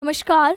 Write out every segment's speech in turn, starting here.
नमस्कार।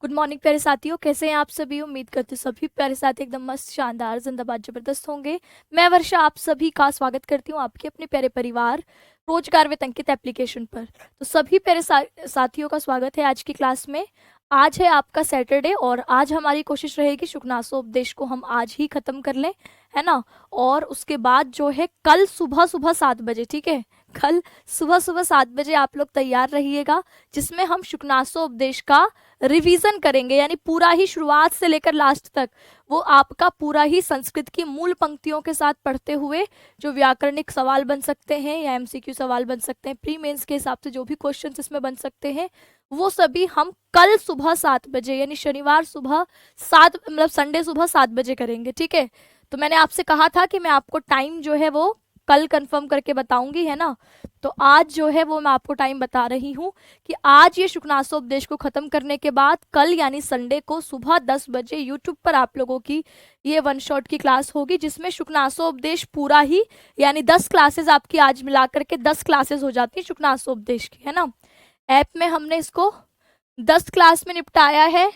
Good morning प्यारे साथियों, कैसे हैं आप सभी। उम्मीद करती हूँ सभी प्यारे साथी एकदम मस्त शानदार जिंदाबाद जबरदस्त होंगे। मैं वर्षा आप सभी का स्वागत करती हूँ आपके अपने प्यारे परिवार रोजगार विद अंकित एप्लीकेशन पर। तो सभी प्यारे साथियों का स्वागत है आज की क्लास में। आज है आपका सैटरडे और आज हमारी कोशिश रहेगी शुकनासोपदेश को हम आज ही खत्म कर लें, है ना। और उसके बाद जो है कल सुबह सुबह 7 बजे, ठीक है, कल सुबह सुबह 7 बजे आप लोग तैयार रहिएगा, जिसमें हम शुकनासोपदेश का रिवीजन करेंगे, यानी पूरा ही शुरुआत से लेकर लास्ट तक वो आपका पूरा ही संस्कृत की मूल पंक्तियों के साथ पढ़ते हुए जो व्याकरणिक सवाल बन सकते हैं या एमसीक्यू सवाल बन सकते हैं, प्री मेंस के हिसाब से जो भी क्वेश्चन इसमें बन सकते हैं, वो सभी हम कल सुबह 7 बजे यानी शनिवार सुबह 7 मतलब संडे सुबह 7 बजे करेंगे, ठीक है। तो मैंने आपसे कहा था कि मैं आपको टाइम जो है वो कल कंफर्म करके बताऊंगी, है ना। तो आज जो है वो मैं आपको टाइम बता रही हूँ कि आज ये शुकनासोपदेश को खत्म करने के बाद कल यानी संडे को सुबह 10 बजे यूट्यूब पर आप लोगों की ये वन शॉट की क्लास होगी, जिसमें शुकनासोपदेश पूरा ही यानी 10 क्लासेस आपकी आज मिला करके 10 क्लासेस हो जाती है शुकनासोपदेश की, है ना। ऐप में हमने इसको 10 क्लास में निपटाया है।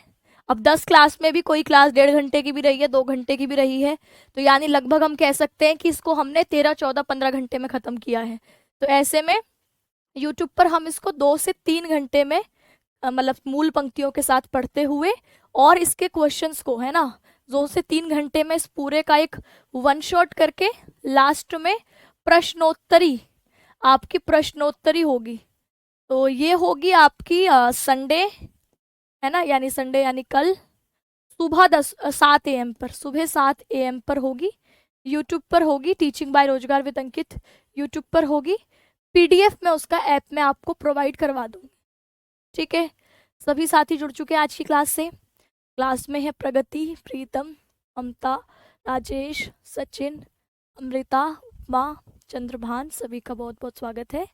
अब 10 क्लास में भी कोई क्लास 1.5 घंटे की भी रही है, 2 घंटे की भी रही है, तो यानी लगभग हम कह सकते हैं कि इसको हमने 13, 14, 15 घंटे में ख़त्म किया है। तो ऐसे में यूट्यूब पर हम इसको 2 से 3 घंटे में मतलब मूल पंक्तियों के साथ पढ़ते हुए और इसके क्वेश्चंस को, है ना, 2 से 3 घंटे में इस पूरे का एक वन शॉट करके लास्ट में प्रश्नोत्तरी, आपकी प्रश्नोत्तरी होगी। तो ये होगी आपकी संडे, है ना, यानी संडे यानी कल सुबह 7 AM पर, सुबह 7 AM पर होगी। यूट्यूब पर होगी, टीचिंग बाय रोजगार विद अंकित यूट्यूब पर होगी। पीडीएफ में उसका ऐप में आपको प्रोवाइड करवा दूंगी, ठीक है। सभी साथी जुड़ चुके हैं आज की क्लास से। क्लास में है प्रगति, प्रीतम, ममता, राजेश, सचिन, अमृता, उपमा, चंद्रभान, सभी का बहुत बहुत स्वागत है।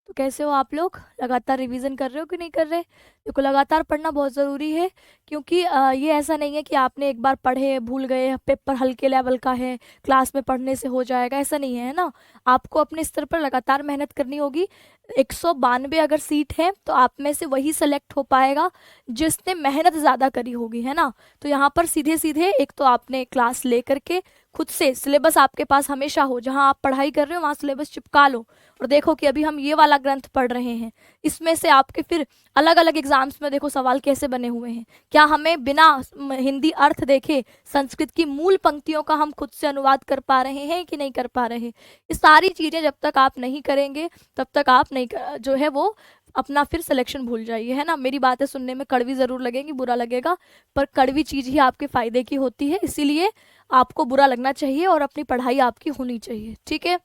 तो कैसे हो आप लोग, लगातार रिवीजन कर रहे हो कि नहीं कर रहे। देखो लगातार पढ़ना बहुत ज़रूरी है, क्योंकि ये ऐसा नहीं है कि आपने एक बार पढ़े भूल गए, पेपर हल्के लेवल का है, क्लास में पढ़ने से हो जाएगा, ऐसा नहीं है ना। आपको अपने स्तर पर लगातार मेहनत करनी होगी। 192 अगर सीट है तो आप में से वही सेलेक्ट हो पाएगा जिसने मेहनत ज़्यादा करी होगी, है ना। तो यहाँ पर सीधे सीधे एक तो आपने क्लास ले करके खुद से सिलेबस आपके पास हमेशा हो, जहाँ आप पढ़ाई कर रहे हो वहाँ सिलेबस चिपका लो और देखो कि अभी हम ये वाला ग्रंथ पढ़ रहे हैं, इसमें से आपके फिर अलग अलग एग्जाम्स में देखो सवाल कैसे बने हुए हैं। क्या हमें बिना हिंदी अर्थ देखे संस्कृत की मूल पंक्तियों का हम खुद से अनुवाद कर पा रहे हैं कि नहीं कर पा रहे। ये सारी चीज़ें जब तक आप नहीं करेंगे तब तक आप नहीं जो है वो अपना फिर सिलेक्शन भूल जाइए, है ना। मेरी बातें सुनने में कड़वी ज़रूर लगेंगी, बुरा लगेगा, पर कड़वी चीज़ ही आपके फ़ायदे की होती है, इसीलिए आपको बुरा लगना चाहिए और अपनी पढ़ाई आपकी होनी चाहिए, ठीक है।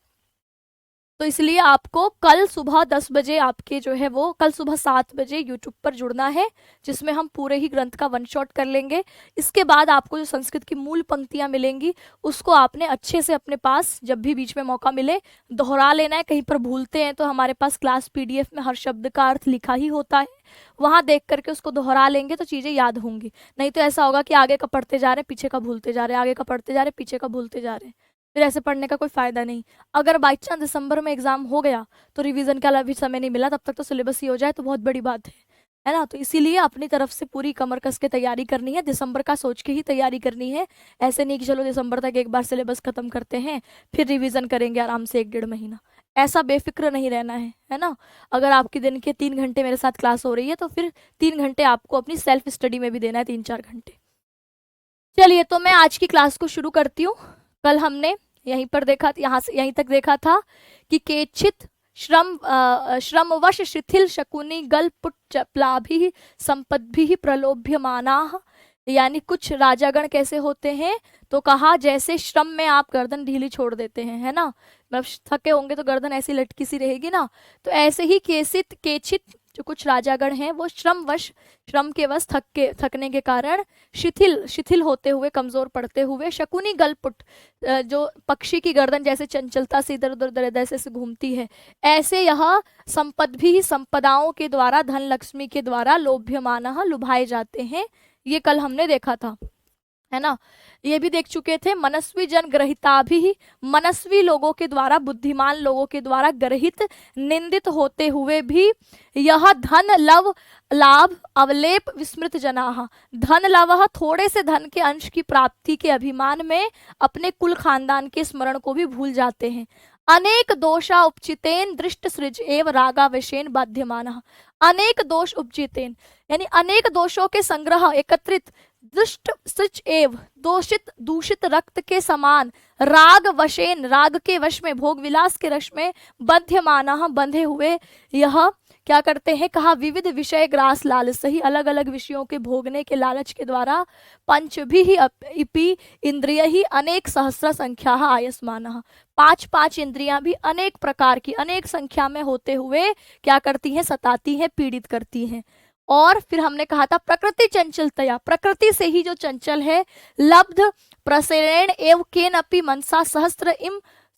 तो इसलिए आपको कल सुबह 10 बजे आपके जो है वो कल सुबह 7 बजे यूट्यूब पर जुड़ना है, जिसमें हम पूरे ही ग्रंथ का वन शॉट कर लेंगे। इसके बाद आपको जो संस्कृत की मूल पंक्तियां मिलेंगी उसको आपने अच्छे से अपने पास जब भी बीच में मौका मिले दोहरा लेना है। कहीं पर भूलते हैं तो हमारे पास क्लास पीडीएफ में हर शब्द का अर्थ लिखा ही होता है, वहाँ देख करके उसको दोहरा लेंगे तो चीज़ें याद होंगी। नहीं तो ऐसा होगा कि आगे का पढ़ते जा रहे हैं पीछे का भूलते जा रहे हैं, आगे का पढ़ते जा रहे हैं पीछे का भूलते जा रहे हैं, फिर ऐसे पढ़ने का कोई फायदा नहीं। अगर बाई चांस दिसंबर में एग्जाम हो गया तो रिवीजन का अभी समय नहीं मिला, तब तक तो सिलेबस ही हो जाए तो बहुत बड़ी बात है ना। तो इसीलिए अपनी तरफ से पूरी कमर कस के तैयारी करनी है, दिसंबर का सोच के ही तैयारी करनी है। ऐसे नहीं कि चलो दिसंबर तक एक बार सिलेबस खत्म करते हैं फिर रिवीजन करेंगे आराम से 1-1.5 महीना, ऐसा बेफिक्र नहीं रहना है ना। अगर आपके दिन के 3 घंटे मेरे साथ क्लास हो रही है तो फिर 3 घंटे आपको अपनी सेल्फ स्टडी में भी देना है, 3-4 घंटे। चलिए तो मैं आज की क्लास को शुरू करती हूँ। कल हमने यहीं पर देखा, यहाँ से यहीं तक देखा था कि केचित श्रमवश शिथिल शकुनी गल पुट प्लाभि संपद्भि प्रलोभ्यमानाः, यानी कुछ राजागण कैसे होते हैं, तो कहा जैसे श्रम में आप गर्दन ढीली छोड़ देते हैं, है ना, मतलब थके होंगे तो गर्दन ऐसी लटकी सी रहेगी ना। तो ऐसे ही केचित जो कुछ राजागण हैं वो श्रम के वश थकने के कारण शिथिल होते हुए, कमजोर पड़ते हुए, शकुनी गलपुट जो पक्षी की गर्दन जैसे चंचलता से इधर उधर ऐसे घूमती है, ऐसे यह संपद भी संपदाओं के द्वारा, धन लक्ष्मी के द्वारा लोभ्यमानः लुभाए जाते हैं। ये कल हमने देखा था। है ना। ये भी देख चुके थे, मनस्वी जन ग्रहिता भी, मनस्वी लोगों के द्वारा, बुद्धिमान लोगों के द्वारा ग्रहित निंदित होते हुए भी यह धन लव लाभ अवलेप विस्मृत जनाः, धन लव थोड़े से धन के अंश की प्राप्ति के अभिमान में अपने कुल खानदान के स्मरण को भी भूल जाते हैं। अनेक दोषा उपचितेन दृष्ट सृज एव रागावेशेन बाध्यमानः, अनेक दोष उपचितेन यानी अनेक दोषों के संग्रह एकत्रित, दुष्ट सृज एव दोषित दूषित रक्त के समान, राग वशेन राग के वश में, भोग विलास के रश में, बध्यमानः बंधे हुए यह क्या करते हैं, कहा विविध विषय ग्रास लालच, सही अलग अलग विषयों के भोगने के लालच के द्वारा, पंच भी इपि इंद्रिय ही अनेक सहस्र संख्या आयस्मानः, पांच पांच इंद्रियां भी अनेक प्रकार की अनेक संख्या में होते हुए क्या करती हैं, सताती हैं, पीड़ित करती हैं। और फिर हमने कहा था प्रकृति चंचलतया, प्रकृति से ही जो चंचल है, लब्ध प्रसरेण एव केन अपि मनसा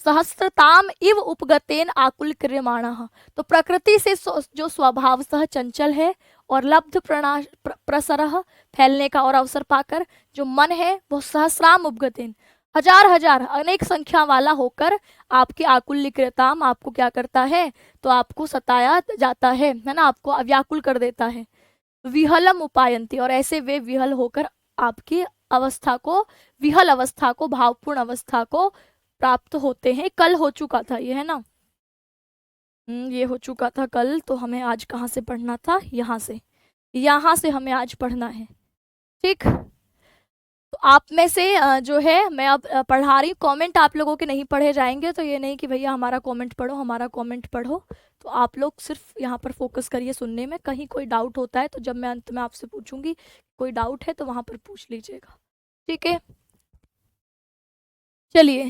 सहस्त्रताम इव उपगतेन आकुल क्रियमाणः, तो प्रकृति से जो स्वभावतः चंचल है और लब्ध प्रसरः फैलने का और अवसर पाकर जो मन है वो सहस्राम उपगतेन हजार हजार अनेक संख्या वाला होकर आपके आकुल क्रियताम आपको क्या करता है, तो आपको सताया जाता है ना, आपको व्याकुल कर देता है। विहलम उपायंती, और ऐसे वे विहल होकर आपकी अवस्था को, विहल अवस्था को, भावपूर्ण अवस्था को प्राप्त होते हैं। कल हो चुका था ये, है ना, ये हो चुका था कल, तो हमें आज कहाँ से पढ़ना था, यहाँ से हमें आज पढ़ना है। ठीक, तो आप में से जो है मैं अब पढ़ा रही हूँ, कमेंट आप लोगों के नहीं पढ़े जाएंगे, तो ये नहीं कि भैया हमारा कमेंट पढ़ो, हमारा कमेंट पढ़ो, तो आप लोग सिर्फ यहाँ पर फोकस करिए सुनने में। कहीं कोई डाउट होता है तो जब मैं अंत में आपसे पूछूंगी कोई डाउट है तो वहां पर पूछ लीजिएगा, ठीक है। चलिए,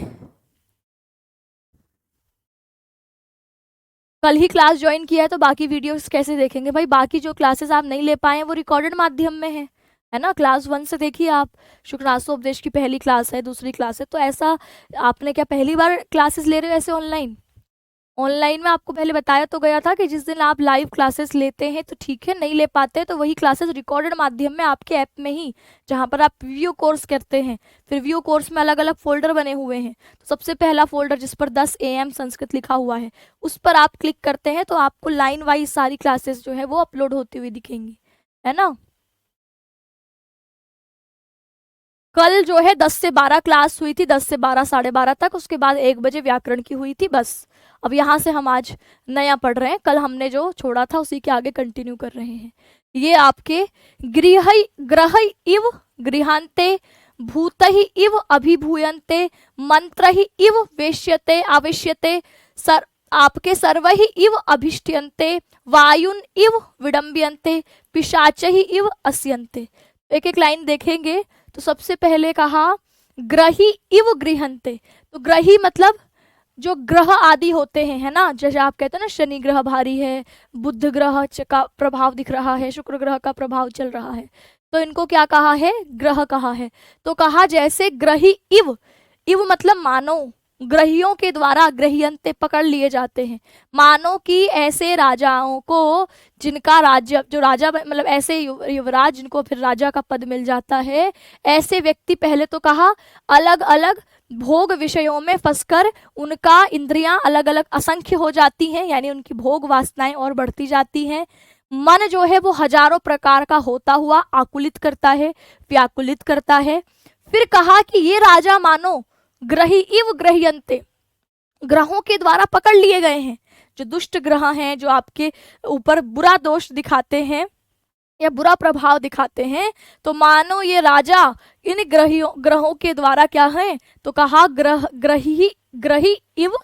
कल ही क्लास ज्वाइन किया है तो बाकी वीडियोस कैसे देखेंगे भाई, बाकी जो क्लासेस आप नहीं ले पाए हैं वो रिकॉर्डेड माध्यम में है ना। क्लास 1 से देखिए आप, शुक्रासोपदेश की पहली क्लास है, दूसरी क्लास है, तो ऐसा आपने क्या पहली बार क्लासेस ले रहे हो ऐसे ऑनलाइन में आपको पहले बताया तो गया था कि जिस दिन आप लाइव क्लासेस लेते हैं तो ठीक है, नहीं ले पाते तो वही क्लासेस रिकॉर्डेड माध्यम में आपके ऐप में ही, जहाँ पर आप व्यू कोर्स करते हैं, फिर व्यू कोर्स में अलग अलग फोल्डर बने हुए हैं, तो सबसे पहला फोल्डर जिस पर 10 AM संस्कृत लिखा हुआ है उस पर आप क्लिक करते हैं तो आपको लाइन वाइज सारी क्लासेस जो है वो अपलोड होती हुई दिखेंगी, है ना। कल जो है 10 से 12 क्लास हुई थी, 10 से 12 साढ़े 12 तक, उसके बाद 1 बजे व्याकरण की हुई थी बस। अब यहाँ से हम आज नया पढ़ रहे हैं, कल हमने जो छोड़ा था उसी के आगे कंटिन्यू कर रहे हैं। ये आपके ग्रह इव गृहांते, भूत ही इव अभिभूयन्ते, मंत्र ही इव वेश्यते आवेश्यते, आपके सर्व ही इव अभिष्ठ्यन्ते, वायुन इव विडम्बियन्ते, पिशाच ही इव अस्यन्ते। एक एक लाइन देखेंगे तो सबसे पहले कहा ग्रही इव गृहन्ते, तो ग्रही मतलब जो ग्रह आदि होते हैं, है ना, जैसे आप कहते हैं ना शनि ग्रह भारी है, बुध ग्रह का प्रभाव दिख रहा है, शुक्र ग्रह का प्रभाव चल रहा है, तो इनको क्या कहा है, ग्रह कहा है। तो कहा जैसे ग्रही इव, इव मतलब मानो, ग्रहियों के द्वारा ग्रहियंते पकड़ लिए जाते हैं, मानो कि ऐसे राजाओं को जिनका राज्य, जो राजा मतलब ऐसे युवराज जिनको फिर राजा का पद मिल जाता है, ऐसे व्यक्ति पहले तो कहा अलग अलग भोग विषयों में फंसकर उनका इंद्रियां अलग अलग असंख्य हो जाती हैं, यानी उनकी भोग वासनाएं और बढ़ती जाती हैं, मन जो है वो हजारों प्रकार का होता हुआ आकुलित करता है, व्याकुलित करता है। फिर कहा कि ये राजा मानो ग्रही इव ग्रह्यन्ते, ग्रहों के द्वारा पकड़ लिए गए हैं, जो दुष्ट ग्रह हैं, जो आपके ऊपर बुरा दोष दिखाते हैं या बुरा प्रभाव दिखाते हैं, तो मानो ये राजा इन ग्रहों के द्वारा क्या है, तो कहा ग्रही इव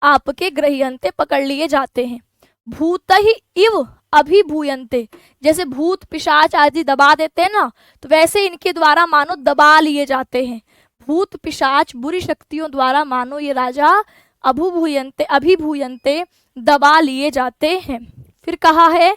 आपके ग्रह्यन्ते पकड़ लिए जाते हैं। भूत ही इव अभिभूयन्ते, जैसे भूत पिशाच आदि दबा देते हैं ना, तो वैसे इनके द्वारा मानो दबा लिए जाते हैं। भूत पिशाच बुरी शक्तियों द्वारा मानो ये राजा अभिभूयन्ते दबा लिए जाते हैं। फिर कहा है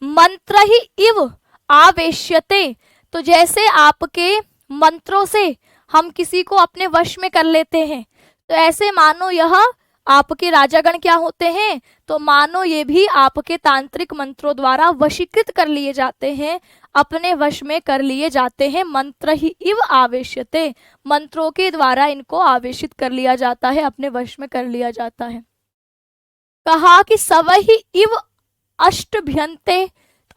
मंत्र ही इव आवेश्यते, तो जैसे आपके मंत्रों से हम किसी को अपने वश में कर लेते हैं, तो ऐसे मानो यह आपके राजागण क्या होते हैं, तो मानो ये भी आपके तांत्रिक मंत्रों द्वारा वशीकृत कर लिए जाते हैं, अपने वश में कर लिए जाते हैं। मंत्र ही इव आवेश्यते, मंत्रों के द्वारा इनको आवेशित कर लिया जाता है, अपने वश में कर लिया जाता है। कहा कि सवहि इव अष्टभ्यंते,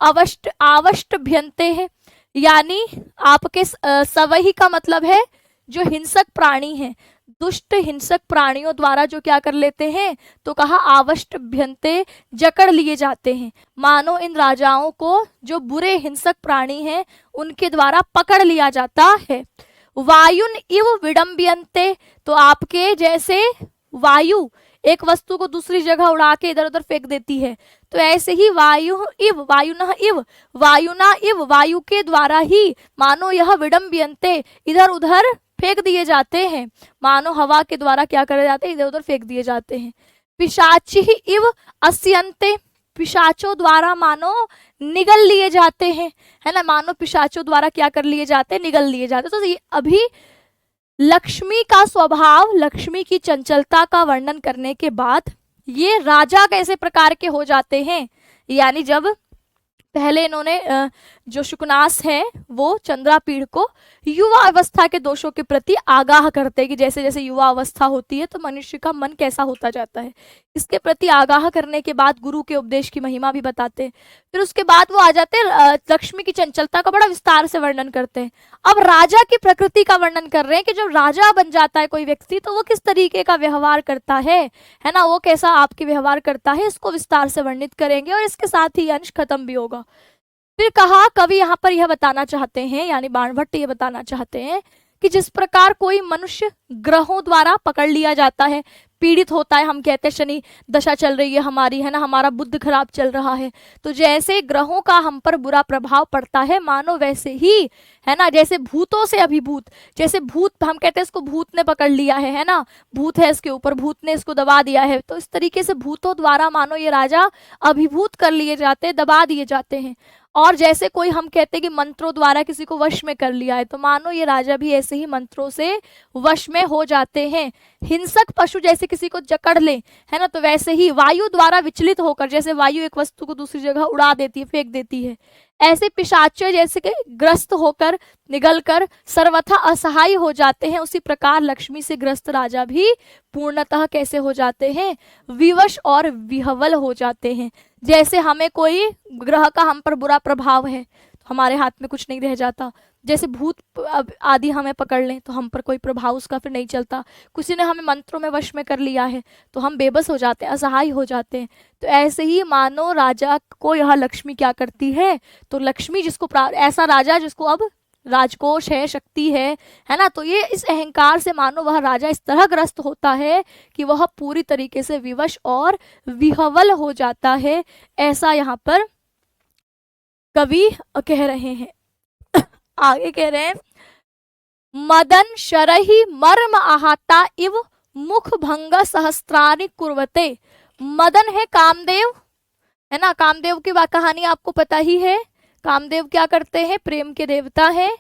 आवष्टभ्यंते है, यानी आपके सवहि का मतलब है जो हिंसक प्राणी है, दुष्ट हिंसक प्राणियों द्वारा जो क्या कर लेते हैं, तो कहा आवष्टभ्यंते, जकड़ लिए जाते हैं। मानो इन राजाओं को जो बुरे हिंसक प्राणी हैं उनके द्वारा पकड़ लिया जाता है। वायुन इव विडंब्यन्ते, तो आपके जैसे वायु एक वस्तु को दूसरी जगह उड़ा के इधर उधर फेंक देती है, तो ऐसे ही वायुना इव, वायु के द्वारा ही मानो यह विडंब्यन्ते, इधर उधर फेंक दिए जाते हैं। मानो हवा के द्वारा क्या करे जाते हैं, इधर उधर फेंक दिए जाते हैं। पिशाची इव अस्यन्ते, पिशाचों द्वारा मानो निगल लिए जाते हैं, है ना, मानो पिशाचों द्वारा क्या कर लिए जाते हैं, निगल लिए जाते हैं। तो ये अभी लक्ष्मी का स्वभाव, लक्ष्मी की चंचलता का वर्णन करने के बाद ये राजा कैसे प्रकार के हो जाते हैं, यानी जब पहले इन्होंने जो शुकनास है वो चंद्रापीड़ को युवा अवस्था के दोषों के प्रति आगाह करते हैं कि जैसे जैसे युवा अवस्था होती है तो मनुष्य का मन कैसा होता जाता है, इसके प्रति आगाह करने के बाद गुरु के उपदेश की महिमा भी बताते हैं। फिर उसके बाद वो आ जाते हैं लक्ष्मी की चंचलता का बड़ा विस्तार से वर्णन करते हैं। अब राजा की प्रकृति का वर्णन कर रहे हैं कि जब राजा बन जाता है कोई व्यक्ति तो वो किस तरीके का व्यवहार करता है ना, वो कैसा आपके व्यवहार करता है, इसको विस्तार से वर्णित करेंगे और इसके साथ ही अंश खत्म भी होगा। फिर कहा कवि यहाँ पर यह बताना चाहते हैं, यानी बाणभट्ट ये बताना चाहते हैं कि जिस प्रकार कोई मनुष्य ग्रहों द्वारा पकड़ लिया जाता है, पीड़ित होता है, हम कहते हैं शनि दशा चल रही है हमारी, है ना, हमारा बुध खराब चल रहा है, तो जैसे ग्रहों का हम पर बुरा प्रभाव पड़ता है, मानो वैसे ही, है ना, जैसे भूतों से अभिभूत, जैसे भूत हम कहते हैं इसको भूत ने पकड़ लिया है ना, भूत है इसके ऊपर, भूत ने इसको दबा दिया है, तो इस तरीके से भूतों द्वारा मानो ये राजा अभिभूत कर लिए जाते हैं, दबा दिए जाते हैं। और जैसे कोई हम कहते हैं कि मंत्रों द्वारा किसी को वश में कर लिया है, तो मानो ये राजा भी ऐसे ही मंत्रों से वश में हो जाते हैं। हिंसक पशु जैसे किसी को जकड़ ले, है ना, तो वैसे ही वायु द्वारा विचलित होकर, जैसे वायु एक वस्तु को दूसरी जगह उड़ा देती है, फेंक देती है, ऐसे पिशाच जैसे कि ग्रस्त होकर निगलकर सर्वथा असहाय हो जाते हैं, उसी प्रकार लक्ष्मी से ग्रस्त राजा भी पूर्णतः कैसे हो जाते हैं, विवश और विह्वल हो जाते हैं। जैसे हमें कोई ग्रह का हम पर बुरा प्रभाव है, हमारे हाथ में कुछ नहीं रह जाता, जैसे भूत आदि हमें पकड़ लें तो हम पर कोई प्रभाव उसका फिर नहीं चलता, किसी ने हमें मंत्रों में वश में कर लिया है तो हम बेबस हो जाते हैं, असहाय हो जाते हैं। तो ऐसे ही मानो राजा को यह लक्ष्मी क्या करती है, तो लक्ष्मी जिसको ऐसा राजा जिसको अब राजकोष है, शक्ति है ना, तो ये इस अहंकार से मानो वह राजा इस तरह ग्रस्त होता है कि वह पूरी तरीके से विवश और विह्वल हो जाता है, ऐसा यहाँ पर कवि कह रहे हैं। आगे कह रहे हैं, मदन शरहि मर्म आहाता इव मुख भंग सहस्त्रानि कुर्वते। मदन है कामदेव, है ना, कामदेव की कहानी आपको पता ही है। कामदेव क्या करते हैं, प्रेम के देवता हैं,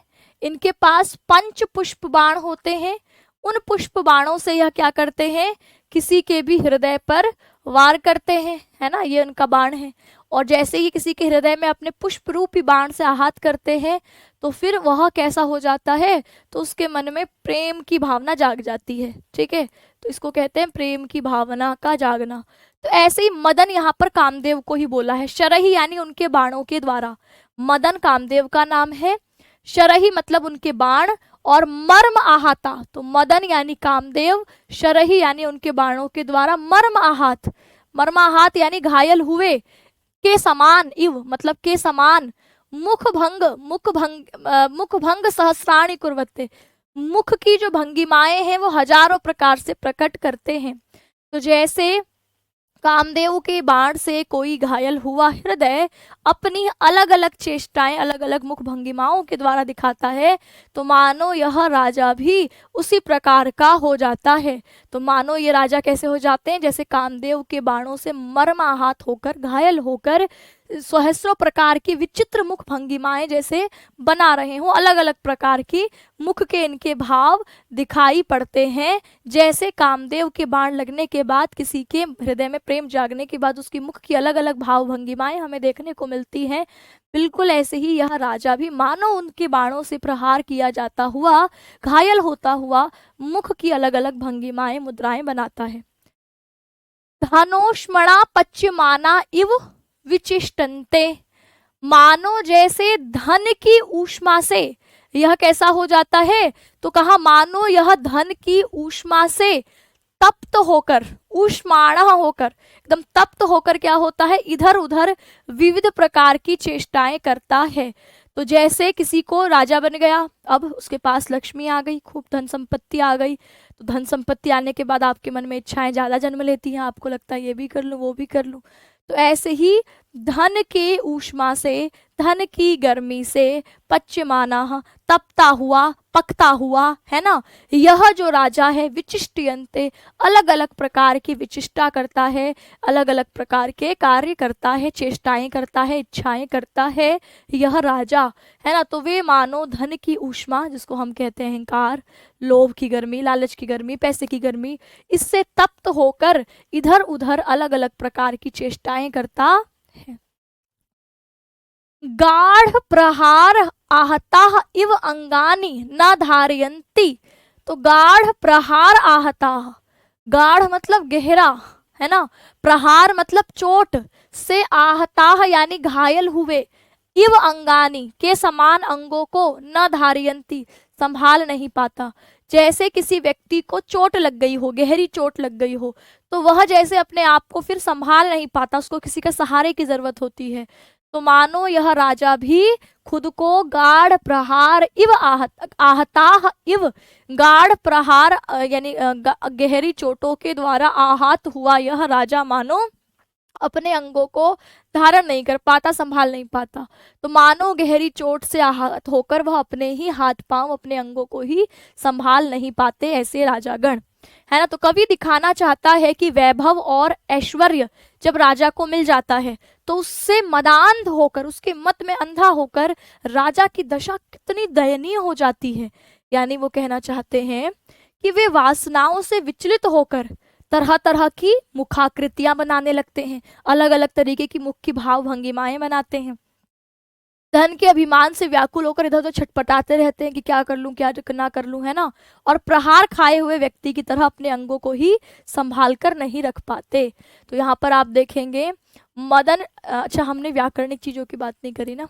इनके पास 5 पुष्प बाण होते हैं, उन पुष्प बाणों से यह क्या करते हैं, किसी के भी हृदय पर वार करते हैं, है ना, ये उनका बाण है। और जैसे ही किसी के हृदय में अपने पुष्प रूपी बाण से आघात करते हैं तो फिर वह कैसा हो जाता है, तो उसके मन में प्रेम की भावना जाग जाती है, ठीक है, तो इसको कहते हैं प्रेम की भावना का जागना। तो ऐसे ही मदन यहाँ पर कामदेव को ही बोला है, शरही यानी उनके बाणों के द्वारा, मदन कामदेव का नाम है, शरही मतलब उनके बाण, और मर्म आहाता, तो मदन यानी कामदेव, शरही यानी उनके बाणों के द्वारा, मर्म आहात यानी घायल हुए, के समान, इव मतलब के समान, मुख भंग सहस्राणि कुर्वते, मुख की जो भंगिमाएं हैं वो हजारों प्रकार से प्रकट करते हैं। तो जैसे कामदेव के बाण से कोई घायल हुआ हृदय अपनी अलग अलग चेष्टाएं, अलग अलग मुख भंगिमाओं के द्वारा दिखाता है, तो मानो यह राजा भी उसी प्रकार का हो जाता है। तो मानो ये राजा कैसे हो जाते हैं, जैसे कामदेव के बाणों से मर्माहत होकर, घायल होकर सहस्रों प्रकार की विचित्र मुख भंगिमाएं जैसे बना रहे हो, अलग अलग प्रकार की मुख के इनके भाव दिखाई पड़ते हैं। जैसे कामदेव के बाण लगने के बाद किसी के हृदय में प्रेम जागने के बाद उसकी मुख की अलग अलग भाव भंगिमाएं हमें देखने को मिलती हैं, बिल्कुल ऐसे ही यह राजा भी मानो उनके बाणों से प्रहार किया जाता हुआ, घायल होता हुआ मुख की अलग अलग भंगिमाएं मुद्राएं बनाता है। धनोष्मणा पच्यमाना इव विचिष्टन्ते, मानो जैसे धन की ऊष्मा से यह कैसा हो जाता है, तो कहा मानो यह धन की ऊष्मा से तप्त होकर, ऊष्माण होकर, एकदम तप्त होकर क्या होता है, इधर उधर विविध प्रकार की चेष्टाएं करता है। तो जैसे किसी को राजा बन गया, अब उसके पास लक्ष्मी आ गई, खूब धन संपत्ति आ गई, तो धन संपत्ति आने के बाद आपके मन में इच्छाएं ज्यादा जन्म लेती हैं, आपको लगता है ये भी कर लूं वो भी कर लूं। तो ऐसे ही धन के ऊष्मा से, धन की गर्मी से पच्यमाना, तपता हुआ, पकता हुआ, है ना, यह जो राजा है विचिष्टयन्ते, अलग अलग प्रकार की विचिष्टा करता है, अलग अलग प्रकार के कार्य करता है, चेष्टाएं करता है, इच्छाएं करता है यह राजा, है ना। तो वे मानो धन की ऊष्मा, जिसको हम कहते हैं अहंकार, लोभ की गर्मी, लालच की गर्मी, पैसे की गर्मी, इससे तप्त होकर इधर उधर अलग अलग प्रकार की चेष्टाएं करता है। गाढ़ प्रहार आहता इव अंगानी न धारयंती, तो गाढ़ प्रहार आहता, गाढ़ मतलब गहरा, है ना, प्रहार मतलब चोट से, आहता यानी घायल हुए, इव अंगानी के समान अंगों को, न धारयंती संभाल नहीं पाता। जैसे किसी व्यक्ति को चोट लग गई हो, गहरी चोट लग गई हो, तो वह जैसे अपने आप को फिर संभाल नहीं पाता, उसको किसी का सहारे की जरूरत होती है। तो मानो यह राजा भी खुद को गाढ़ प्रहार इव आहता इव, गाढ़ प्रहार यानी गहरी चोटों के द्वारा आहत हुआ यह राजा मानो अपने अंगों को धारण नहीं कर पाता, संभाल नहीं पाता। तो मानो गहरी चोट से आहत होकर वह अपने ही हाथ पांव, अपने अंगों को ही संभाल नहीं पाते, ऐसे राजागण, है ना। तो कवि दिखाना चाहता है कि वैभव और ऐश्वर्य जब राजा को मिल जाता है तो उससे मदांध होकर, उसके मत में अंधा होकर राजा की दशा कितनी दयनीय हो जाती है। यानी वो कहना चाहते हैं कि वे वासनाओं से विचलित होकर तरह तरह की मुखाकृतियां बनाने लगते हैं, अलग अलग तरीके की मुख की भाव भंगिमाएं बनाते हैं, धन के अभिमान से व्याकुल होकर इधर उधर छटपटाते रहते हैं कि क्या कर लूं क्या ना कर लूं, है ना, और प्रहार खाए हुए व्यक्ति की तरह अपने अंगों को ही संभाल कर नहीं रख पाते। तो यहाँ पर आप देखेंगे मदन, अच्छा हमने व्याकरणिक चीजों की बात नहीं करी ना,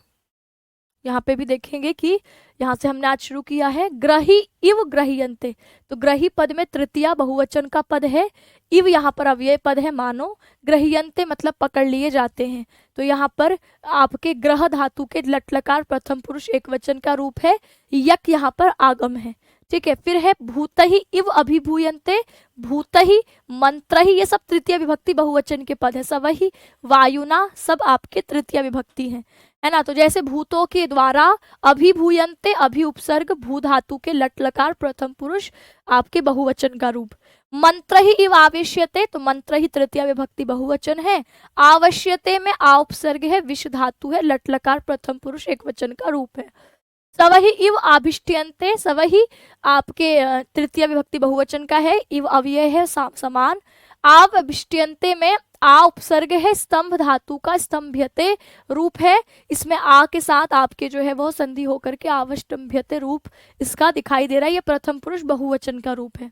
यहाँ पे भी देखेंगे कि यहाँ से हमने आज शुरू किया है ग्रही इव ग्रह्यन्ते, तो ग्रही पद में तृतीया बहुवचन का पद है, इव यहाँ पर अव्यय पद है मानो, ग्रह्यन्ते मतलब पकड़ लिए जाते हैं। तो यहाँ पर आपके ग्रह धातु के लट्लकार प्रथम पुरुष एक वचन का रूप है, यक यहाँ पर आगम है, ठीक है। फिर है भूत ही इव अभिभूयन्ते, भूत ही, मंत्र ही, ये सब तृतीय विभक्ति बहुवचन के पद है, सब ही, वायुना सब आपके तृतीय विभक्ति हैं, है ना। तो जैसे भूतों के द्वारा अभिभूयन्ते, अभि उपसर्ग, भू धातु के लट्लकार प्रथम पुरुष आपके बहुवचन का रूप, मंत्र ही इव आवेश्यते, तो मंत्र ही तृतीय विभक्ति बहुवचन है, आवश्यते में आ उपसर्ग है, विष धातु है, लट्लकार प्रथम पुरुष एक वचन का रूप है। सवहि इव आभिष्ट्यन्ते, सवहि आपके तृतीय विभक्ति बहुवचन का है, इव अव्यय है समान, आव अभिष्ट्यन्ते में आ उपसर्ग है, स्तंभ धातु का स्तंभ्यते रूप है, इसमें आ के साथ आपके जो है वह संधि होकर के आवष्टंभ्यते रूप इसका दिखाई दे रहा है, ये प्रथम पुरुष बहुवचन का रूप है।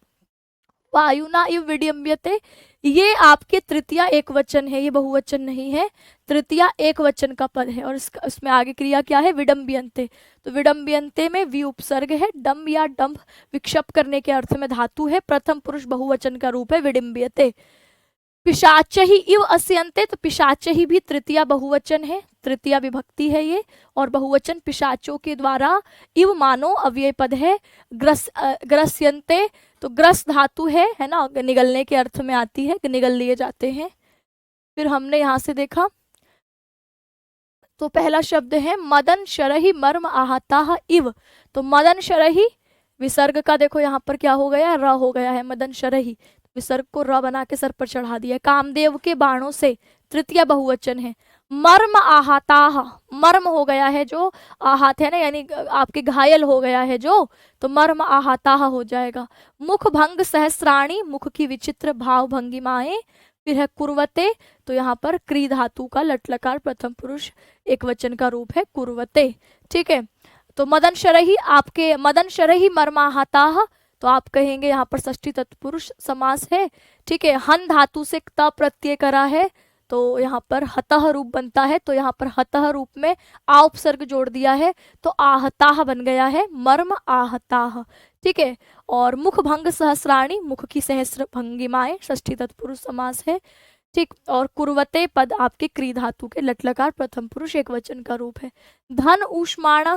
वायुना इव विडम्ब्यते, ये आपके तृतीया एक वचन है, ये बहुवचन नहीं है, तृतीया एक वचन का पद है, और इसमें आगे क्रिया क्या है, विडम्ब्यन्ते, तो विडम्ब्यन्ते में वि उपसर्ग है, डम्ब या डम्ब विक्षेप करने के अर्थ में धातु है, प्रथम पुरुष बहुवचन का रूप है विडम्ब्यते। पिशाच ही इव अस्यन्ते, तो पिशाच ही भी तृतीया बहुवचन है, तृतीया विभक्ति है ये, और बहुवचन पिशाचों के द्वारा, इव मानो अव्यय पद है, ग्रस्यन्ते, तो ग्रस धातु है ना, निगलने के अर्थ में आती है, निगल लिए जाते हैं। फिर हमने यहाँ से देखा तो पहला शब्द है मदन शरही मर्म आहता इव, तो मदन शरही विसर्ग का देखो यहाँ पर क्या हो गया, र हो गया है, मदन शरही विसर्ग को र बना के सर पर चढ़ा दिया, कामदेव के बाणों से तृतीय बहुवचन है, मर्म आहाताह, मर्म हो गया है जो, आहत है ना यानी आपके घायल हो गया है जो, तो मर्म आहाताह हो जाएगा। मुख भंग सहस्राणी, मुख की विचित्र भाव भंगिमाएं। फिर है कुर्वते, तो यहाँ पर क्री धातु का लट्लकार प्रथम पुरुष एक वचन का रूप है कुर्वते। ठीक है, तो मदन शरही, आपके मदन शरही मर्माहताह, तो आप कहेंगे यहाँ पर षष्ठी तत्पुरुष समास है। ठीक है, हन धातु से त प्रत्यय करा है, तो यहाँ पर हतः रूप बनता है, तो यहाँ पर हतः रूप में आ उपसर्ग जोड़ दिया है, तो आहताह बन गया है, मर्म आहताह। ठीक है, और मुख भंग सहस्राणी, मुख की सहस्र भंगिमाएं, षष्ठी तत्पुरुष समास है। ठीक, और कुर्वते पद आपके क्री धातु के लट्लकार प्रथम पुरुष एक वचन का रूप है। धन ऊष्माण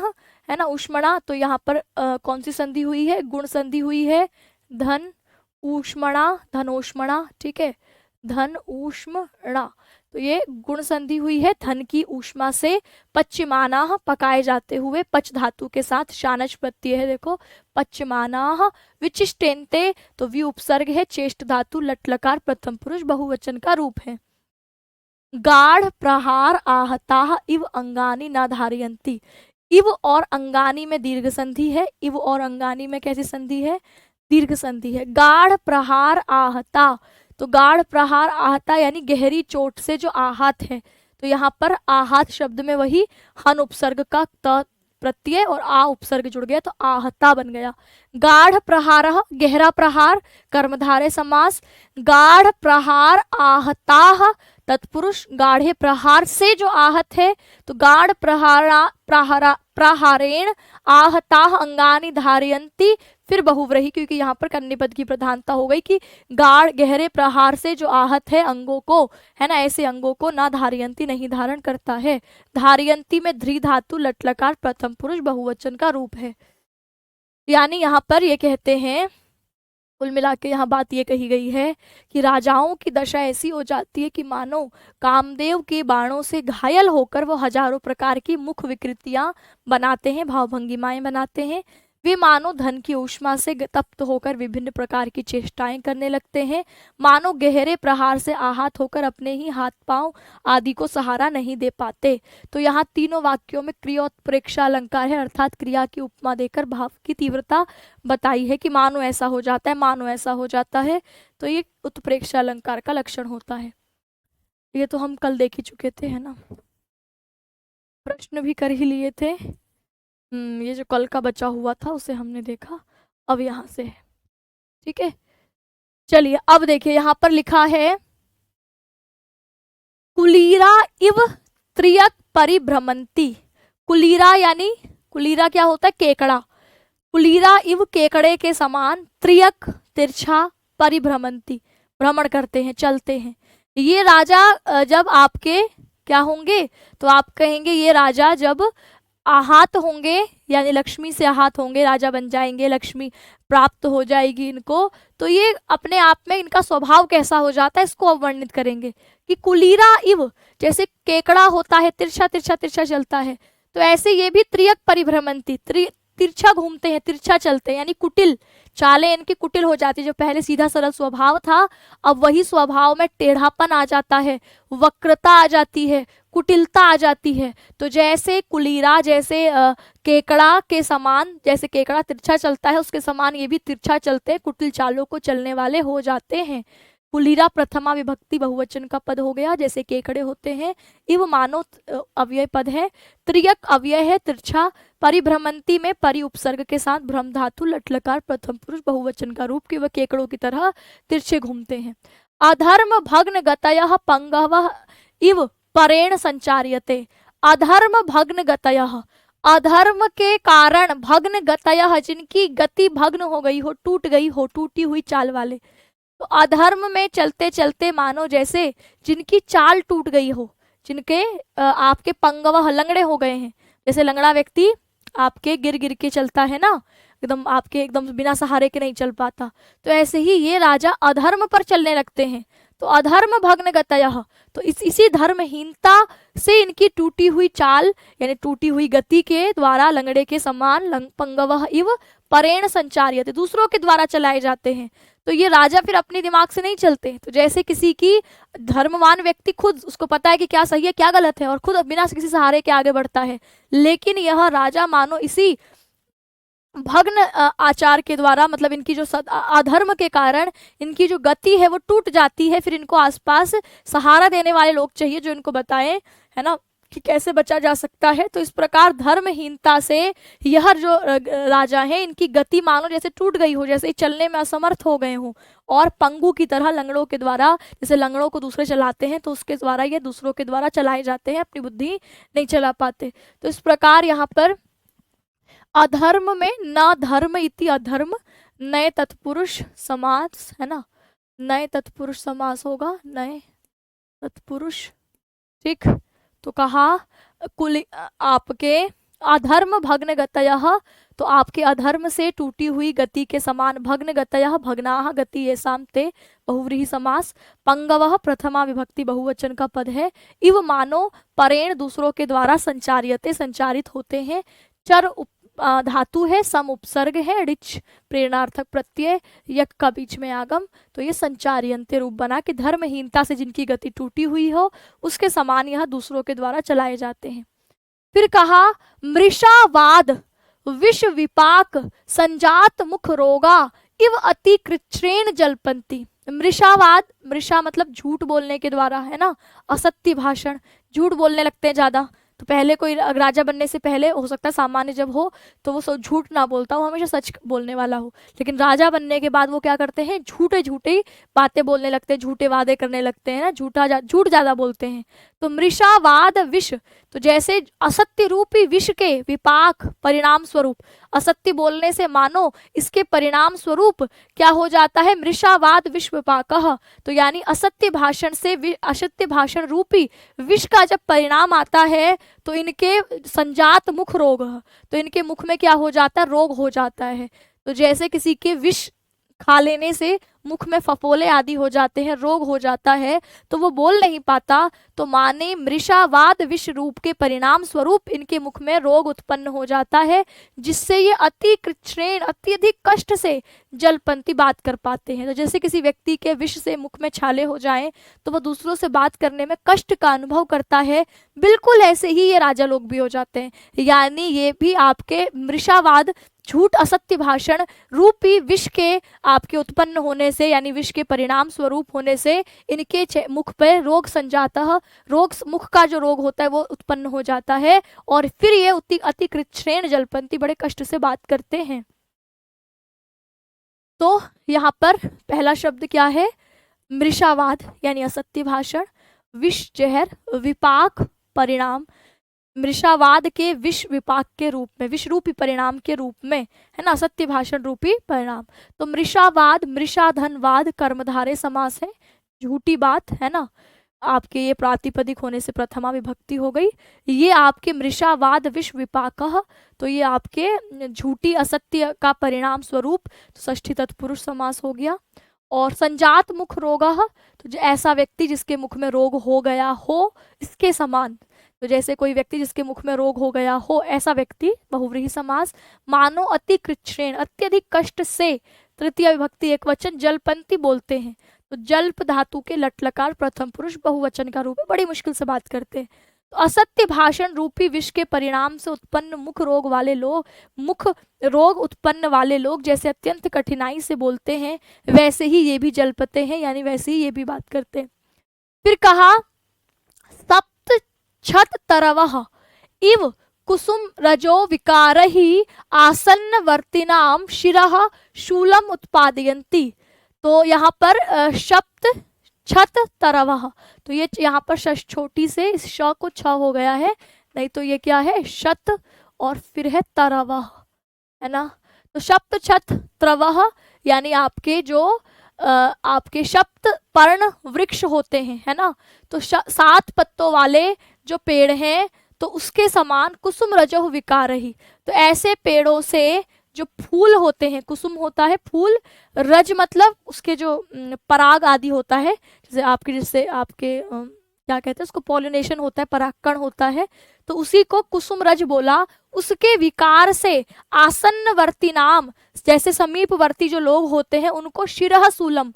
है ना, ऊष्मणा, तो यहाँ पर कौन सी संधि हुई है, गुण संधि हुई है, धन ऊष्मणा, धनोष्मणा। ठीक है, धन ऊष्मणा, तो ये गुण संधि हुई है धन की ऊष्मा से। पच्यमानाः, पकाए जाते हुए, पच धातु के साथ शानच प्रत्यय है, देखो पच्यमानाः। विचिष्टेन्ते, तो वि उपसर्ग है, चेष्ट धातु लट्लकार प्रथम पुरुष बहुवचन का रूप है। गाढ़ प्रहार आहताः इव अंगानी न धारयन्ति, इव और अंगानी में दीर्घ संधि है, इव और अंगानी में कैसी संधि है, दीर्घ संधि है। गाढ़ प्रहार आहता, तो गाढ़ प्रहार आहता यानी गहरी चोट से जो आहत है, तो यहाँ पर आहत शब्द में वही हन उपसर्ग का त प्रत्यय और आ उपसर्ग जुड़ गया, तो आहता बन गया। गाढ़ प्रहार, गहरा प्रहार, कर्मधारय समास। गाढ़ प्रहार आहताः तत्पुरुष, गाढ़े प्रहार से जो आहत है, तो गाढ़ प्रहारेण आहताः अंगानि धारयन्ति, फिर बहुव्रीहि, क्योंकि यहाँ पर कन्नी पद की प्रधानता हो गई कि गाढ़ गहरे प्रहार से जो आहत है अंगों को, है ना, ऐसे अंगों को ना धारयन्ति नहीं धारण करता है। धारयन्ति में ध्री धातु लट्लकार प्रथम पुरुष बहुवचन का रूप है। यानी यहाँ पर ये कहते हैं, कुल मिला के यहाँ बात ये कही गई है कि राजाओं की दशा ऐसी हो जाती है कि मानो कामदेव के बाणों से घायल होकर वो हजारों प्रकार की मुख विकृतियां बनाते हैं, भावभंगिमाएं बनाते हैं। वे मानो धन की ऊष्मा से तप्त होकर विभिन्न प्रकार की चेष्टाएं करने लगते हैं, मानो गहरे प्रहार से आहत होकर अपने ही हाथ पांव आदि को सहारा नहीं दे पाते। तो यहाँ तीनों वाक्यों में क्रियोत्प्रेक्षा अलंकार है, अर्थात क्रिया की उपमा देकर भाव की तीव्रता बताई है कि मानो ऐसा हो जाता है, मानो ऐसा हो जाता है, तो ये उत्प्रेक्षा अलंकार का लक्षण होता है। ये तो हम कल देख ही चुके थे, है ना, प्रश्न भी कर ही लिए थे। ये जो कल का बचा हुआ था उसे हमने देखा, अब यहाँ से है। ठीक है, चलिए अब देखिए यहाँ पर लिखा है कुलीरा इव त्रियक परिभ्रमंती। कुलीरा यानी, कुलीरा क्या होता है, केकड़ा। कुलीरा इव केकड़े के समान, त्रियक तिरछा, परिभ्रमंती भ्रमण करते हैं, चलते हैं। ये राजा जब आपके क्या होंगे, तो आप कहेंगे ये राजा जब आहत होंगे, यानी लक्ष्मी से आहत होंगे, राजा बन जाएंगे, लक्ष्मी प्राप्त हो जाएगी इनको, तो ये अपने आप में इनका स्वभाव कैसा हो जाता है, इसको अब वर्णित करेंगे कि कुलीरा इव, जैसे केकड़ा होता है तिरछा तिरछा तिरछा चलता है, तो ऐसे ये भी त्रियक परिभ्रमंती, तिरछा घूमते हैं, तिरछा चलते हैं, यानी कुटिल चालें इनकी कुटिल हो जाती है। जो पहले सीधा सरल स्वभाव था, अब वही स्वभाव में टेढ़ापन आ जाता है, वक्रता आ जाती है, कुटिलता आ जाती है। तो जैसे कुलीरा, जैसे केकड़ा के समान, जैसे केकड़ा तिरछा चलता है उसके समान ये भी तिरछा चलते, कुटिल चालों को चलने वाले हो जाते हैं। कुलीरा प्रथमा विभक्ति बहुवचन का पद हो गया, जैसे केकड़े होते हैं। इव मानो अव्यय पद है, त्रियक अव्यय है, तिरछा। परिभ्रमंती में परि उपसर्ग के साथ भ्रम धातु लट्लकार प्रथम पुरुष बहुवचन का रूप, कि वह केकड़ों की तरह तिरछे घूमते हैं। अधर्म भग्न गतयः पंगवः इव परेण संचार्यते। अधर्म भग्न गतयः, अधर्म के कारण भग्न गतयः, जिनकी गति भग्न हो गई हो, टूट गई हो, टूटी हुई चाल वाले। तो अधर्म में चलते चलते मानो जैसे जिनकी चाल टूट गई हो, जिनके आपके पंगवः लंगड़े हो गए हैं, जैसे लंगड़ा व्यक्ति आपके गिर गिर के चलता है ना, एकदम आपके एकदम बिना सहारे के नहीं चल पाता, तो ऐसे ही ये राजा अधर्म पर चलने लगते हैं। तो अधर्म भग्न गतयः, तो इसी धर्महीनता से इनकी टूटी हुई चाल यानी टूटी हुई गति के द्वारा लंगड़े के समान पंगवः इव परेण संचार्यते, दूसरों के द्वारा चलाए जाते हैं। तो ये राजा फिर अपने दिमाग से नहीं चलते। तो जैसे किसी की धर्मवान व्यक्ति खुद उसको पता है कि क्या सही है क्या गलत है और खुद बिना किसी सहारे के आगे बढ़ता है, लेकिन यह राजा मानो इसी भग्न आचार के द्वारा, मतलब इनकी जो अधर्म के कारण इनकी जो गति है वो टूट जाती है। फिर इनको आसपास सहारा देने वाले लोग चाहिए जो इनको बताएं, है ना, कि कैसे बचा जा सकता है। तो इस प्रकार धर्महीनता से यह जो राजा है इनकी गति मानो जैसे टूट गई हो, जैसे चलने में असमर्थ हो गए हों, और पंगु की तरह लंगड़ों के द्वारा, जैसे लंगड़ों को दूसरे चलाते हैं तो उसके द्वारा ये दूसरों के द्वारा चलाए जाते हैं, अपनी बुद्धि नहीं चला पाते। तो इस प्रकार यहाँ पर अधर्म में न धर्म इति अधर्म, नए तत्पुरुष समास, है ना, नए तत्पुरुष समास होगा, नए तत्पुरुष, ठीक। तो कहा कुल आपके अधर्म भग्न गतयः, तो आपके अधर्म से टूटी हुई गति के समान, भग्न गतयः भग्नाः गति येषां ते, बहुव्रीहि समास, पंगवः प्रथमा विभक्ति बहुवचन का पद है, इव मानो परेण दूसरों के द्वारा संचार्यते संचारित होते हैं, चर धातु है, सम उपसर्ग है, ऋच प्रेरणार्थक प्रत्यय, यक का बीच में आगम। तो ये संचार्यन्ते रूप बना कि धर्महीनता से जिनकी गति टूटी हुई हो उसके समान यह दूसरों के द्वारा चलाए जाते हैं। फिर कहा मृषावाद विष विपाक संजात मुख रोगा इव अति कृच्छ्रेण जलपंती। मृषावाद, मृषा मतलब झूठ बोलने के द्वारा, है ना, असत्य भाषण, झूठ बोलने लगते हैं ज्यादा। तो पहले कोई राजा बनने से पहले हो सकता है सामान्य जब हो तो वो सब झूठ ना बोलता हो, हमेशा सच बोलने वाला हो, लेकिन राजा बनने के बाद वो क्या करते हैं, झूठे झूठे बातें बोलने लगते हैं, झूठे वादे करने लगते हैं ना, झूठ ज्यादा बोलते हैं। तो मृषावाद विष, तो जैसे असत्य रूपी विष के विपाक परिणाम स्वरूप, असत्य बोलने से मानो इसके परिणाम स्वरूप क्या हो जाता है, मृषावाद विष विपाकः, तो यानी असत्य भाषण से असत्य भाषण रूपी विष का जब परिणाम आता है तो इनके संजात मुख रोग, तो इनके मुख में क्या हो जाता है, रोग हो जाता है। तो जैसे किसी के विष खा लेने से मुख में फफोले आदि हो जाते हैं, रोग हो जाता है, तो वो बोल नहीं पाता, तो माने मृषावाद विष रूप के परिणाम स्वरूप इनके मुख में रोग उत्पन्न हो जाता है, जिससे ये अति कृच्छ्रेण अत्यधिक कष्ट से जलपंती बात कर पाते हैं। तो जैसे किसी व्यक्ति के विष से मुख में छाले हो जाएं तो वह दूसरों से बात करने में कष्ट का अनुभव करता है, बिल्कुल ऐसे ही ये राजा लोग भी हो जाते हैं। यानी ये भी आपके मृषावाद, झूठ असत्य भाषण रूपी विष के आपके उत्पन्न होने से, यानी विष के परिणाम स्वरूप होने से इनके मुख पर रोग संजातः, रोग, मुख का जो रोग होता है वो उत्पन्न हो जाता है, और फिर ये अति कृच्छ्रेण जलपंती बड़े कष्ट से बात करते हैं। तो यहाँ पर पहला शब्द क्या है, मृषावाद यानी असत्य भाषण, विष जहर, विपाक परिणाम, मृषावाद के विष विपाक के रूप में, विष रूपी परिणाम के रूप में, है ना, असत्य भाषण रूपी परिणाम। तो मृषावाद, मृषाधनवाद कर्मधारय समास है, झूठी बात, है ना, आपके ये प्रातिपदिक होने से प्रथमा विभक्ति हो गई। ये आपके मृषावाद विष विपाकः, तो ये आपके झूठी असत्य का परिणाम स्वरूप, तो षष्ठी तत्पुरुष समास हो गया। और संजात मुख रोगः, तो जो ऐसा व्यक्ति जिसके मुख में रोग हो गया हो, इसके समान, तो जैसे कोई व्यक्ति जिसके मुख में रोग हो गया हो, ऐसा व्यक्ति, बहुव्रीहि समास। मानो अति कृच्छ्रेण अत्यधिक कष्ट से, तृतीय विभक्ति एक वचन, जलपंती बोलते हैं। तो जल्प धातु के लट्लकार प्रथम पुरुष बहुवचन का रूप है, बड़ी मुश्किल से बात करते हैं। तो असत्य भाषण रूपी विष के परिणाम से उत्पन्न मुख रोग वाले लोग, मुख रोग उत्पन्न वाले लोग जैसे अत्यंत कठिनाई से बोलते हैं, वैसे ही ये भी जल्पते हैं, यानी वैसे ही ये भी बात करते हैं। फिर कहा सप्त छत तरवः इव कुसुम रजो विकारहि आसन्नवर्तिनाम शिरः शूलम उत्पादयन्ति। तो यहाँ पर शप्त छत तरवः, तो ये यहाँ पर श छोटी से इस श को छ हो गया है, नहीं तो ये क्या है, शत और फिर है तरवः, है ना। तो शप्त छत तरवः यानी आपके जो आपके शप्त पर्ण वृक्ष होते हैं, है ना, तो 7 पत्तों वाले जो पेड़ हैं, तो उसके समान कुसुम रजो विकारहि, तो ऐसे पेड़ों से जो फूल होते हैं, कुसुम होता है फूल, रज मतलब उसके जो पराग आदि होता है, जैसे आपके क्या कहते हैं उसको, पॉलिनेशन होता है, परागकण होता है, तो उसी को कुसुमरज बोला। उसके विकार से आसन्नवर्ती नाम, जैसे समीपवर्ती जो लोग होते हैं उनको शिरः शूलम,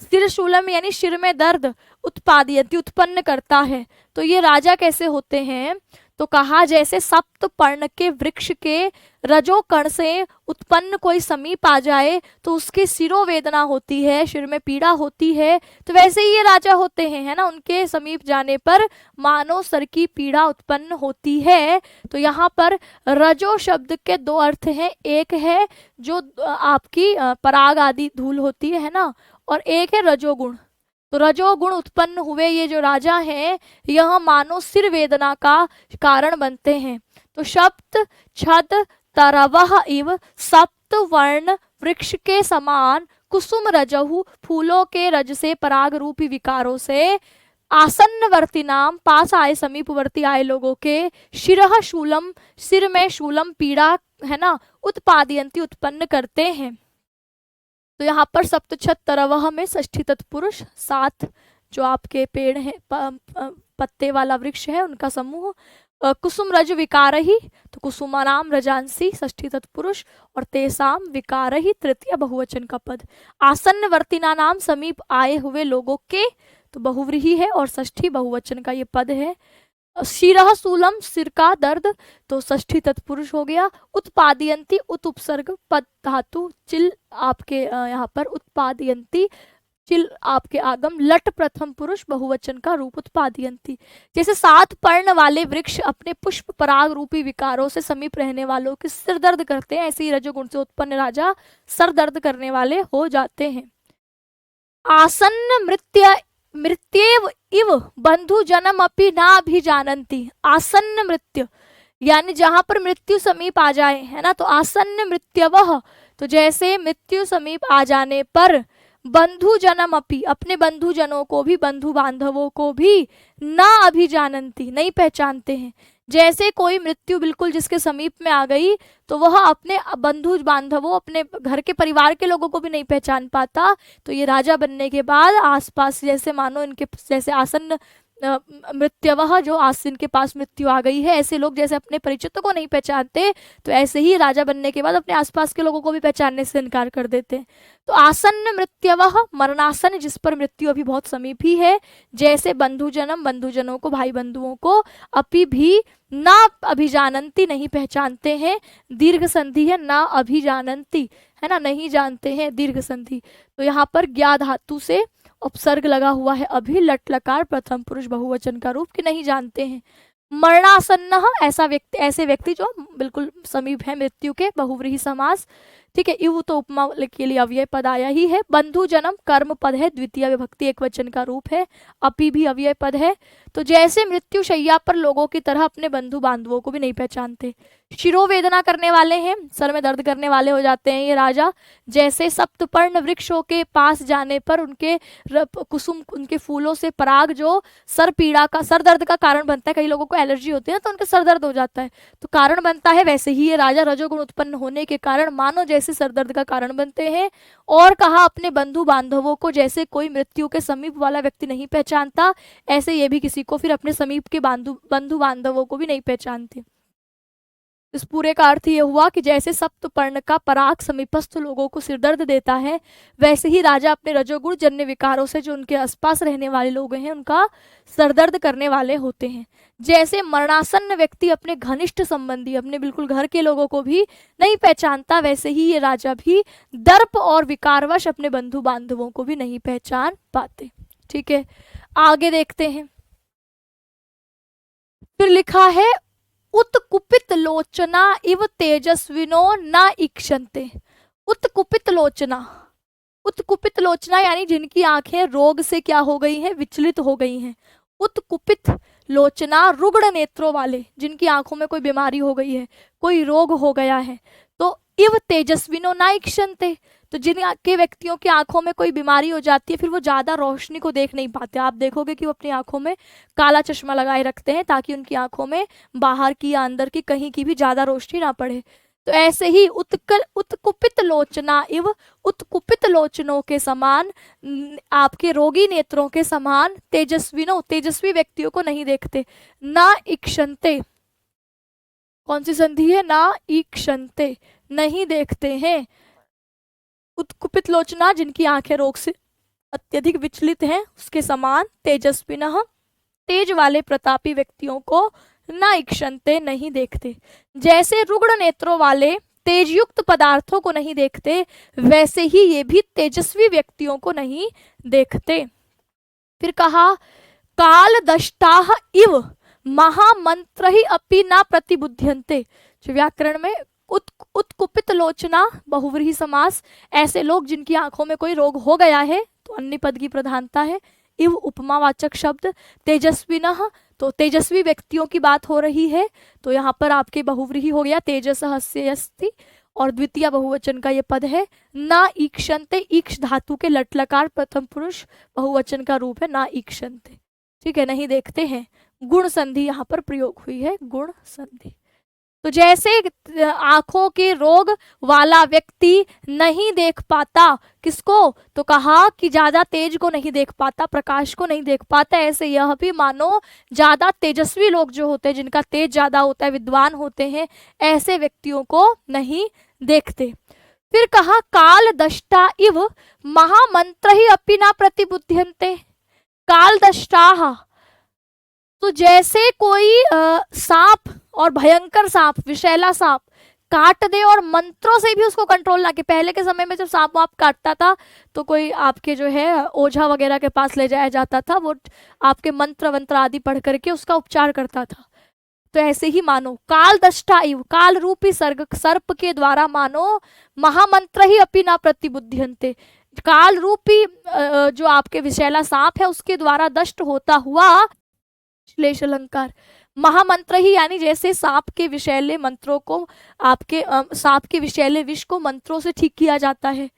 सिर शूलम यानी सिर में दर्द, उत्पादयति उत्पन्न करता है। तो ये राजा कैसे होते हैं, तो कहा जैसे सप्त पर्ण के वृक्ष के रजो कण से उत्पन्न कोई समीप आ जाए तो उसकी सिरोवेदना होती है, सिर में पीड़ा होती है, तो वैसे ही ये राजा होते हैं, है ना, उनके समीप जाने पर मानो सर की पीड़ा उत्पन्न होती है। तो यहाँ पर रजो शब्द के दो अर्थ हैं, एक है जो आपकी पराग आदि धूल होती है ना, और एक है रजोगुण। तो रजोगुण उत्पन्न हुए ये जो राजा हैं, यह मानो सिर वेदना का कारण बनते हैं। तो सप्त छद तरवह इव सप्त वर्ण वृक्ष के समान कुसुम रजहु, फूलों के रज से पराग रूपी विकारों से आसन्नवर्ती नाम, पास आए समीपवर्ती आए लोगों के, शिरः शूलम सिर में शूलम पीड़ा, है ना, उत्पादयंती उत्पन्न करते हैं। तो यहाँ पर सप्तछद तरवह में षष्ठी तत्पुरुष 7 जो आपके पेड़ है, पत्ते वाला वृक्ष है, उनका समूह। कुसुम रज विकार ही, तो कुसुमानाम रजांसी षष्ठी तत्पुरुष, और तेसाम विकार ही तृतीय बहुवचन का पद। आसन्नवर्तिना नाम समीप आए हुए लोगों के, तो बहुव्रीहि है और षष्ठी बहुवचन का ये पद है। शिरः शूलम सिर का दर्द, तो षष्ठी तत्पुरुष हो गया। उत्पादयंती उत उपसर्ग पद धातु, चिल आपके यहाँ पर उत्पादयंती, चिल आपके आगम, लट प्रथम पुरुष बहुवचन का रूप उत्पादयंती। जैसे 7 पर्ण वाले वृक्ष अपने पुष्प पराग रूपी विकारों से समीप रहने वालों के सिर दर्द करते हैं, ऐसे ही रजोगुण से उत्पन्न राजा सर दर्द करने वाले हो जाते हैं। आसन्न मृत्येव इव बंधु जन्म अपि ना अभिजानन्ति। आसन्न मृत्यु यानी जहां पर मृत्यु समीप आ जाए, है ना, तो आसन्न मृत्यवः, तो जैसे मृत्यु समीप आ जाने पर बंधु जन्म अपि, अपने बंधु जनों को भी, बंधु बांधवों को भी, ना अभिजानन्ति नहीं पहचानते हैं। जैसे कोई मृत्यु बिल्कुल जिसके समीप में आ गई तो वह अपने बंधु बांधवों, अपने घर के परिवार के लोगों को भी नहीं पहचान पाता। तो ये राजा बनने के बाद आसपास जैसे मानो इनके जैसे आसन्न मृत्यवह, जो आसीन के पास मृत्यु आ गई है, ऐसे लोग जैसे अपने परिचितों को नहीं पहचानते, तो ऐसे ही राजा बनने के बाद अपने आसपास के लोगों को भी पहचानने से इनकार कर देते हैं। तो आसन्न मृत्यवह मरणासन, जिस पर मृत्यु अभी बहुत समीप ही है, जैसे बंधुजनम बंधुजनों को, भाई बंधुओं को, अपि भी ना अभिजानंती नहीं पहचानते हैं, दीर्घ संधि है, ना अभिजानंती, है ना, नहीं जानते हैं, दीर्घ संधि। तो यहाँ पर ज्ञा धातु से उपसर्ग लगा हुआ है, अभी लट लकार प्रथम पुरुष बहुवचन का रूप, कि नहीं जानते हैं। मरणासन्न ऐसे व्यक्ति जो बिल्कुल समीप है मृत्यु के, बहुव्रीहि समास, ठीक है। इव तो उपमा के लिए अव्यय पद आया ही है। बंधु जन्म कर्म पद है, द्वितीय विभक्ति एक वचन का रूप है। अपि भी अव्यय पद है। तो जैसे मृत्यु शैया पर लोगों की तरह अपने बंधु बांधवों को भी नहीं पहचानते। शिरोवेदना करने वाले हैं, सर में दर्द करने वाले हो जाते हैं ये राजा। जैसे सप्तपर्ण वृक्षों के पास जाने पर उनके कुसुम, उनके फूलों से पराग जो सर पीड़ा का, सर दर्द का कारण बनता है, कई लोगों को एलर्जी होती है तो उनका सर दर्द हो जाता है, तो कारण बनता है, वैसे ही ये राजा रजोगुण उत्पन्न होने के कारण मानो जैसे सर दर्द का कारण बनते हैं। और कहा अपने बंधु बांधवों को जैसे कोई मृत्यु के समीप वाला व्यक्ति नहीं पहचानता, ऐसे ये भी किसी को फिर अपने समीप के बंधु बांधवों को भी नहीं पहचानते। इस पूरे का अर्थ ये हुआ कि जैसे सप्तपर्ण का पराग समीपस्थ लोगों को सिरदर्द देता है, वैसे ही राजा अपने रजोगुण जन्य विकारों से जो उनके आसपास रहने वाले लोग हैं उनका सरदर्द करने वाले होते हैं। जैसे मरणासन्न व्यक्ति अपने घनिष्ठ संबंधी, अपने बिल्कुल घर के लोगों को भी नहीं पहचानता, वैसे ही ये राजा भी दर्प और विकारवश अपने बंधु बांधवों को भी नहीं पहचान पाते। ठीक है, आगे देखते हैं। फिर लिखा है उत्कुपित लोचना इव तेजस्विनो न इक्षन्ते। उत्कुपित लोचना, उत्कुपित लोचना यानी जिनकी आंखें रोग से क्या हो गई हैं, विचलित हो गई हैं। उत्कुपित लोचना रुग्ण नेत्रों वाले, जिनकी आंखों में कोई बीमारी हो गई है, कोई रोग हो गया है। तो इव तेजस्विनो न इक्षन्ते, तो जिन के व्यक्तियों की आंखों में कोई बीमारी हो जाती है, फिर वो ज्यादा रोशनी को देख नहीं पाते। आप देखोगे कि वो अपनी आंखों में काला चश्मा लगाए रखते हैं ताकि उनकी आंखों में बाहर की या अंदर की कहीं की भी ज्यादा रोशनी ना पड़े। तो ऐसे ही उत्कुपित लोचना इव, उत्कुपित लोचनों के समान, आपके रोगी नेत्रों के समान, तेजस्विनो, तेजस्वी व्यक्तियों को नहीं देखते। ना इक्षन्ते, कौन सी संधि है? ना इक्षन्ते, नहीं देखते हैं। उत्कुपित लोचना, जिनकी आंखें रोग से अत्यधिक विचलित हैं, उसके समान, तेजस्विनः, तेज वाले प्रतापी व्यक्तियों को, ना इक्षन्ते, नहीं देखते। जैसे रुग्ण नेत्रों वाले तेजयुक्त पदार्थों को नहीं देखते, वैसे ही ये भी तेजस्वी व्यक्तियों को नहीं देखते। फिर कहा काल दष्टाह इव महामंत्र ही अपि ना प्रतिबुध्यन्ते। जो व्याकरण में उत्कुपित लोचना, बहुव्रीहि समास, ऐसे लोग जिनकी आंखों में कोई रोग हो गया है, तो अन्य पद की प्रधानता है। इव उपमावाचक शब्द, तेजस्विनः, तो तेजस्वी व्यक्तियों की बात हो रही है, तो यहाँ पर आपके बहुव्रीहि हो गया, तेजसः अस्य अस्ति, और द्वितीय बहुवचन का ये पद है। ना ईक्षन्ते, ईक्ष धातु के लट लकार प्रथम पुरुष बहुवचन का रूप है, ना ईक्षन्ते, ठीक है, नहीं देखते हैं। गुण संधि यहाँ पर प्रयोग हुई है, गुण संधि। तो जैसे आंखों के रोग वाला व्यक्ति नहीं देख पाता, किसको? तो कहा कि ज्यादा तेज को नहीं देख पाता, प्रकाश को नहीं देख पाता, ऐसे यह भी मानो ज्यादा तेजस्वी लोग जो होते हैं, जिनका तेज ज्यादा होता है, विद्वान होते हैं, ऐसे व्यक्तियों को नहीं देखते। फिर कहा काल दष्टा इव महामंत्र ही अपि ना प्रतिबुध्यन्ते। काल दष्टाः, तो जैसे कोई सांप, और भयंकर सांप, विषैला सांप काट दे और मंत्रों से भी उसको कंट्रोल ना, के पहले के समय में जब सांप वाप काटता था तो कोई आपके जो है ओझा वगैरह के पास ले जाया जाता था, वो आपके मंत्र वंत्र आदि पढ़ करके उसका उपचार करता था। तो ऐसे ही मानो काल दष्टा इव, काल रूपी सर्प के द्वारा मानो महामंत्र ही अपि ना प्रतिबुध्यन्ते, काल रूपी जो आपके विषैला सांप है उसके द्वारा दष्ट होता हुआ, श्लेष अलंकार, महामंत्र ही, यानी जैसे सांप के विषैले मंत्रों को, आपके सांप के विषैले विष को मंत्रों से ठीक किया जाता है,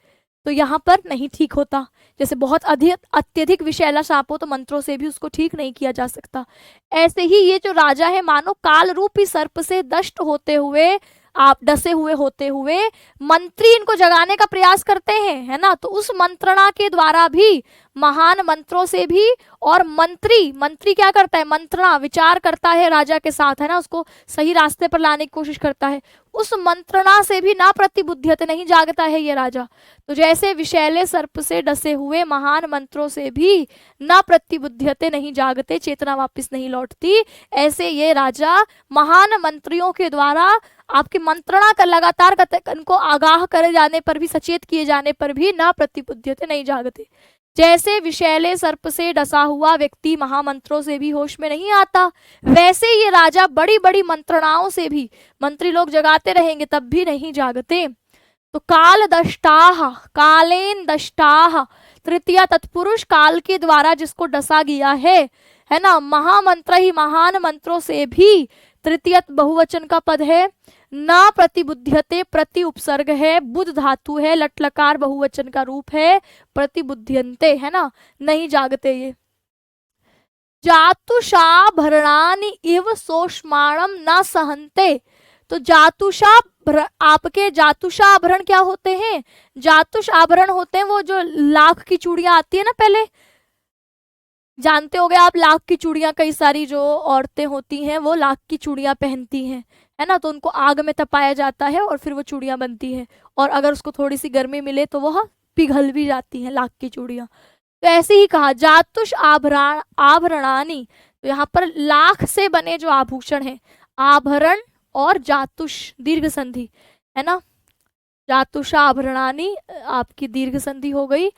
तो यहाँ पर नहीं ठीक होता। जैसे बहुत अत्यधिक विषैला सांप हो तो मंत्रों से भी उसको ठीक नहीं किया जा सकता। ऐसे ही ये जो राजा है, मानो काल रूपी सर्प से दष्ट होते हुए, आप डसे हुए होते हुए मंत्री इनको जगाने का प्रयास करते हैं, है ना, तो उस मंत्रणा के द्वारा भी, महान मंत्रों से भी, और मंत्री क्या करता है? मंत्रणा, विचार करता है राजा के साथ, है ना, उसको सही रास्ते पर लाने की कोशिश करता है, उस मंत्रणा से भी ना प्रतिबुध्यते, नहीं जागता है ये राजा। तो जैसे विषैले सर्प से डसे हुए महान मंत्रों से भी ना प्रतिबुध्यते, नहीं जागते, चेतना वापस नहीं लौटती, ऐसे ये राजा महान मंत्रियों के द्वारा आपकी मंत्रणा कर लगातार उनको आगाह करे जाने पर भी, सचेत किए जाने पर भी ना प्रतिबुध्यते, नहीं जागते। जैसे विषैले सर्प से डसा हुआ व्यक्ति महामंत्रों से भी होश में नहीं आता, वैसे ये राजा बड़ी बड़ी मंत्रणाओं से भी, मंत्री लोग जगाते रहेंगे तब भी नहीं जागते। तो काल दष्टाह, कालेन दष्टाह, तृतीया तत्पुरुष, काल के द्वारा जिसको डसा गया है ना, महामंत्र ही, महान मंत्रों से भी, तृतीय बहुवचन का पद है, ना प्रतिबुध्यते, प्रति उपसर्ग है, बुध धातु है, लटलकार बहुवचन का रूप है, प्रतिबुध्यन्ते, है ना, नहीं जागते ये। जातुषाभरणानि इव सोष्माणम ना सहन्ते। तो जातुषा, आपके जातुषा आभरण क्या होते हैं? जातुष आभरण होते हैं वो जो लाख की चूड़ियां आती है ना, पहले जानते होगे आप, लाख की चूड़ियां, कई सारी जो औरतें होती हैं वो लाख की चूड़ियां पहनती हैं, है ना, तो उनको आग में तपाया जाता है और फिर वो चूड़ियां बनती है, और अगर उसको थोड़ी सी गर्मी मिले तो वह पिघल भी जाती हैं लाख की चूड़ियां। तो ऐसे ही कहा जातुष आभरणानी, तो यहाँ पर लाख से बने जो आभूषण हैं, आभरण और जातुष दीर्घ संधि, है ना, जातुषा आभरणानी आपकी दीर्घ संधि हो गई।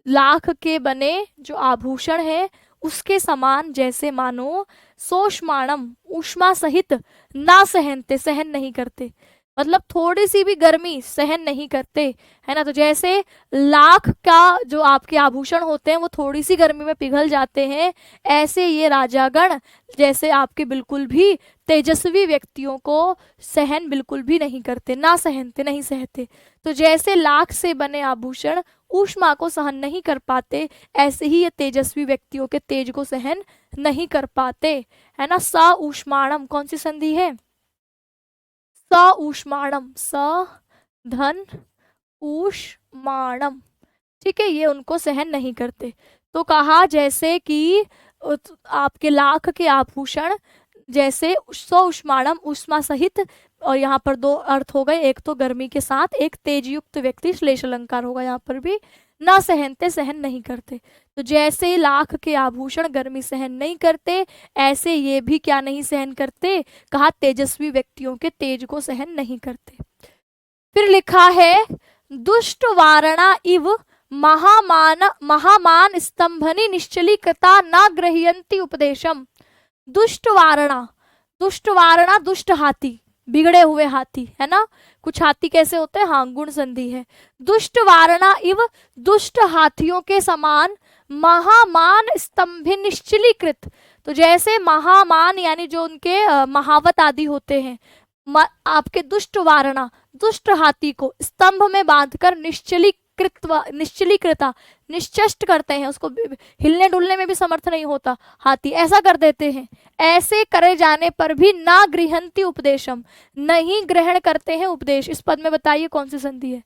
लाख के बने जो आभूषण है उसके समान, जैसे मानो सोष्माणम, ऊष्मा सहित, ना सहनते, सहन नहीं करते, मतलब थोड़ी सी भी गर्मी सहन नहीं करते, है ना, तो जैसे लाख का जो आपके आभूषण होते हैं वो थोड़ी सी गर्मी में पिघल जाते हैं, ऐसे ये राजागण जैसे आपके बिल्कुल भी तेजस्वी व्यक्तियों को सहन बिल्कुल भी नहीं करते, ना सहनते, नहीं सहते। तो जैसे लाख से बने आभूषण ऊष्मा को सहन नहीं कर पाते, ऐसे ही ये तेजस्वी व्यक्तियों के तेज को सहन नहीं कर पाते, है ना। स ऊष्माणम, कौन सी संधि है? स ऊष्माणम, स धन ऊष्माणम, ठीक है, ये उनको सहन नहीं करते। तो कहा जैसे कि आपके लाख के आभूषण जैसे सौ उष्माणम ऊष्मा सहित, और यहाँ पर दो अर्थ हो गए, एक तो गर्मी के साथ, एक तेज युक्त व्यक्ति श्लेष अलंकार होगा यहाँ पर भी, ना सहनते सहन नहीं करते। तो जैसे लाख के आभूषण गर्मी सहन नहीं करते, ऐसे ये भी क्या नहीं सहन करते, कहा तेजस्वी व्यक्तियों के तेज को सहन नहीं करते। फिर लिखा है दुष्ट वारणा इव महामान स्तंभनि निश्चलीकृता न गृह्यन्ति उपदेशम। दुष्ट वारणा, दुष्ट वारणा दुष्ट हाथी, बिगड़े हुए हाथी, है ना, कुछ हाथी कैसे होते हैं, हाँ गुण संधि है। दुष्ट वारणा इव, दुष्ट हाथियों के समान, महामान स्तंभि निश्चलीकृत, तो जैसे महामान यानी जो उनके महावत आदि होते हैं, आपके दुष्ट वारणा दुष्ट हाथी को स्तंभ में बांधकर निश्चलीकृता, निश्चष्ट करते हैं, उसको हिलने डुलने में भी समर्थ नहीं होता हाथी, ऐसा कर देते हैं। ऐसे करे जाने पर भी ना गृहंती उपदेशम, नहीं ग्रहण करते हैं उपदेश। इस पद में बताइए कौन सी संधि है।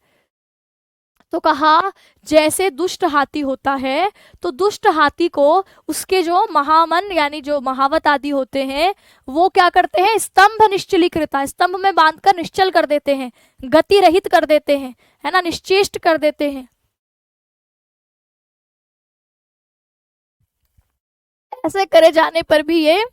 तो कहा जैसे दुष्ट हाथी होता है, तो दुष्ट हाथी को उसके जो महामन यानी जो महावत आदि होते हैं, वो क्या करते हैं, स्तंभ निश्चलीकृता, स्तंभ में बांधकर निश्चल कर देते हैं, गति रहित कर देते हैं, है ना, निश्चेष्ट कर देते हैं। ऐसे करे जाने पर भी ये,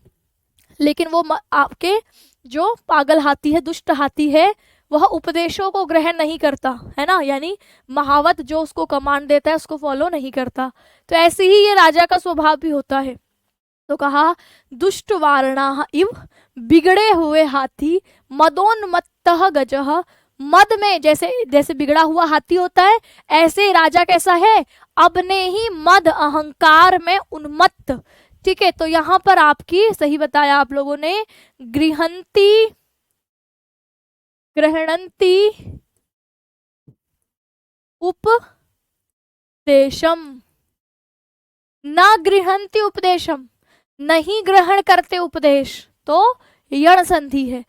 लेकिन वो आपके जो पागल हाथी है, दुष्ट हाथी है, वह उपदेशों को ग्रहण नहीं करता, है ना, यानी महावत जो उसको कमांड देता है उसको फॉलो नहीं करता। तो ऐसे ही ये राजा का स्वभाव भी होता है। तो कहा दुष्ट वारणा इव, बिगड़े हुए हाथी, मदोन्मत्तः गजः, मद में जैसे जैसे बिगड़ा हुआ हाथी होता है, ऐसे राजा कैसा है, अपने ही मद अहंकार में उन्मत्त, ठीक है। तो यहाँ पर आपकी सही बताया आप लोगों ने, गृहंती ग्रहणंती उपदेशम, न गृहंती उपदेशम, नहीं ग्रहण करते उपदेश, तो यण संधि है।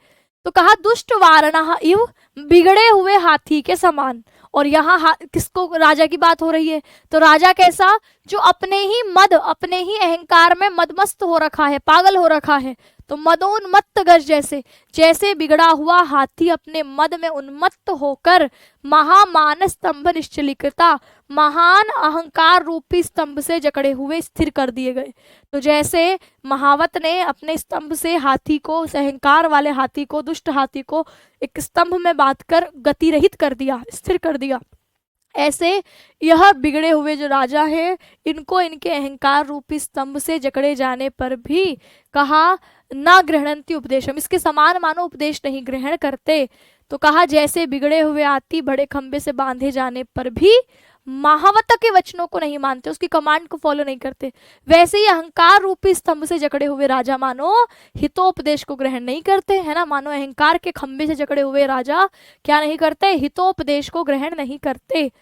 तो कहा दुष्ट वारणा इव, बिगड़े हुए हाथी के समान। और यहाँ किसको, राजा की बात हो रही है। तो राजा कैसा, जो अपने ही मद, अपने ही अहंकार में मदमस्त हो रखा है, पागल हो रखा है। तो मदोन्मत्त गज, जैसे जैसे बिगड़ा हुआ हाथी अपने मद में उन्मत्त होकर महामान स्तंभ निश्चलीकृता, महान अहंकार रूपी स्तंभ से जकड़े हुए स्थिर कर दिए गए। तो जैसे महावत ने अपने स्तंभ से हाथी को, अहंकार वाले हाथी को, दुष्ट हाथी को एक स्तंभ में बांधकर गति रहित कर दिया, स्थिर कर दिया, ऐसे यह बिगड़े हुए जो राजा है, इनको इनके अहंकार रूपी स्तंभ से जकड़े जाने पर भी कहा ना गृहणंती उपदेशम, इसके समान मानो उपदेश नहीं ग्रहण करते। तो कहा जैसे बिगड़े हुए हाथी बड़े खंबे से बांधे जाने पर भी महावत के वचनों को नहीं मानते, उसकी कमांड को फॉलो नहीं करते, वैसे ही अहंकार रूपी स्तंभ से जकड़े हुए राजा मानो हितोपदेश को ग्रहण नहीं करते, है ना, मानो अहंकार के खंबे से जकड़े हुए राजा क्या नहीं करते, हितोपदेश को ग्रहण नहीं करते।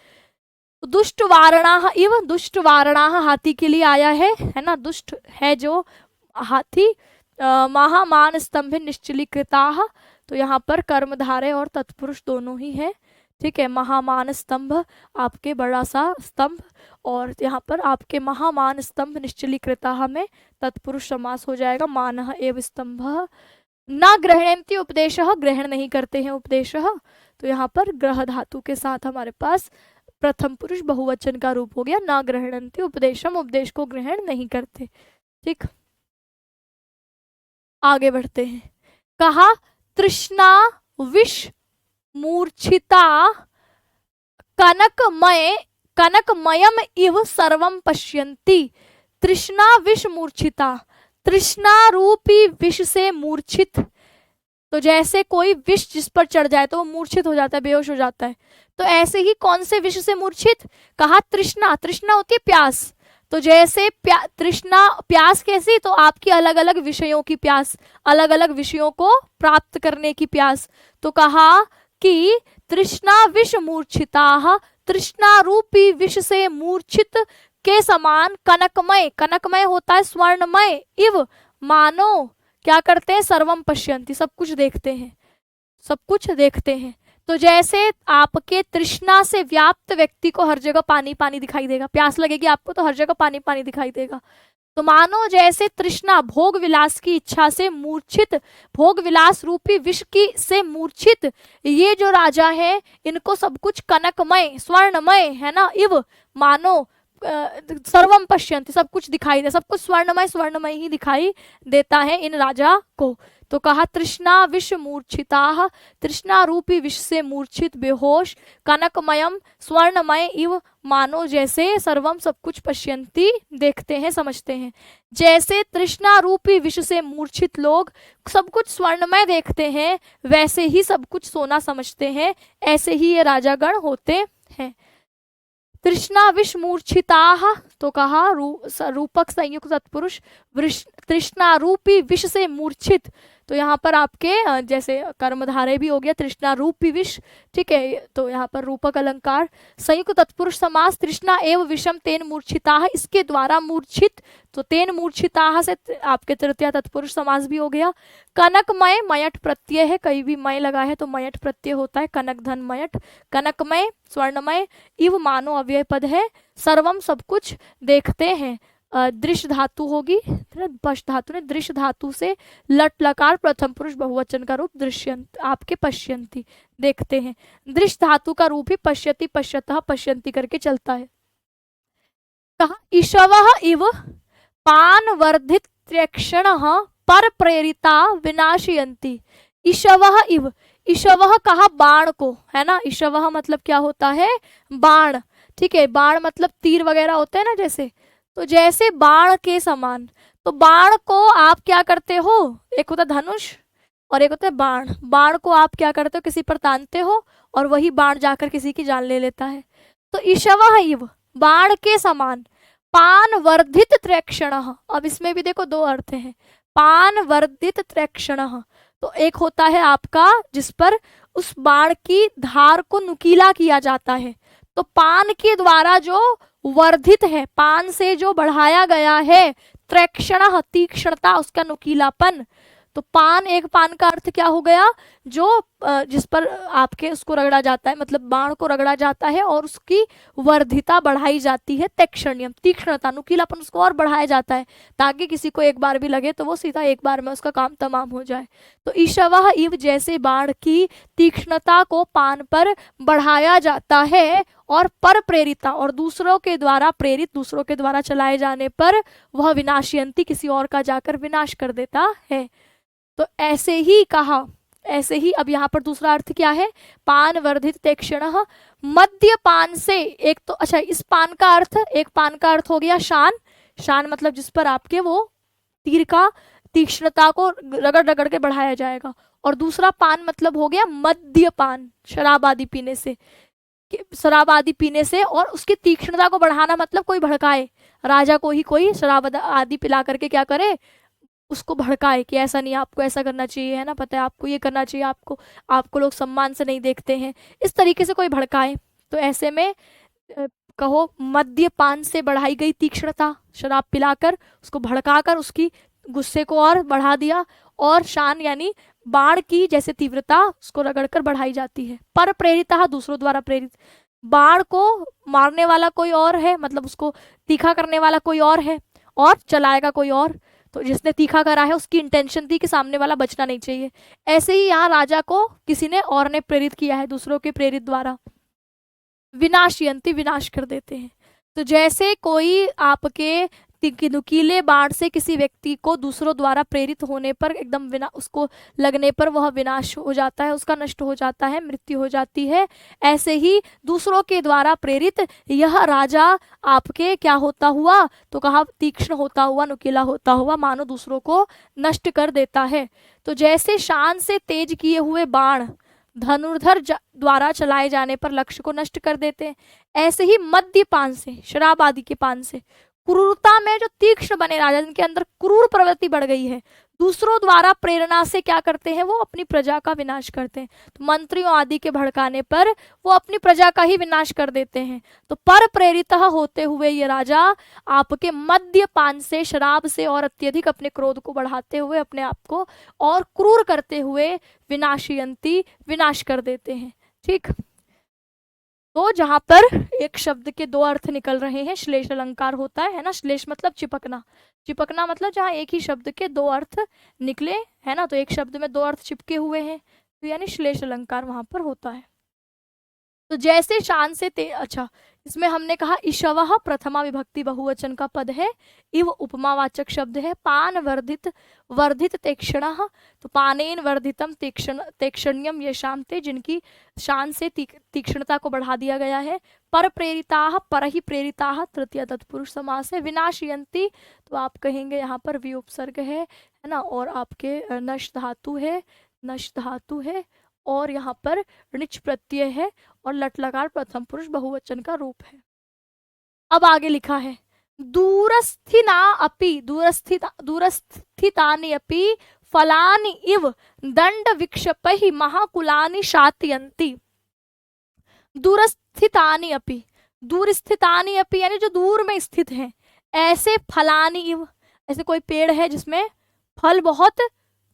दुष्ट वारणा इव, दुष्ट वारणा हाथी के लिए आया है ना, दुष्ट है जो हाथी, महामान स्तंभ निश्चलीकृता, तो यहाँ पर कर्मधारय और तत्पुरुष दोनों ही है, ठीक है। महामान स्तंभ आपके बड़ा सा स्तंभ, और यहाँ पर आपके महामान स्तंभ निश्चलीकृता में तत्पुरुष समास हो जाएगा, मानः एव स्तंभ। न ग्रहणन्ति उपदेश, ग्रहण नहीं करते हैं उपदेश, तो यहाँ पर ग्रह धातु के साथ हमारे पास प्रथम पुरुष बहुवचन का रूप हो गया, न ग्रहणन्ति उपदेशम, उपदेश को ग्रहण नहीं करते, ठीक। आगे बढ़ते हैं। कहा तृष्णा विष मूर्छिता कनकमयम इव सर्वम पश्यन्ति। तृष्णा विष मूर्छिता, तृष्णा रूपी विष से मूर्छित, तो जैसे कोई विष जिस पर चढ़ जाए तो वो मूर्छित हो जाता है, बेहोश हो जाता है। तो ऐसे ही कौन से विष से मूर्छित, कहा तृष्णा, तृष्णा होती है प्यास, तो जैसे तृष्णा, प्यास कैसी, तो आपकी अलग अलग विषयों की प्यास, अलग अलग विषयों को प्राप्त करने की प्यास। तो कहा कि तृष्णा विष मूर्छिता, तृष्णा रूपी विष से मूर्छित के समान, कनकमय, कनकमय होता है स्वर्णमय, इव मानो क्या करते हैं, सर्वम पश्यन्ति, सब कुछ देखते हैं। सब कुछ देखते हैं। तो जैसे आपके तृष्णा से व्याप्त व्यक्ति को हर जगह पानी पानी दिखाई देगा, प्यास लगेगी आपको तो हर जगह पानी पानी दिखाई देगा। तो मानो जैसे तृष्णा भोग विलास की इच्छा से मूर्छित, भोग विलास रूपी विष की से मूर्छित ये जो राजा है, इनको सब कुछ कनकमय स्वर्णमय है ना, इव मानो सर्वम पश्यन्ति, सब कुछ दिखाई दे, सब कुछ स्वर्णमय स्वर्णमय ही दिखाई देता है इन राजा को। तो कहा तृष्णा विष मूर्छिता, तृष्णा रूपी विष से मूर्छित बेहोश, कनकमयम स्वर्णमय इव मानो जैसे सर्वम सब कुछ पश्यन्ति देखते हैं समझते हैं। जैसे तृष्णा रूपी विष से मूर्छित लोग सब कुछ स्वर्णमय देखते हैं, वैसे ही सब कुछ सोना समझते हैं, ऐसे ही ये राजागण होते हैं। तृष्णा विष मूर्छिता, तो कहा रूपक संयुक्त तत्पुरुष तृष्णा रूपी विष से मूर्छित। तो यहाँ पर आपके जैसे कर्मधारय भी हो गया तृष्णा रूपी विष, ठीक है। तो यहाँ पर रूपक अलंकार संयुक्त तत्पुरुष समास तृष्णा एवं विषम तेन मूर्छिता, इसके द्वारा मूर्छित, तो तेन मूर्छिता से आपके तृतीया तत्पुरुष समास भी हो गया। कनकमय मयट प्रत्यय है, कहीं भी मय लगा है तो मयट प्रत्यय होता है, कनक धन मयट, कनकमय स्वर्णमय इव मानो अव्यय पद है, सर्वम सब कुछ देखते हैं। दृश्य धातु होगी, पश धातु ने दृश्य धातु से लट लकार प्रथम पुरुष बहुवचन का रूप दृश्यंत आपके पश्यंती देखते हैं। दृश्य धातु का रूप ही पश्यति पश्यतः पश्यंती करके चलता है। कहा ईशवः इव पान वर्धित त्र्यक्षणः पर प्रेरिता विनाशयन्ति। ईशवः इव, ईशवः कहा बाण को, है ना, ईशवः मतलब क्या होता है, बाण, ठीक है। बाण मतलब तीर वगैरह होते हैं ना जैसे, तो जैसे बाण के समान। तो बाण को आप क्या करते हो, एक होता है धनुष और एक होता है बाण। बाण को आप क्या करते हो, किसी पर तानते हो और वही बाण जाकर किसी की जान ले लेता है। तो ईशवः इव बाण के समान, पान वर्धित त्र्यक्षणः, अब इसमें भी देखो दो अर्थ हैं, पान वर्धित त्र्यक्षणः। तो एक होता है आपका जिस पर उस बाण की धार को नुकीला किया जाता है, तो पान के द्वारा जो वर्धित है, पान से जो बढ़ाया गया है, त्र्यक्षणः तीक्ष्णता, उसका नुकीलापन। तो पान, एक पान का अर्थ क्या हो गया, जो जिस पर आपके उसको रगड़ा जाता है, मतलब बाण को रगड़ा जाता है और उसकी वर्धिता बढ़ाई जाती है, तीक्ष्ण्यम तीक्ष्णता नुकीलापन उसको और बढ़ाया जाता है, ताकि किसी को एक बार भी लगे तो वो सीधा एक बार में उसका काम तमाम हो जाए। तो ईशवः इव जैसे बाण की तीक्ष्णता को पान पर बढ़ाया जाता है और पर प्रेरिता और दूसरों के द्वारा प्रेरित, दूसरों के द्वारा चलाए जाने पर वह विनाशयंती किसी और का जाकर विनाश कर देता है। तो ऐसे ही कहा, ऐसे ही अब यहाँ पर दूसरा अर्थ क्या है, पान वर्धित तीक्ष्णः, मध्य पान से, एक तो अच्छा इस पान का अर्थ, एक पान का अर्थ हो गया शान, शान मतलब जिस पर आपके वो तीर का तीक्ष्णता को रगड़ रगड़ के बढ़ाया जाएगा, और दूसरा पान मतलब हो गया मध्य पान, शराब आदि पीने से, शराब आदि पीने से और उसकी तीक्ष्णता को बढ़ाना मतलब कोई भड़काए, राजा को ही कोई शराब आदि पिला करके क्या करे, उसको भड़काए कि ऐसा नहीं, आपको ऐसा करना चाहिए, है ना, पता है आपको ये करना चाहिए, आपको आपको लोग सम्मान से नहीं देखते हैं, इस तरीके से कोई भड़काए। तो ऐसे में कहो मद्यपान से बढ़ाई गई तीक्ष्णता, शराब पिलाकर उसको भड़काकर उसकी गुस्से को और बढ़ा दिया, और शान यानी बाण की जैसे तीव्रता उसको रगड़कर बढ़ाई जाती है। पर प्रेरिता दूसरों द्वारा प्रेरित, बाण को मारने वाला कोई और है, मतलब उसको तीखा करने वाला कोई और है और चलाएगा कोई और, तो जिसने तीखा करा है उसकी इंटेंशन थी कि सामने वाला बचना नहीं चाहिए। ऐसे ही यहाँ राजा को किसी ने और ने प्रेरित किया है, दूसरों के प्रेरित द्वारा विनाशयंती विनाश कर देते हैं। तो जैसे कोई आपके नुकीले बाण से किसी व्यक्ति को दूसरों द्वारा प्रेरित होने पर एकदम उसको लगने पर वह विनाश हो जाता है, उसका नष्ट हो जाता है, मृत्यु हो जाती है, ऐसे ही दूसरों के द्वारा प्रेरित यह राजा आपके क्या होता हुआ, तो कहा तीक्ष्ण होता हुआ, नुकीला होता हुआ, मानो दूसरों को नष्ट कर देता है। तो जैसे शान से तेज किए हुए बाण धनुर्धर द्वारा चलाए जाने पर लक्ष्य को नष्ट कर देते हैं, ऐसे ही मद्यपान से, शराब आदि के पान से क्रूरता में जो तीक्ष्ण बने राजा, जिनके अंदर क्रूर प्रवृत्ति बढ़ गई है, दूसरों द्वारा प्रेरणा से क्या करते हैं, वो अपनी प्रजा का विनाश करते हैं। तो मंत्रियों आदि के भड़काने पर वो अपनी प्रजा का ही विनाश कर देते हैं। तो पर प्रेरित होते हुए ये राजा आपके मद्यपान से, शराब से और अत्यधिक अपने क्रोध को बढ़ाते हुए अपने आप को और क्रूर करते हुए विनाशयंती, विनाश कर देते हैं। ठीक, तो जहां पर एक शब्द के दो अर्थ निकल रहे हैं, श्लेष अलंकार होता है ना। श्लेष मतलब चिपकना, चिपकना मतलब जहाँ एक ही शब्द के दो अर्थ निकले, है ना। तो एक शब्द में दो अर्थ चिपके हुए हैं, तो यानी श्लेष अलंकार वहां पर होता है। तो जैसे शान से अच्छा, इसमें हमने कहा ईशवः प्रथमा विभक्ति बहुवचन का पद है, इव उपमावाचक शब्द है। पान वर्धित, वर्धित तीक्ष्णः, तो पानेन वर्धितम तीक्ष्ण्यम ये शाम थे, जिनकी शान से तीक्ष्णता को बढ़ा दिया गया है। पर प्रेरिताः, पर ही प्रेरिताः तृतीय तत्पुरुष समास है। विनाशयंती, तो आप कहेंगे यहाँ पर विउपसर्ग है ना, और आपके नश धातु है, नश धातु है, और यहाँ पर ऋच प्रत्यय है, और लट लकार प्रथम पुरुष बहुवचन का रूप है। अब आगे लिखा है दूरस्थिना अपि, दूरस्थितानि अपि फलानि इव दंड विक्षपहि महाकुलानि शातयन्ति। दूरस्थितानि अपि, दूरस्थितानि अपि यानी जो दूर में स्थित हैं, ऐसे फलानि इव, ऐसे कोई पेड़ है जिसमें फल बहुत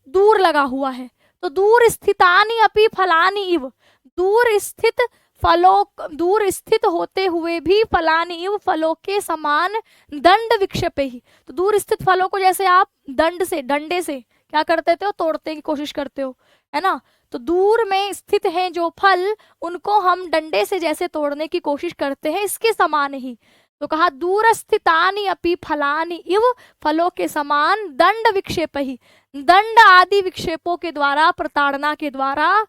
दूर लगा हुआ है, तो दूर स्थितानि अपि फलानि इव, दूर स्थित फलों, दूर स्थित होते हुए भी फलानि इव फलों के समान दंड विक्षेपे ही, तो दूर स्थित फलों को जैसे आप दंड से, डंडे से क्या करते थे, तोड़ने की कोशिश करते हो, है ना। तो दूर में स्थित हैं जो फल, उनको हम डंडे से जैसे तोड़ने की कोशिश करते हैं, इसके समान ही। तो कहा दूर स्थितानि अपि फलानि इव, फलों के समान दंड विक्षेप ही, दंड आदि विक्षेपों के द्वारा, प्रताड़ना के द्वारा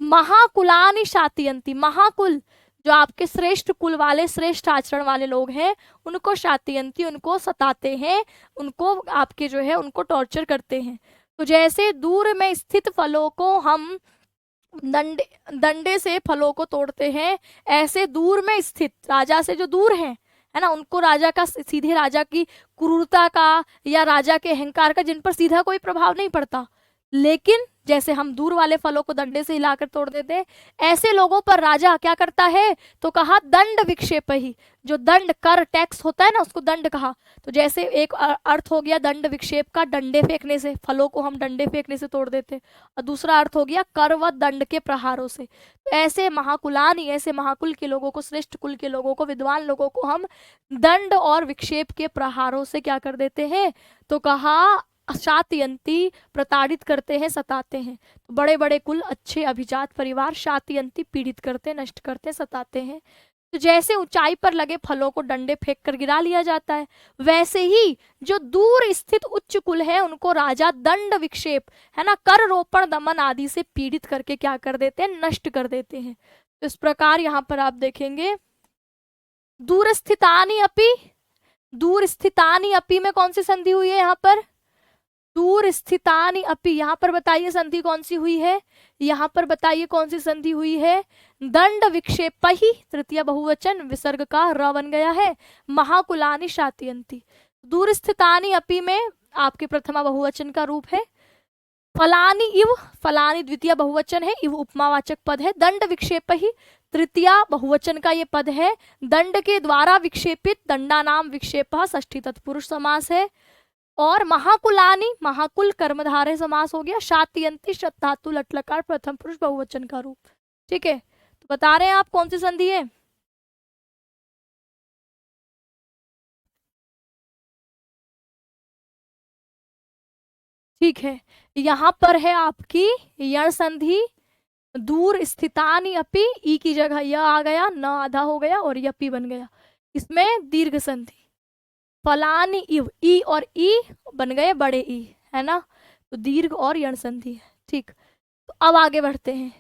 महाकुलानि शातयन्ति, महाकुल जो आपके श्रेष्ठ कुल वाले, श्रेष्ठ आचरण वाले लोग हैं, उनको शातयन्ति, उनको सताते हैं, उनको आपके जो है उनको टॉर्चर करते हैं। तो जैसे दूर में स्थित फलों को हम डंडे से फलों को तोड़ते हैं, ऐसे दूर में स्थित राजा से जो दूर हैं, है ना, उनको राजा का, सीधे राजा की क्रूरता का या राजा के अहंकार का जिन पर सीधा कोई प्रभाव नहीं पड़ता, लेकिन जैसे हम दूर वाले फलों को डंडे से हिलाकर तोड़ देते हैं, ऐसे लोगों पर राजा क्या करता है, तो कहा दंड विक्षेप ही, जो दंड कर टैक्स होता है ना, उसको दंड कहा। तो जैसे एक अर्थ हो गया दंड विक्षेप का, डंडे फेंकने से, फलों को हम डंडे फेंकने से तोड़ देते, और दूसरा अर्थ हो गया कर व दंड के प्रहारों से। तो ऐसे महाकुलानी, ऐसे महाकुल के लोगों को, श्रेष्ठ कुल के लोगों को, विद्वान लोगों को हम दंड और विक्षेप के प्रहारों से क्या कर देते हैं, तो कहा शातयंती, प्रताड़ित करते हैं, सताते हैं। तो बड़े बड़े कुल, अच्छे अभिजात परिवार शातयंती, पीड़ित करते, नष्ट करते, सताते हैं। तो जैसे ऊंचाई पर लगे फलों को डंडे फेंक कर गिरा लिया जाता है, वैसे ही जो दूर स्थित उच्च कुल है, उनको राजा दंड विक्षेप, है ना, कर रोपण दमन आदि से पीड़ित करके क्या कर देते हैं, नष्ट कर देते हैं। तो इस प्रकार यहाँ पर आप देखेंगे दूर स्थितानि अपि, दूर स्थितानि अपि में कौन सी संधि हुई है यहाँ पर, दूर स्थितानि अपि, यहाँ पर बताइए संधि कौन सी हुई है, यहाँ पर बताइए कौन सी संधि हुई है, दंड विक्षेप ही, तृतीय बहुवचन, विसर्ग का र बन गया है, महाकुलानि शातयन्ति। दूर स्थितानि अपि में आपके प्रथमा बहुवचन का रूप है। फलानि इव, फलानि द्वितीय बहुवचन है, इव उपमावाचक पद है। दंड विक्षेप ही तृतीय बहुवचन का ये पद है, दंड के द्वारा विक्षेपित, दंडा नाम विक्षेप षष्ठी तत्पुरुष समास है। और महाकुलानी, महाकुल कर्मधारय समास हो गया। शातयन्ति शत धातु लट लकार प्रथम पुरुष बहुवचन का रूप। ठीक है, तो बता रहे हैं आप कौन सी संधि है, ठीक है, यहाँ पर है आपकी यण संधि, दूर स्थितानि अपि, ई की जगह य आ गया, न आधा हो गया और यपि बन गया, इसमें दीर्घ संधि। फलानि इव, ई और ई बन गए बड़े ई, है ना, तो दीर्घ और यण संधि है। ठीक, तो अब आगे बढ़ते हैं।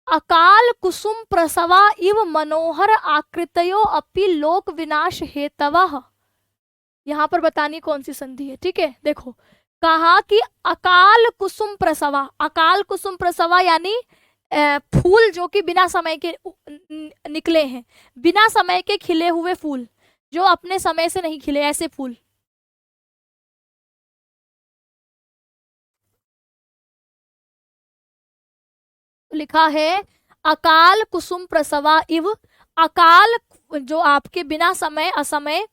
अकाल कुसुम प्रसवा इव मनोहर आकृतयो अपि लोक विनाश हेतवः, यहाँ पर बतानी कौन सी संधि है। ठीक है, देखो कहा कि अकाल कुसुम प्रसवा, अकाल कुसुम प्रसवा यानी फूल जो कि बिना समय के निकले हैं, बिना समय के खिले हुए फूल, जो अपने समय से नहीं खिले, ऐसे फूल, तो लिखा है अकाल कुसुम प्रसवा इव, अकाल जो आपके बिना समय असमय,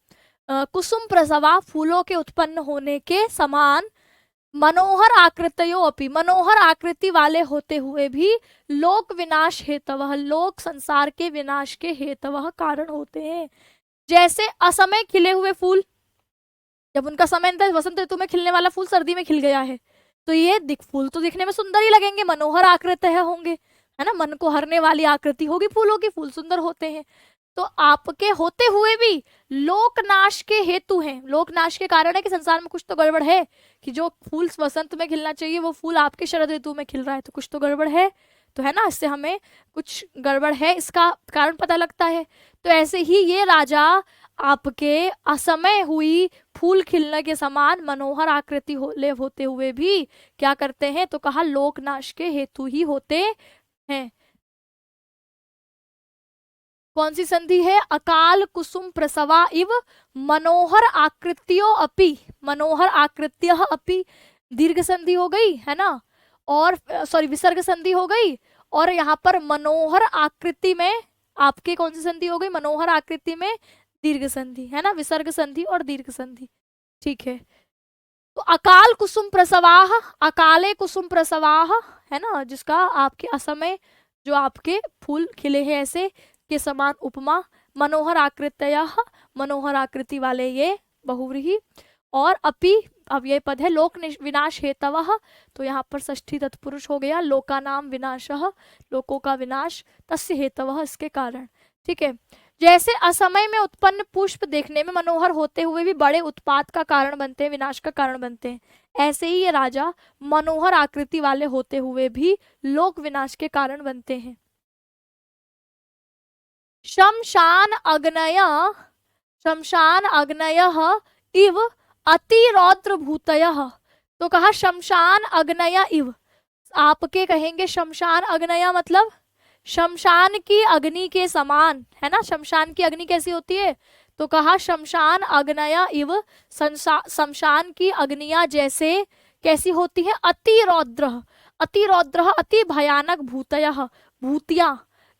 कुसुम प्रसवा फूलों के उत्पन्न होने के समान, मनोहर आकृतयो अपि, मनोहर आकृति वाले होते हुए भी, लोक विनाश हेतवः, लोक संसार के विनाश के हेतवः कारण होते हैं। जैसे असमय खिले हुए फूल, जब उनका समय था, वसंत ऋतु में खिलने वाला फूल सर्दी में खिल गया है, तो ये फूल तो दिखने में सुंदर ही लगेंगे, मनोहर आकृत होंगे, है ना, मन को हरने वाली आकृति होगी फूलों की, फूल सुंदर होते हैं। तो आपके होते हुए भी लोकनाश के हेतु हैं, लोकनाश के कारण है कि संसार में कुछ तो गड़बड़ है, कि जो फूल वसंत में खिलना चाहिए वो फूल आपके शरद ऋतु में खिल रहा है, तो कुछ तो गड़बड़ है, तो है ना, इससे हमें कुछ गड़बड़ है इसका कारण पता लगता है। तो ऐसे ही ये राजा आपके असमय हुई फूल खिलने के समान मनोहर आकृति होते हुए भी क्या करते हैं, तो कहा लोकनाश के हेतु ही होते हैं। कौन सी संधि है, अकाल कुसुम प्रसवा इव मनोहर आकृत्यो अपि, मनोहर आकृत्य अपि, दीर्घ संधि हो गई है ना, और सॉरी विसर्ग संधि हो गई, और यहाँ पर मनोहर आकृति में आपके कौन सी संधि हो गई, मनोहर आकृति में दीर्घ संधि, है ना, विसर्ग संधि और दीर्घ संधि, ठीक है। तो अकाल कुसुम प्रसवाह, अकाले कुसुम प्रसवाह, है ना, जिसका आपके असमय जो आपके फूल खिले हैं ऐसे के समान उपमा, मनोहर आकृतयः, मनोहर आकृति वाले ये बहुव्रीहि, और अपि, अब ये पद है लोक विनाश हेतवः, तो यहाँ पर षष्ठी तत्पुरुष हो गया, लोका नाम विनाशः, लोकों का विनाश, तस्य हेतवः, इसके कारण, ठीक है। जैसे असमय में उत्पन्न पुष्प देखने में मनोहर होते हुए भी बड़े उत्पात का कारण बनते हैं, विनाश का कारण बनते हैं, ऐसे ही ये राजा मनोहर आकृति वाले होते हुए भी लोक विनाश के कारण बनते हैं। शमशान अग्नय, शमशान अग्नयः इव अतिरौद्र भूतयः, तो कहा शमशान अग्नय इव, आपके कहेंगे शमशान अग्नय मतलब शमशान की अग्नि के समान, है ना, शमशान की अग्नि कैसी होती है, तो कहा शमशान अग्नय इव, शमशान की अग्नियां जैसे कैसी होती है, अति रौद्र, अति रौद्र अति भयानक, भूतयः भूतियां,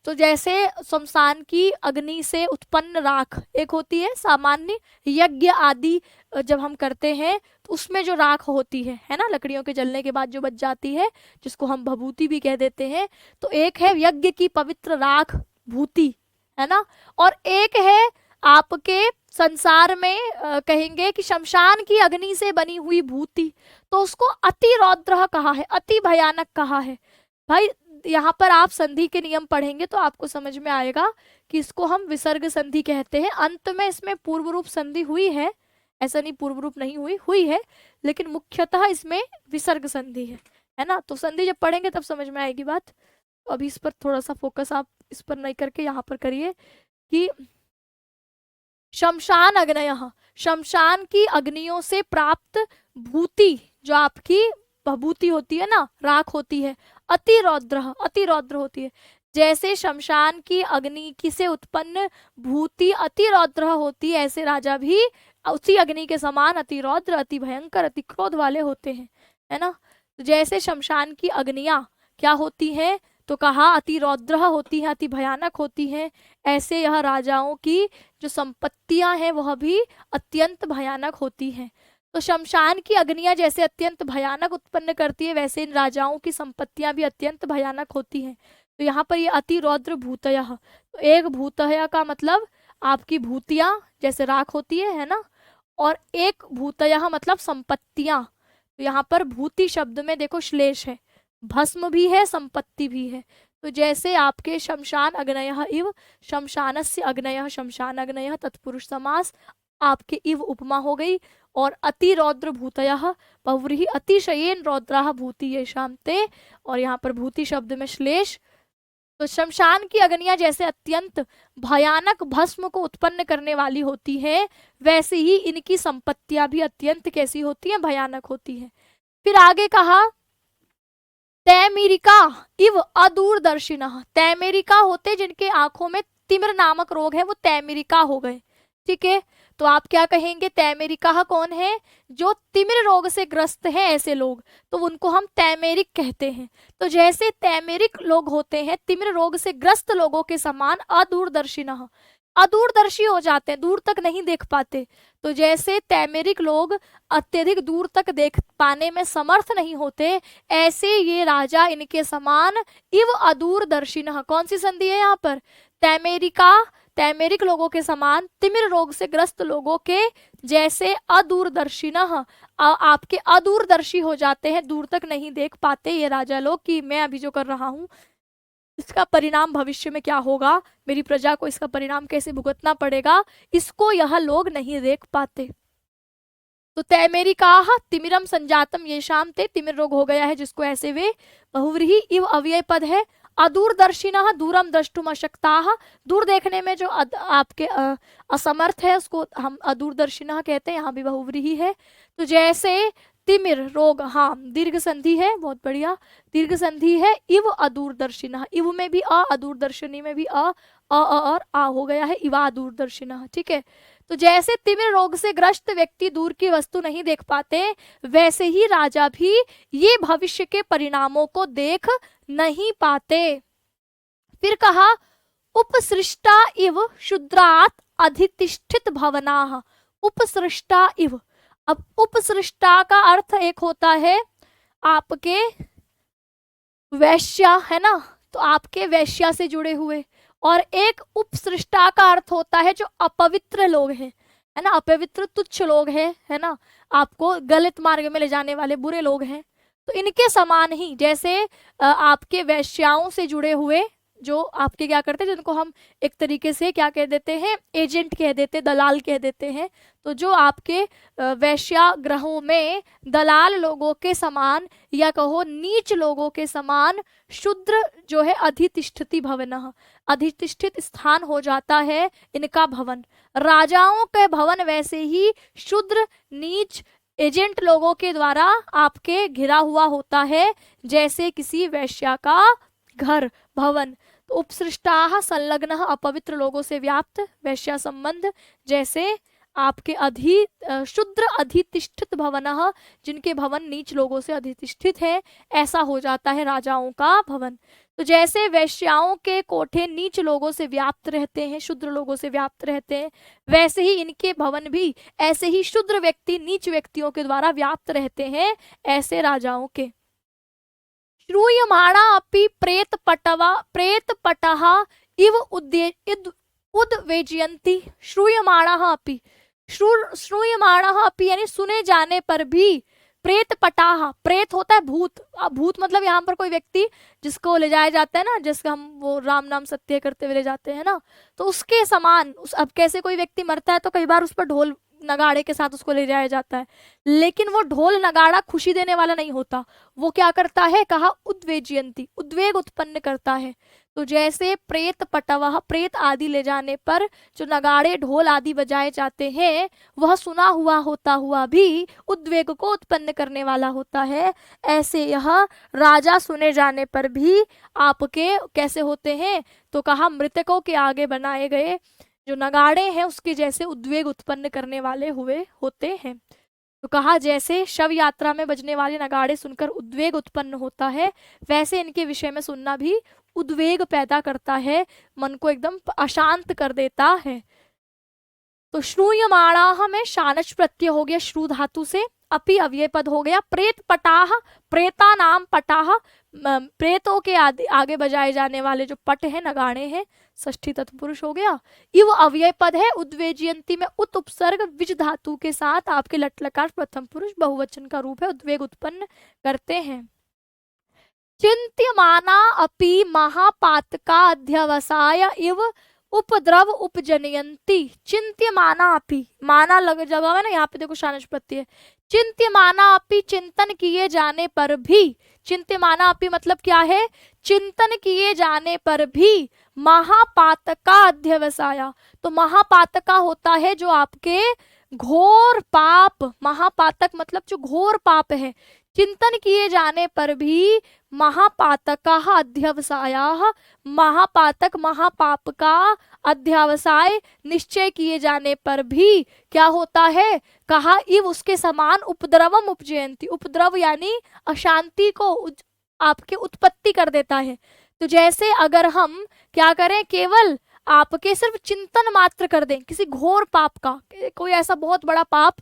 तो जैसे शमशान की अग्नि से उत्पन्न राख एक होती है, सामान्य यज्ञ आदि जब हम करते हैं तो उसमें जो राख होती है ना, लकड़ियों के जलने के बाद जो बच जाती है, जिसको हम भभूति भी कह देते हैं, तो एक है यज्ञ की पवित्र राख भूति, है ना, और एक है आपके संसार में कहेंगे कि शमशान की अग्नि से बनी हुई भूति, तो उसको अति रौद्र कहा है, अति भयानक कहा है। भाई यहाँ पर आप संधि के नियम पढ़ेंगे तो आपको समझ में आएगा कि इसको हम विसर्ग संधि कहते हैं। अंत में इसमें पूर्व रूप संधि हुई है, ऐसा नहीं पूर्व रूप नहीं हुई है, लेकिन मुख्यतः इसमें विसर्ग संधि है ना, तो संधि जब पढ़ेंगे तब समझ में आएगी बात। तो अभी इस पर थोड़ा सा फोकस आप इस पर नहीं करके यहाँ पर करिए कि शमशान अग्नयः, शमशान की अग्नियों से प्राप्त भूति, जो आपकी भभूति होती है ना, राख होती है, अति रौद्र होती है। जैसे शमशान की अग्नि की से उत्पन्न भूति अति रौद्र होती है, ऐसे राजा भी उसी अग्नि के समान अति रौद्र, अति भयंकर, अति क्रोध वाले होते हैं, है ना। जैसे शमशान की अग्नियां क्या होती हैं, तो कहा अति रौद्र होती है, अति भयानक होती है, ऐसे यह राजाओं की जो संपत्तियां हैं वह भी अत्यंत भयानक होती हैं। तो शमशान की अग्नियां जैसे अत्यंत भयानक उत्पन्न करती है, वैसे इन राजाओं की संपत्तियां भी अत्यंत भयानक होती हैं। तो यहाँ पर ये अति रौद्र भूतयः, तो एक भूतयः का मतलब आपकी भूतियां जैसे राख होती है ना, और एक भूतयः मतलब संपत्तियां। तो यहाँ पर भूति शब्द में देखो श्लेष है, भस्म भी है, संपत्ति भी है। तो जैसे आपके शमशान अग्नयः इव, शमशानस्य अग्नयः, शमशान अग्नयः तत्पुरुष समास, आपके इव उपमा हो गई, और अति रौद्र भूतयः बहुव्रीहि अतिशयेन रौद्राः भूति येषां ते, और यहाँ पर भूति शब्द में श्लेष। तो शमशान की अग्नियां जैसे अत्यंत भयानक भस्म को उत्पन्न करने वाली होती है, वैसे ही इनकी संपत्तियां भी अत्यंत कैसी होती हैं, भयानक होती हैं। फिर आगे कहा तैमेरिका इव अदूरदर्शिनः, तैमेरिका होते जिनके आंखों में तिमिर नामक रोग है, वो तैमेरिका हो गए, ठीक है। तो आप क्या कहेंगे, तैमेरिका कौन है, जो तिमिर रोग से ग्रस्त है ऐसे लोग, तो उनको हम तैमेरिक कहते हैं। तो जैसे तैमेरिक लोग होते हैं तिमिर रोग से ग्रस्त लोगों के समान अदूरदर्शिनः, अदूरदर्शी हो जाते हैं, दूर तक नहीं देख पाते। तो जैसे तैमेरिक लोग अत्यधिक दूर तक देख पाने में समर्थ नहीं होते, ऐसे ये राजा इनके समान इव अदूरदर्शिनः, कौन सी संधि है यहाँ पर, तैमेरिका, तैमेरिक लोगों के समान तिमिर रोग से ग्रस्त लोगों के जैसे अदूरदर्शिनः, आपके अदूरदर्शी हो जाते हैं, दूर तक नहीं देख पाते ये राजा लोग कि मैं अभी जो कर रहा हूँ इसका परिणाम भविष्य में क्या होगा, मेरी प्रजा को इसका परिणाम कैसे भुगतना पड़ेगा, इसको यह लोग नहीं देख पाते। तो तैमेरिका तिमिरम संजातम ये शाम ते, तिमिर रोग हो गया है जिसको ऐसे वे, बहुव्रीहि इव अव्यय पद है, अदूरदर्शिनः दूरम द्रष्टुम अशक्ताः, दूर देखने में जो आपके असमर्थ है उसको हम अदूरदर्शिनः कहते हैं, यहाँ भी बहुव्रीहि है। तो जैसे तिमिर रोग, हाँ दीर्घ संधि है, बहुत बढ़िया दीर्घ संधि है, इव अदूरदर्शिनः, इव में भी अ, अदूरदर्शिनी में भी अ और आ हो गया है, इवा अदूरदर्शिनः, ठीक है। तो जैसे तिमिर रोग से ग्रस्त व्यक्ति दूर की वस्तु नहीं देख पाते, वैसे ही राजा भी ये भविष्य के परिणामों को देख नहीं पाते। फिर कहा उपसृष्टा इव शूद्रात् अधितिष्ठित भवनाः, उपसृष्टा इव, अब उपसृष्टा का अर्थ एक होता है आपके वैश्या, है ना, तो आपके वैश्या से जुड़े हुए, और एक उपसृष्टा का अर्थ होता है जो अपवित्र लोग हैं, है ना, अपवित्र तुच्छ लोग हैं, है ना, आपको गलत मार्ग में ले जाने वाले बुरे लोग हैं। तो इनके समान ही जैसे आपके वैश्याओं से जुड़े हुए जो आपके क्या करते हैं, जिनको हम एक तरीके से क्या कह देते हैं, एजेंट कह देते हैं, दलाल कह देते हैं, तो जो आपके वैश्यागृहों में दलाल लोगों के समान या कहो नीच लोगों के समान शूद्र जो है अधितिष्ठति भवनः, अधितिष्ठित स्थान हो जाता है इनका भवन। राजाओं के भवन वैसे ही शूद्र नीच एजेंट लोगों के द्वारा आपके घिरा हुआ होता है, जैसे किसी वैश्या का घर भवन। तो उपसृष्टाः संलग्नः अपवित्र लोगों से व्याप्त वैश्या संबंध, जैसे आपके शूद्र अधितिष्ठित भवनः, जिनके भवन नीच लोगों से अधितिष्ठित है, ऐसा हो जाता है राजाओं का भवन। तो जैसे वैश्याओं के कोठे नीच लोगों से व्याप्त रहते हैं, शूद्र लोगों से व्याप्त रहते हैं, वैसे ही इनके भवन भी ऐसे ही शूद्र व्यक्ति नीच व्यक्तियों के द्वारा व्याप्त रहते हैं, ऐसे राजाओं के। श्रूयमाणा अपि प्रेतपटः इव उद्वेजयन्ति, श्रूयमाणः अपि, श्रूयमाणः अपि यानी सुने जाने पर भी, प्रेतपटाः, प्रेत होता है भूत, भूत मतलब यहाँ पर कोई व्यक्ति जिसको ले जाया जाता है ना, जिसका हम वो राम नाम सत्य करते हुए ले जाते हैं ना, तो उसके समान अब कैसे कोई व्यक्ति मरता है तो कई बार उस पर ढोल नगाड़े के साथ उसको ले जाया जाता है, लेकिन वो ढोल नगाड़ा खुशी देने वाला नहीं होता, वो क्या करता है, कहा उद्वेजयंती, उद्वेग उत्पन्न करता है। तो जैसे प्रेत पटवः, प्रेत आदि ले जाने पर जो नगाड़े ढोल आदि बजाए जाते हैं, वह सुना हुआ होता हुआ भी उद्वेग को उत्पन्न करने वाला होता है, ऐसे यह राजा सुने जाने पर भी आपके कैसे होते हैं, तो कहा मृतकों के आगे बनाए गए जो नगाड़े हैं उसके जैसे उद्वेग उत्पन्न करने वाले हुए होते हैं। तो कहा जैसे शव यात्रा में बजने वाले नगाड़े सुनकर उद्वेग उत्पन्न होता है, वैसे इनके विषय में सुनना भी उद्वेग पैदा करता है, मन को एकदम अशांत कर देता है। तो श्रूयमाणाः में शानच प्रत्यय हो गया श्रू धातु से, अपि अव्यय पद हो गया, प्रेत पटाः, प्रेता नाम पटाः, प्रेतों के आगे बजाए जाने वाले जो पट है नगाड़े हैं, षष्ठी तत्पुरुष हो गया। इव अव्यय पद है, उद्वेजयंती में उत उपसर्ग विज धातु के साथ आपके लट लकार प्रथम पुरुष बहुवचन का रूप है, उद्वेग उत्पन्न करते हैं। चिंत्यमाना अपि महापातका अध्यवसाय इव उपद्रव उपजनयंती, चिंत्यमाना अपि, माना लग जगह है ना, यहाँ पे देखो शानच प्रत्यय, चिंत्यमाना अपि, चिंतन किए जाने पर भी, चिंत्यमाना अपि मतलब क्या है, चिंतन किए जाने पर भी, महापातका अध्यवसाया, तो महापातका होता है जो आपके घोर पाप, महापातक मतलब जो घोर पाप है, चिंतन किए जाने पर भी महापातकाः अध्यवसायाः, महापातक महापाप का अध्यवसाय निश्चय किए जाने पर भी क्या होता है, कहा इव उसके समान उपद्रवम उपजयंती, उपद्रव यानी अशांति को आपके उत्पत्ति कर देता है। तो जैसे अगर हम क्या करें, केवल आपके सिर्फ चिंतन मात्र कर दें किसी घोर पाप का, कोई ऐसा बहुत बड़ा पाप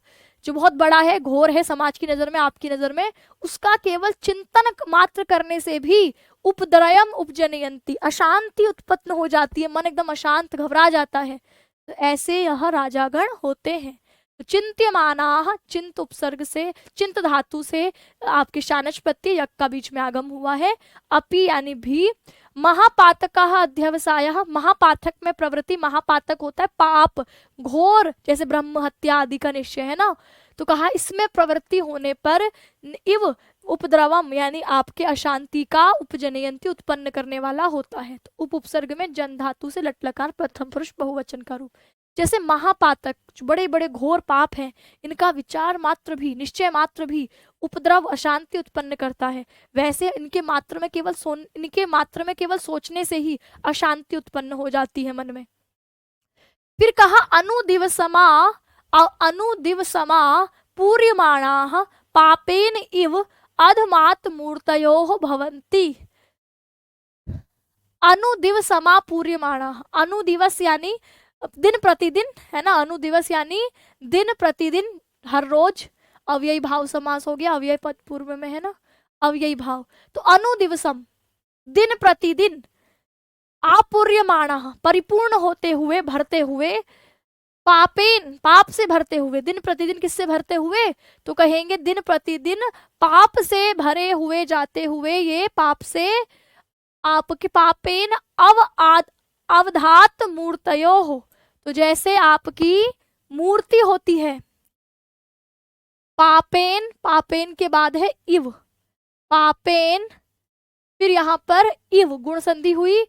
जो बहुत बड़ा है, घोर है समाज की नजर में, आपकी नजर में, उसका केवल चिंतन मात्र करने से भी उपद्रयम उपजनयंती, अशांति उत्पन्न हो जाती है, मन एकदम अशांत घबरा जाता है। तो ऐसे यह राजागण होते हैं। तो चिंत्यमानाः, चिंत उपसर्ग से, चिंत धातु से आपके शानच प्रत्यय यक का बीच में आगम हुआ है, अपि यानी भी, महापातकाः अध्यवसायः, महापातक में प्रवृत्ति, महापातक होता है पाप घोर, जैसे ब्रह्म हत्या आदि का निश्चय है ना, तो कहा इसमें प्रवृत्ति होने पर इव उपद्रवम यानी आपके अशांति का उपजनयंती उत्पन्न करने वाला होता है। तो उपसर्ग में जन धातु से लट लकार प्रथम पुरुष बहुवचन का रूप। जैसे महापातक जो बड़े बड़े घोर पाप हैं, इनका विचार मात्र भी, निश्चय मात्र भी उपद्रव अशांति उत्पन्न करता है, वैसे इनके मात्र में केवल सोचने से ही अशांति उत्पन्न हो जाती है मन में। फिर कहा अनुदिवसमा पूर्यमाणाः पापेन इव अधमात मूर्तयोः भवन्ति। अनुदिवसमा पूर्यमाणाः, अनुदिवस यानी दिन प्रतिदिन है ना, अनुदिवस यानी दिन प्रतिदिन, हर रोज, अव्ययी भाव समास हो गया, अव्ययी पद पूर्व में है ना, अव्ययी भाव। तो अनुदिवसम दिन प्रतिदिन, आपूर्यमाणः परिपूर्ण होते हुए, भरते हुए, पापेन पाप से भरते हुए, दिन प्रतिदिन किससे भरते हुए, तो कहेंगे दिन प्रतिदिन पाप से भरे हुए जाते हुए, ये पाप से आपके पापेन अवधात मूर्तयो हो। तो जैसे आपकी मूर्ति होती है, पापेन, पापेन के बाद है इव, पापेन, फिर यहाँ पर इव गुण संधि हुई,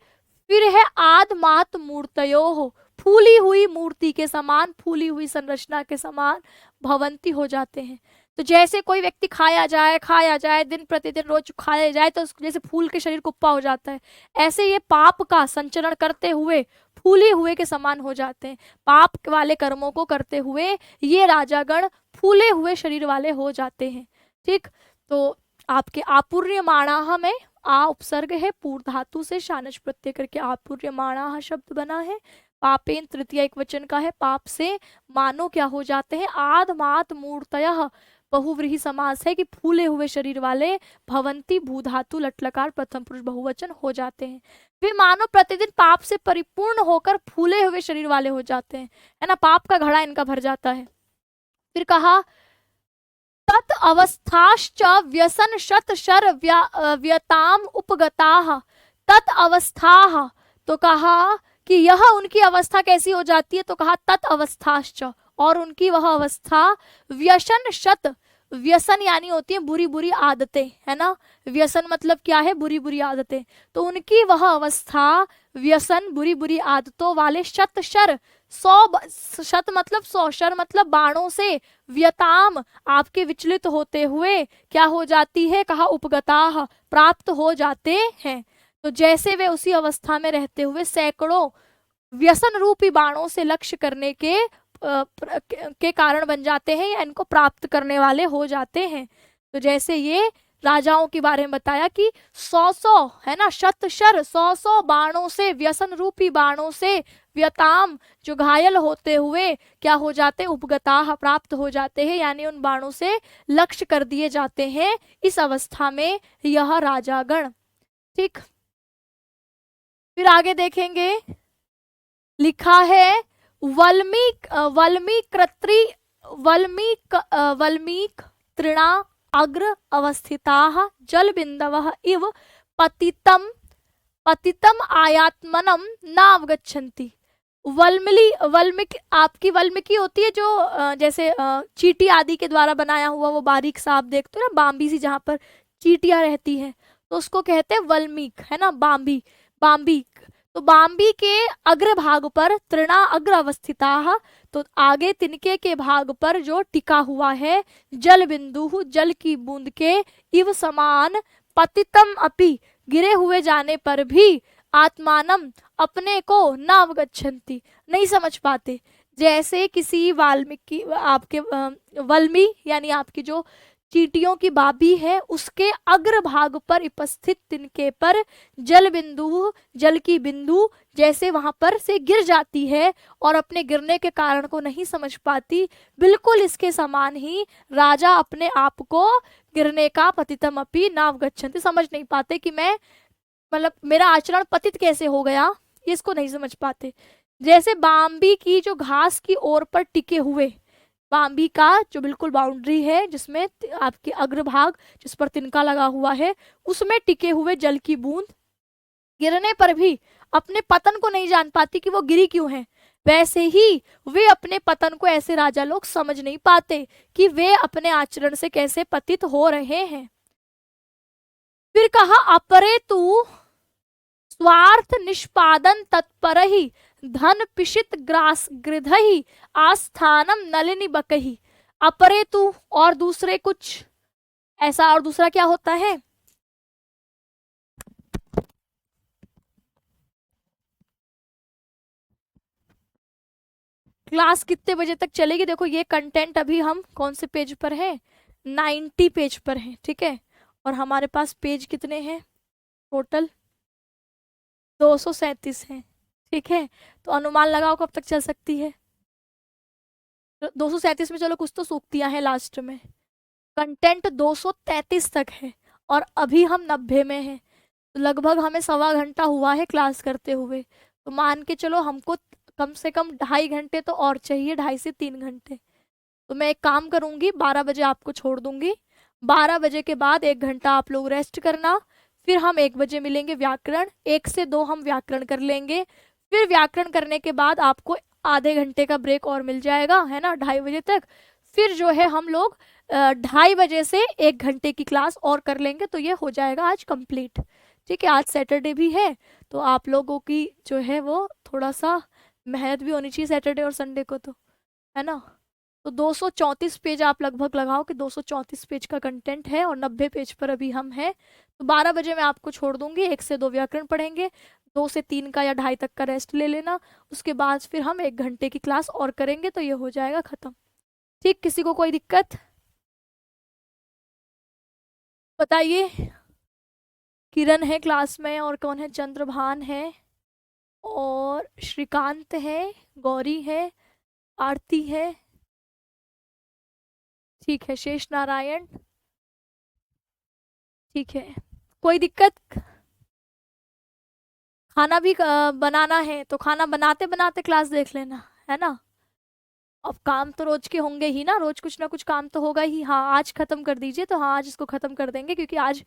फिर है आदमात मूर्तयो हो, फूली हुई मूर्ति के समान, फूली हुई संरचना के समान भवंती हो जाते हैं। तो जैसे कोई व्यक्ति खाया जाए दिन प्रतिदिन रोज खाया जाए तो जैसे फूल के शरीर कुप्पा हो जाता है, ऐसे ये पाप का संचरण करते हुए फूले हुए के समान हो जाते हैं। पाप वाले कर्मों को करते हुए ये राजागण फूले हुए शरीर वाले हो जाते हैं। ठीक, तो आपके आपूर्यमाणाः में आ उपसर्ग है, पूर्व धातु से शानच प्रत्यय करके आपूर्यमाणाः शब्द बना है। पापेन तृतीय एक वचन का है, पाप से मानो क्या हो जाते हैं, आदमात मूर्तयः बहुव्रीहि समास है कि फूले हुए शरीर वाले, भवंती भू धातु लटलकार प्रथम पुरुष बहुवचन हो जाते हैं। वे मानो प्रतिदिन पाप से परिपूर्ण होकर फूले हुए शरीर वाले हो जाते हैं, है ना, पाप का घड़ा इनका भर जाता है। फिर कहा तत् अवस्थाश्च व्यसन शत शर व्यताम उपगताः, तत् अवस्थाः, तो कहा कि यह उनकी अवस्था कैसी हो जाती है, तो कहा तत् अवस्थाश्च, और उनकी वह अवस्था, व्यसन शत, व्यसन यानी होती है बुरी बुरी आदतें, है ना, व्यसन मतलब क्या है, बुरी बुरी आदतें, तो उनकी वह अवस्था व्यसन बुरी बुरी आदतों वाले शत शर, 100 शत मतलब 100, शर मतलब बाणों से, व्यताम आपके विचलित होते हुए क्या हो जाती है, कहा उपगताः प्राप्त हो जाते हैं। तो जैसे वे उसी अवस्था में रहते हुए सैकड़ों व्यसन रूपी बाणों से लक्ष्य करने के कारण बन जाते हैं या इनको प्राप्त करने वाले हो जाते हैं। तो जैसे ये राजाओं के बारे में बताया कि 100 है ना, शत शर 100 बाणों से, व्यसन रूपी बाणों से, व्यताम जो घायल होते हुए क्या हो जाते हैं, उपगताः प्राप्त हो जाते हैं, यानी उन बाणों से लक्ष्य कर दिए जाते हैं इस अवस्था में यह राजागण। ठीक, फिर आगे देखेंगे, लिखा है वल्मीक तृणा अग्र अवस्थिताः जल बिंदवः इव पतितम आयात्मनम न अवगच्छन्ति। वल्मीक आपकी वल्मीकी होती है जो जैसे चींटी आदि के द्वारा बनाया हुआ वो बारीक सा आप देखते हो ना, बाम्बी सी जहाँ पर चींटियां रहती है, तो उसको कहते हैं वल्मीक, है ना, बाम्बी। तो बाम्बी के अग्रभाग पर तृणा अग्र अवस्थिता, तो आगे तिनके के भाग पर जो टिका हुआ है, जल बिंदु जल की बूंद के इव समान पतितम अपि, गिरे हुए जाने पर भी आत्मानम अपने को न अवगच्छन्ति, नहीं समझ पाते। जैसे किसी वाल्मीकि आपके वल्मी यानी आपकी जो चींटियों की बाबी है, उसके अग्र भाग पर उपस्थित तिनके पर जल बिंदु जल की बिंदु जैसे वहां पर से गिर जाती है और अपने गिरने के कारण को नहीं समझ पाती, बिल्कुल इसके समान ही राजा अपने आप को गिरने का पतितम अपि नावगच्छन्ति, समझ नहीं पाते कि मैं मतलब मेरा आचरण पतित कैसे हो गया, इसको नहीं समझ पाते। जैसे बाम्बी की जो घास की ओर पर टिके हुए, बाम्बी का जो बिल्कुल बाउंड्री है जिसमें आपके अग्रभाग जिस पर तिनका लगा हुआ है, उसमें टिके हुए जल की बूंद गिरने पर भी अपने पतन को नहीं जान पाती कि वो गिरी क्यों है, वैसे ही वे अपने पतन को ऐसे राजा लोग समझ नहीं पाते कि वे अपने आचरण से कैसे पतित हो रहे हैं। फिर कहा अपरे तू स्वार्थ निष्पादन तत्पर ही धन पिशित ग्रास गृधहि आस्थानम नलिनी बकही। अपरे तू और दूसरे कुछ, ऐसा और दूसरा क्या होता है? क्लास कितने बजे तक चलेगी? देखो ये कंटेंट अभी हम कौन से पेज पर है, 90 पेज पर है, ठीक है। और हमारे पास पेज कितने हैं टोटल? 237 है, ठीक है। तो अनुमान लगाओ कब तक चल सकती है? 237 में चलो कुछ तो सूक्तियां हैं लास्ट में, कंटेंट 233 तक है और अभी हम 90 में हैं, तो लगभग हमें 1.25 घंटा हुआ है क्लास करते हुए। तो मान के चलो हमको कम से कम 2.5 घंटे तो और चाहिए, 2.5 से 3 घंटे। तो मैं एक काम करूंगी, 12 बजे आपको छोड़ दूंगी, 12 बजे के बाद 1 घंटा आप लोग रेस्ट करना, फिर हम 1 बजे मिलेंगे व्याकरण, 1 से 2 हम व्याकरण कर लेंगे, फिर व्याकरण करने के बाद आपको आधे घंटे का ब्रेक और मिल जाएगा, है ना, 2:30 बजे तक। फिर जो है हम लोग 2:30 बजे से 1 घंटे की क्लास और कर लेंगे, तो ये हो जाएगा आज कंप्लीट, ठीक है। आज सैटरडे भी है तो आप लोगों की जो है वो थोड़ा सा मेहनत भी होनी चाहिए सैटरडे और संडे को, तो है ना। तो 234 पेज आप लगभग लगाओ कि 234 पेज का कंटेंट है और 90 पेज पर अभी हम हैं। तो 12 बजे मैं आपको छोड़ दूंगी, 1 से 2 व्याकरण पढ़ेंगे, 2 से 3 का या 2:30 तक का रेस्ट ले लेना, उसके बाद फिर हम 1 घंटे की क्लास और करेंगे, तो ये हो जाएगा खत्म, ठीक। किसी को कोई दिक्कत बताइए? किरण है क्लास में और कौन है? चंद्रभान है और श्रीकांत है, गौरी है, आरती है, ठीक है, शेष नारायण, ठीक है। कोई दिक्कत? खाना भी बनाना है तो खाना बनाते बनाते क्लास देख लेना, है ना। अब काम तो रोज के होंगे ही ना, रोज कुछ ना कुछ काम तो होगा ही। हाँ आज खत्म कर दीजिए, तो हाँ आज इसको खत्म कर देंगे क्योंकि आज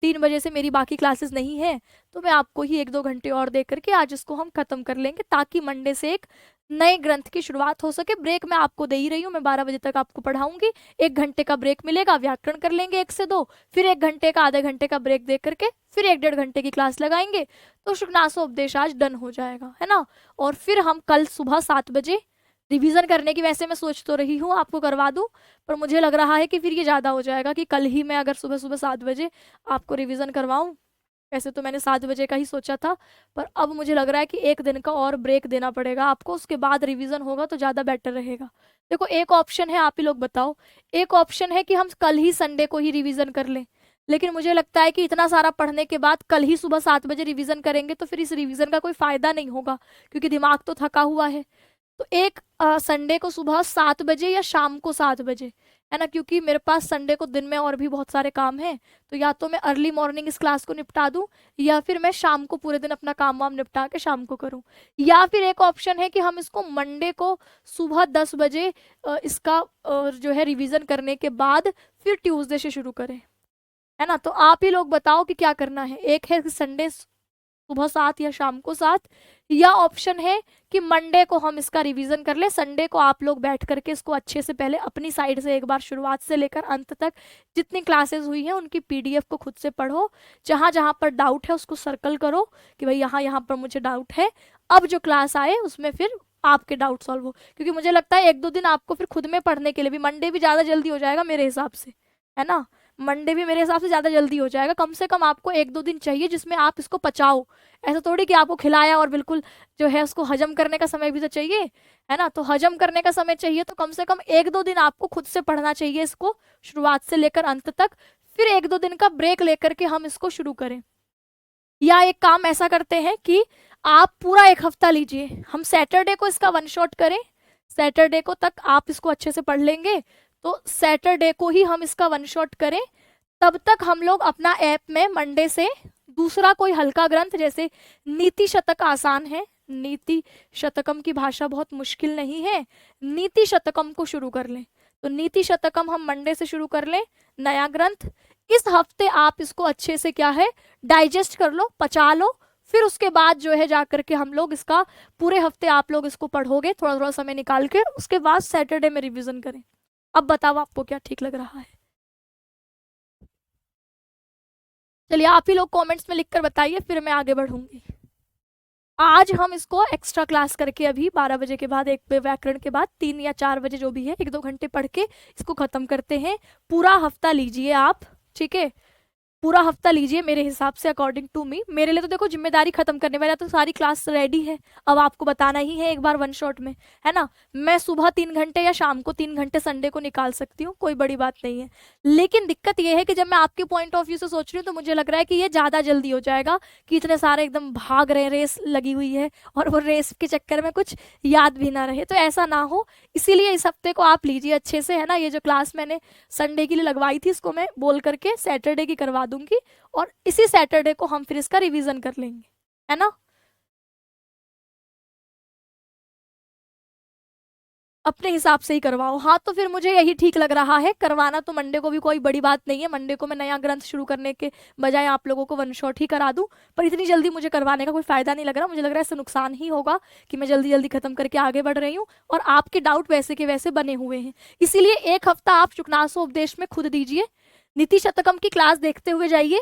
3 बजे से मेरी बाकी क्लासेस नहीं है, तो मैं आपको ही 1-2 घंटे और दे करके आज इसको हम खत्म कर लेंगे, ताकि मंडे से एक नए ग्रंथ की शुरुआत हो सके। ब्रेक मैं आपको दे ही रही हूँ, मैं 12 बजे तक आपको पढ़ाऊंगी, 1 घंटे का ब्रेक मिलेगा, व्याकरण कर लेंगे 1 से 2, फिर 1 घंटे का आधे घंटे का ब्रेक दे करके फिर 1-1.5 घंटे की क्लास लगाएंगे, तो शुकनासोपदेश आज डन हो जाएगा, है ना। और फिर हम कल सुबह 7 बजे रिवीजन करने की, वैसे मैं सोच तो रही हूँ आपको करवा दूँ, पर मुझे लग रहा है कि फिर ये ज़्यादा हो जाएगा कि कल ही मैं अगर सुबह सुबह 7 बजे आपको रिवीजन करवाऊँ। वैसे तो मैंने 7 बजे का ही सोचा था, पर अब मुझे लग रहा है कि 1 दिन का और ब्रेक देना पड़ेगा आपको, उसके बाद रिवीजन होगा तो ज़्यादा बेटर रहेगा। देखो एक ऑप्शन है, आप ही लोग बताओ, एक ऑप्शन है कि हम कल ही संडे को ही रिवीजन कर लें, लेकिन मुझे लगता है कि इतना सारा पढ़ने के बाद कल ही सुबह 7 बजे रिवीजन करेंगे तो फिर इस रिवीजन का कोई फायदा नहीं होगा, क्योंकि दिमाग तो थका हुआ है। तो एक संडे को सुबह 7 बजे या शाम को 7 बजे, है ना, क्योंकि मेरे पास संडे को दिन में और भी बहुत सारे काम हैं, तो या तो मैं अर्ली मॉर्निंग इस क्लास को निपटा दूं, या फिर मैं शाम को पूरे दिन अपना काम वाम निपटा के शाम को करूं, या फिर एक ऑप्शन है कि हम इसको मंडे को सुबह 10 बजे इसका जो है रिवीजन करने के बाद फिर ट्यूसडे से शुरू करें, है ना। तो आप ही लोग बताओ कि क्या करना है। एक है संडे सुबह 7 या शाम को 7, या ऑप्शन है कि मंडे को हम इसका रिवीजन कर ले, संडे को आप लोग बैठ करके इसको अच्छे से पहले अपनी साइड से एक बार शुरुआत से लेकर अंत तक जितनी क्लासेस हुई हैं उनकी पीडीएफ को खुद से पढ़ो, जहां जहां पर डाउट है उसको सर्कल करो कि भाई यहाँ यहाँ पर मुझे डाउट है, अब जो क्लास आए उसमें फिर आपके डाउट सॉल्व हो। क्योंकि मुझे लगता है 1-2 दिन आपको फिर खुद में पढ़ने के लिए भी, मंडे भी ज़्यादा जल्दी हो जाएगा मेरे हिसाब से, है ना, मंडे भी मेरे हिसाब से ज़्यादा जल्दी हो जाएगा। कम से कम आपको 1-2 दिन चाहिए जिसमें आप इसको पचाओ, ऐसा थोड़ी कि आपको खिलाया और बिल्कुल जो है उसको हजम करने का समय भी तो चाहिए, है ना, तो हजम करने का समय चाहिए, तो कम से कम 1-2 दिन आपको खुद से पढ़ना चाहिए इसको शुरुआत से लेकर अंत तक, फिर 1-2 दिन का ब्रेक लेकर के हम इसको शुरू करें। या एक काम ऐसा करते हैं कि आप पूरा 1 हफ्ता लीजिए, हम सैटरडे को इसका वन शॉट करें, सैटरडे को तक आप इसको अच्छे से पढ़ लेंगे, तो सैटरडे को ही हम इसका वन शॉट करें। तब तक हम लोग अपना ऐप में मंडे से दूसरा कोई हल्का ग्रंथ, जैसे नीति शतक आसान है, नीति शतकम की भाषा बहुत मुश्किल नहीं है, नीति शतकम को शुरू कर लें। तो नीति शतकम हम मंडे से शुरू कर लें, नया ग्रंथ। इस हफ्ते आप इसको अच्छे से क्या है डाइजेस्ट कर लो, पचा लो, फिर उसके बाद जो है जाकर के हम लोग इसका पूरे हफ्ते आप लोग इसको पढ़ोगे थोड़ा थोड़ा समय निकाल कर, उसके बाद सैटरडे में रिवीजन करें। अब बताओ आपको क्या ठीक लग रहा है? चलिए आप ही लोग कमेंट्स में लिखकर बताइए, फिर मैं आगे बढ़ूंगी। आज हम इसको एक्स्ट्रा क्लास करके अभी 12 बजे के बाद, एक व्याकरण के बाद 3 या 4 बजे जो भी है, 1-2 घंटे पढ़ के इसको खत्म करते हैं। पूरा हफ्ता लीजिए आप, ठीक है, पूरा हफ्ता लीजिए मेरे हिसाब से, अकॉर्डिंग टू मी। मेरे लिए तो देखो जिम्मेदारी खत्म करने वाला तो सारी क्लास रेडी है, अब आपको बताना ही है एक बार वन शॉट में, है ना। मैं सुबह 3 घंटे या शाम को 3 घंटे संडे को निकाल सकती हूँ, कोई बड़ी बात नहीं है। लेकिन दिक्कत ये है कि जब मैं आपके पॉइंट ऑफ व्यू से सोच रही हूँ तो मुझे लग रहा है कि ये ज़्यादा जल्दी हो जाएगा, कि इतने सारे एकदम भाग रहे, रेस लगी हुई है और वो रेस के चक्कर में कुछ याद भी ना रहे, तो ऐसा ना हो। इसीलिए इस हफ्ते को आप लीजिए अच्छे से, है ना। ये जो क्लास मैंने संडे के लिए लगवाई थी इसको मैं बोल करके सैटरडे की करवा दूंगी, और इसी सैटरडे को हम फिर इसका रिवीजन कर लेंगे, है ना। अपने हिसाब से ही करवाओ, हाँ, तो फिर मुझे यही ठीक लग रहा है। करवाना तो मंडे को भी कोई बड़ी बात नहीं है, मंडे को मैं नया ग्रंथ शुरू करने के बजाय आप लोगों को वन शॉट ही करा दूं, पर इतनी जल्दी मुझे करवाने का कोई फायदा नहीं लग रहा, मुझे लग रहा है इससे नुकसान ही होगा कि मैं जल्दी जल्दी खत्म करके आगे बढ़ रही हूँ, और आपके डाउट वैसे के वैसे बने हुए हैं। इसीलिए 1 हफ्ता आप शुक्नासो उपदेश में खुद दीजिए, नीति शतकम की क्लास देखते हुए जाइए।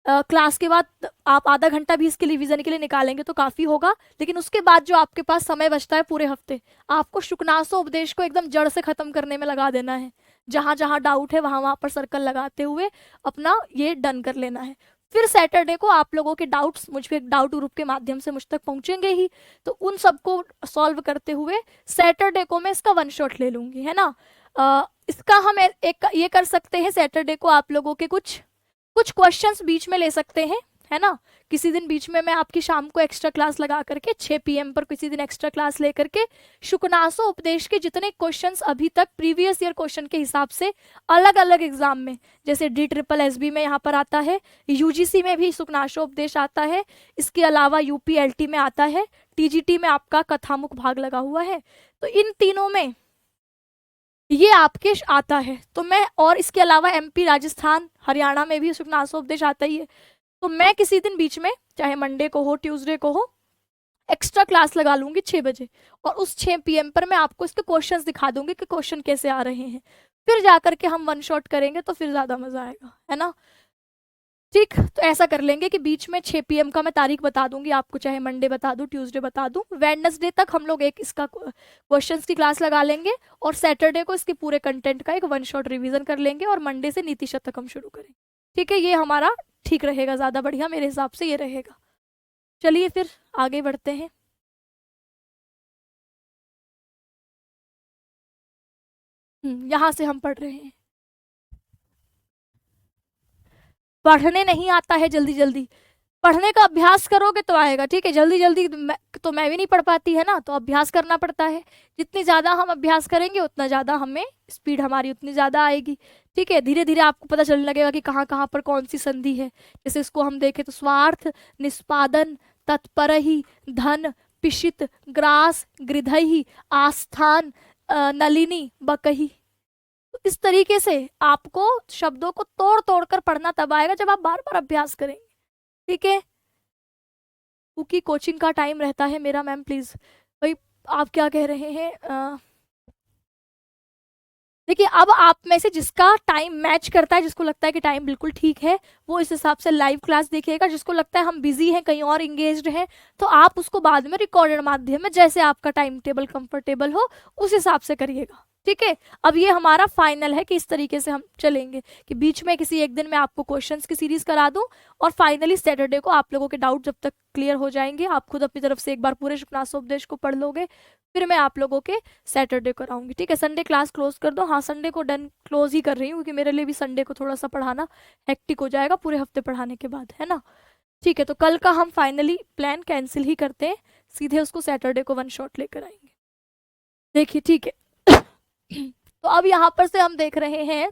क्लास के बाद आप आधा घंटा भी इसके रिवीजन के लिए निकालेंगे तो काफी होगा, लेकिन उसके बाद जो आपके पास समय बचता है पूरे हफ्ते, आपको शुक्नासो उपदेश को एकदम जड़ से खत्म करने में लगा देना है। जहां जहां डाउट है वहां वहां पर सर्कल लगाते हुए अपना ये डन कर लेना है। फिर सैटरडे को आप लोगों के डाउट्स मुझ पे डाउट ग्रुप के माध्यम से मुझ तक पहुंचेंगे ही, तो उन सबको सॉल्व करते हुए सैटरडे को मैं इसका वन शॉट ले लूंगी, है ना। इसका हम एक ये कर सकते हैं, सैटरडे को आप लोगों के कुछ कुछ क्वेश्चंस बीच में ले सकते हैं, है ना। किसी दिन बीच में मैं आपकी शाम को एक्स्ट्रा क्लास लगा करके 6 PM पर किसी दिन एक्स्ट्रा क्लास लेकर के शुक्नासो उपदेश के जितने क्वेश्चंस अभी तक प्रीवियस ईयर क्वेश्चन के हिसाब से अलग अलग एग्जाम में, जैसे DSSB में यहाँ पर आता है, UGC में भी शुक्नासो उपदेश आता है, इसके अलावा UPLT में आता है, TGT में आपका कथामुख भाग लगा हुआ है, तो इन तीनों में ये आपके आता है। तो मैं, और इसके अलावा MP, राजस्थान, हरियाणा में भी शुक्नासो उपदेश आता ही है, तो मैं किसी दिन बीच में चाहे मंडे को हो ट्यूसडे को हो एक्स्ट्रा क्लास लगा लूंगी 6 बजे, और उस 6 PM पर मैं आपको इसके क्वेश्चंस दिखा दूंगी कि क्वेश्चन कैसे आ रहे हैं, फिर जाकर के हम वन शॉट करेंगे तो फिर ज्यादा मजा आएगा, है ना। ठीक, तो ऐसा कर लेंगे कि बीच में 6 PM का मैं तारीख बता दूंगी आपको, चाहे मंडे बता दूं ट्यूसडे बता दूं, वेडनेसडे तक हम लोग एक इसका क्वेश्चंस की क्लास लगा लेंगे, और सैटरडे को इसके पूरे कंटेंट का एक वन शॉट रिवीजन कर लेंगे, और मंडे से नीति शतक हम शुरू करेंगे। ठीक है, ये हमारा ठीक रहेगा, ज़्यादा बढ़िया मेरे हिसाब से ये रहेगा। चलिए फिर आगे बढ़ते हैं। यहाँ से हम पढ़ रहे हैं, पढ़ने नहीं आता है जल्दी जल्दी, पढ़ने का अभ्यास करोगे तो आएगा, ठीक है। जल्दी जल्दी तो मैं भी नहीं पढ़ पाती, है ना, तो अभ्यास करना पड़ता है। जितनी ज़्यादा हम अभ्यास करेंगे उतना ज़्यादा हमें स्पीड हमारी उतनी ज़्यादा आएगी, ठीक है। धीरे धीरे आपको पता चलने लगेगा कि कहाँ कहाँ पर कौन सी संधि है। जैसे इसको हम देखें तो स्वार्थ, निष्पादन, तत्परहि, धन, पिशित, ग्रास, गृधहि, आस्थान, नलिनी, बकही। तो इस तरीके से आपको शब्दों को तोड़ तोड़ कर पढ़ना तब आएगा जब आप बार बार अभ्यास करेंगे, ठीक है। क्योंकि कोचिंग का टाइम रहता है मेरा। मैम प्लीज भाई, आप क्या कह रहे हैं? देखिए, अब आप में से जिसका टाइम मैच करता है, जिसको लगता है कि टाइम बिल्कुल ठीक है, वो इस हिसाब से लाइव क्लास देखिएगा। जिसको लगता है हम बिजी हैं, कहीं और इंगेज्ड हैं, तो आप उसको बाद में रिकॉर्डेड माध्यम में जैसे आपका टाइम टेबल कंफर्टेबल हो उस हिसाब से करिएगा। ठीक है, अब ये हमारा फाइनल है कि इस तरीके से हम चलेंगे कि बीच में किसी एक दिन में आपको क्वेश्चंस की सीरीज करा दूं, और फाइनली सैटरडे को आप लोगों के डाउट जब तक क्लियर हो जाएंगे, आप खुद अपनी तरफ से एक बार पूरे शुक्नासोपदेश को पढ़ लोगे, फिर मैं आप लोगों के सैटरडे को कराऊंगी। ठीक है, संडे क्लास क्लोज कर दो। हाँ, संडे को डन क्लोज ही कर रही हूँ, क्योंकि मेरे लिए भी संडे को थोड़ा सा पढ़ाना हेक्टिक हो जाएगा पूरे हफ्ते पढ़ाने के बाद, है ना। ठीक है, तो कल का हम फाइनली प्लान कैंसिल ही करते हैं, सीधे उसको सैटरडे को वन शॉट लेकर आएंगे। देखिए, ठीक है। तो अब यहाँ पर से हम देख रहे हैं,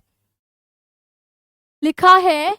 लिखा है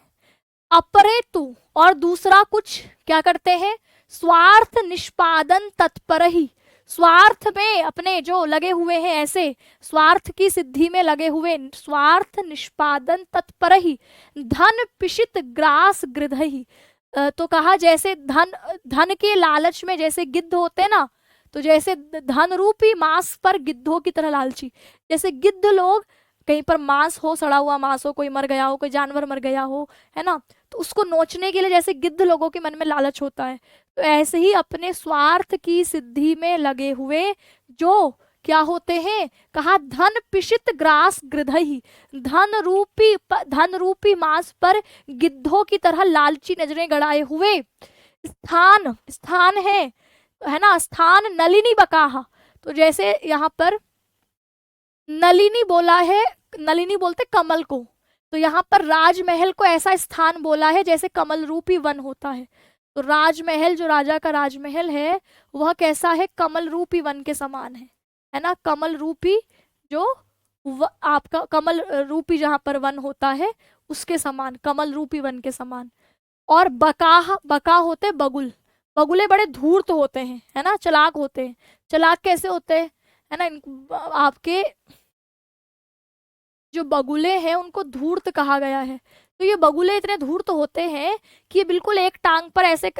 अपरेतु, और दूसरा कुछ क्या करते हैं, स्वार्थ निष्पादन तत्पर ही। स्वार्थ में अपने जो लगे हुए हैं, ऐसे स्वार्थ की सिद्धि में लगे हुए, स्वार्थ निष्पादन तत्पर ही, धन पिशित ग्रास गृध ही। तो कहा जैसे धन, धन के लालच में जैसे गिद्ध होते हैं ना, तो जैसे धन रूपी मांस पर गिद्धों की तरह लालची। जैसे गिद्ध लोग, कहीं पर मांस हो, सड़ा हुआ मांस हो, कोई मर गया हो, कोई जानवर मर गया हो, है ना, तो उसको नोचने के लिए जैसे गिद्ध लोगों के मन में लालच होता है, तो ऐसे ही अपने स्वार्थ की सिद्धि में लगे हुए जो क्या होते हैं, कहा धन पिशित ग्रास गृधहि, धन रूपी मांस पर गिद्धों की तरह लालची नजरें गड़ाए हुए। स्थान, स्थान है ना, स्थान नलिनी बकाहा। तो जैसे यहाँ पर नलिनी बोला है, नलिनी बोलते कमल को, तो यहाँ पर राजमहल को ऐसा स्थान बोला है जैसे कमल रूपी वन होता है। तो राजमहल, जो राजा का राजमहल है, वह कैसा है, कमल रूपी वन के समान है ना। कमल रूपी जो आपका कमल रूपी जहाँ पर वन होता है उसके समान, कमल रूपी वन के समान। और बकाह, बका होते बगुल, बगुले बड़े धूर्त होते हैं, है ना, चालाक होते हैं। चालाक कैसे होते हैं, है ना, आपके जो बगुले हैं उनको धूर्त कहा गया है। तो ये बगुले इतने धूर्त होते हैं कि ये बिल्कुल एक टांग पर ऐसे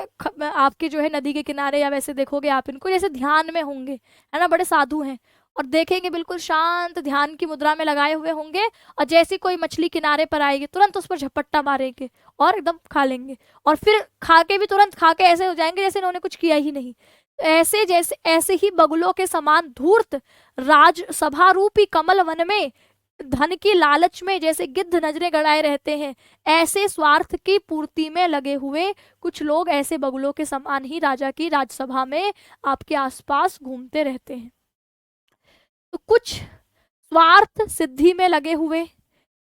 आपके जो है नदी के किनारे, या वैसे देखोगे आप इनको जैसे ध्यान में होंगे, है ना, बड़े साधु हैं, और देखेंगे बिल्कुल शांत ध्यान की मुद्रा में लगाए हुए होंगे, और जैसी कोई मछली किनारे पर आएगी तुरंत उस पर झपट्टा मारेंगे और एकदम खा लेंगे, और फिर खा के भी तुरंत खा के ऐसे हो जाएंगे जैसे इन्होंने कुछ किया ही नहीं। ऐसे जैसे ऐसे ही बगुलों के समान धूर्त राजसभा रूपी कमल वन में धन की लालच में जैसे गिद्ध नजरें गड़ाए रहते हैं, ऐसे स्वार्थ की पूर्ति में लगे हुए कुछ लोग ऐसे बगुलों के समान ही राजा की राजसभा में आपके आसपास घूमते रहते हैं। तो कुछ स्वार्थ सिद्धि में लगे हुए,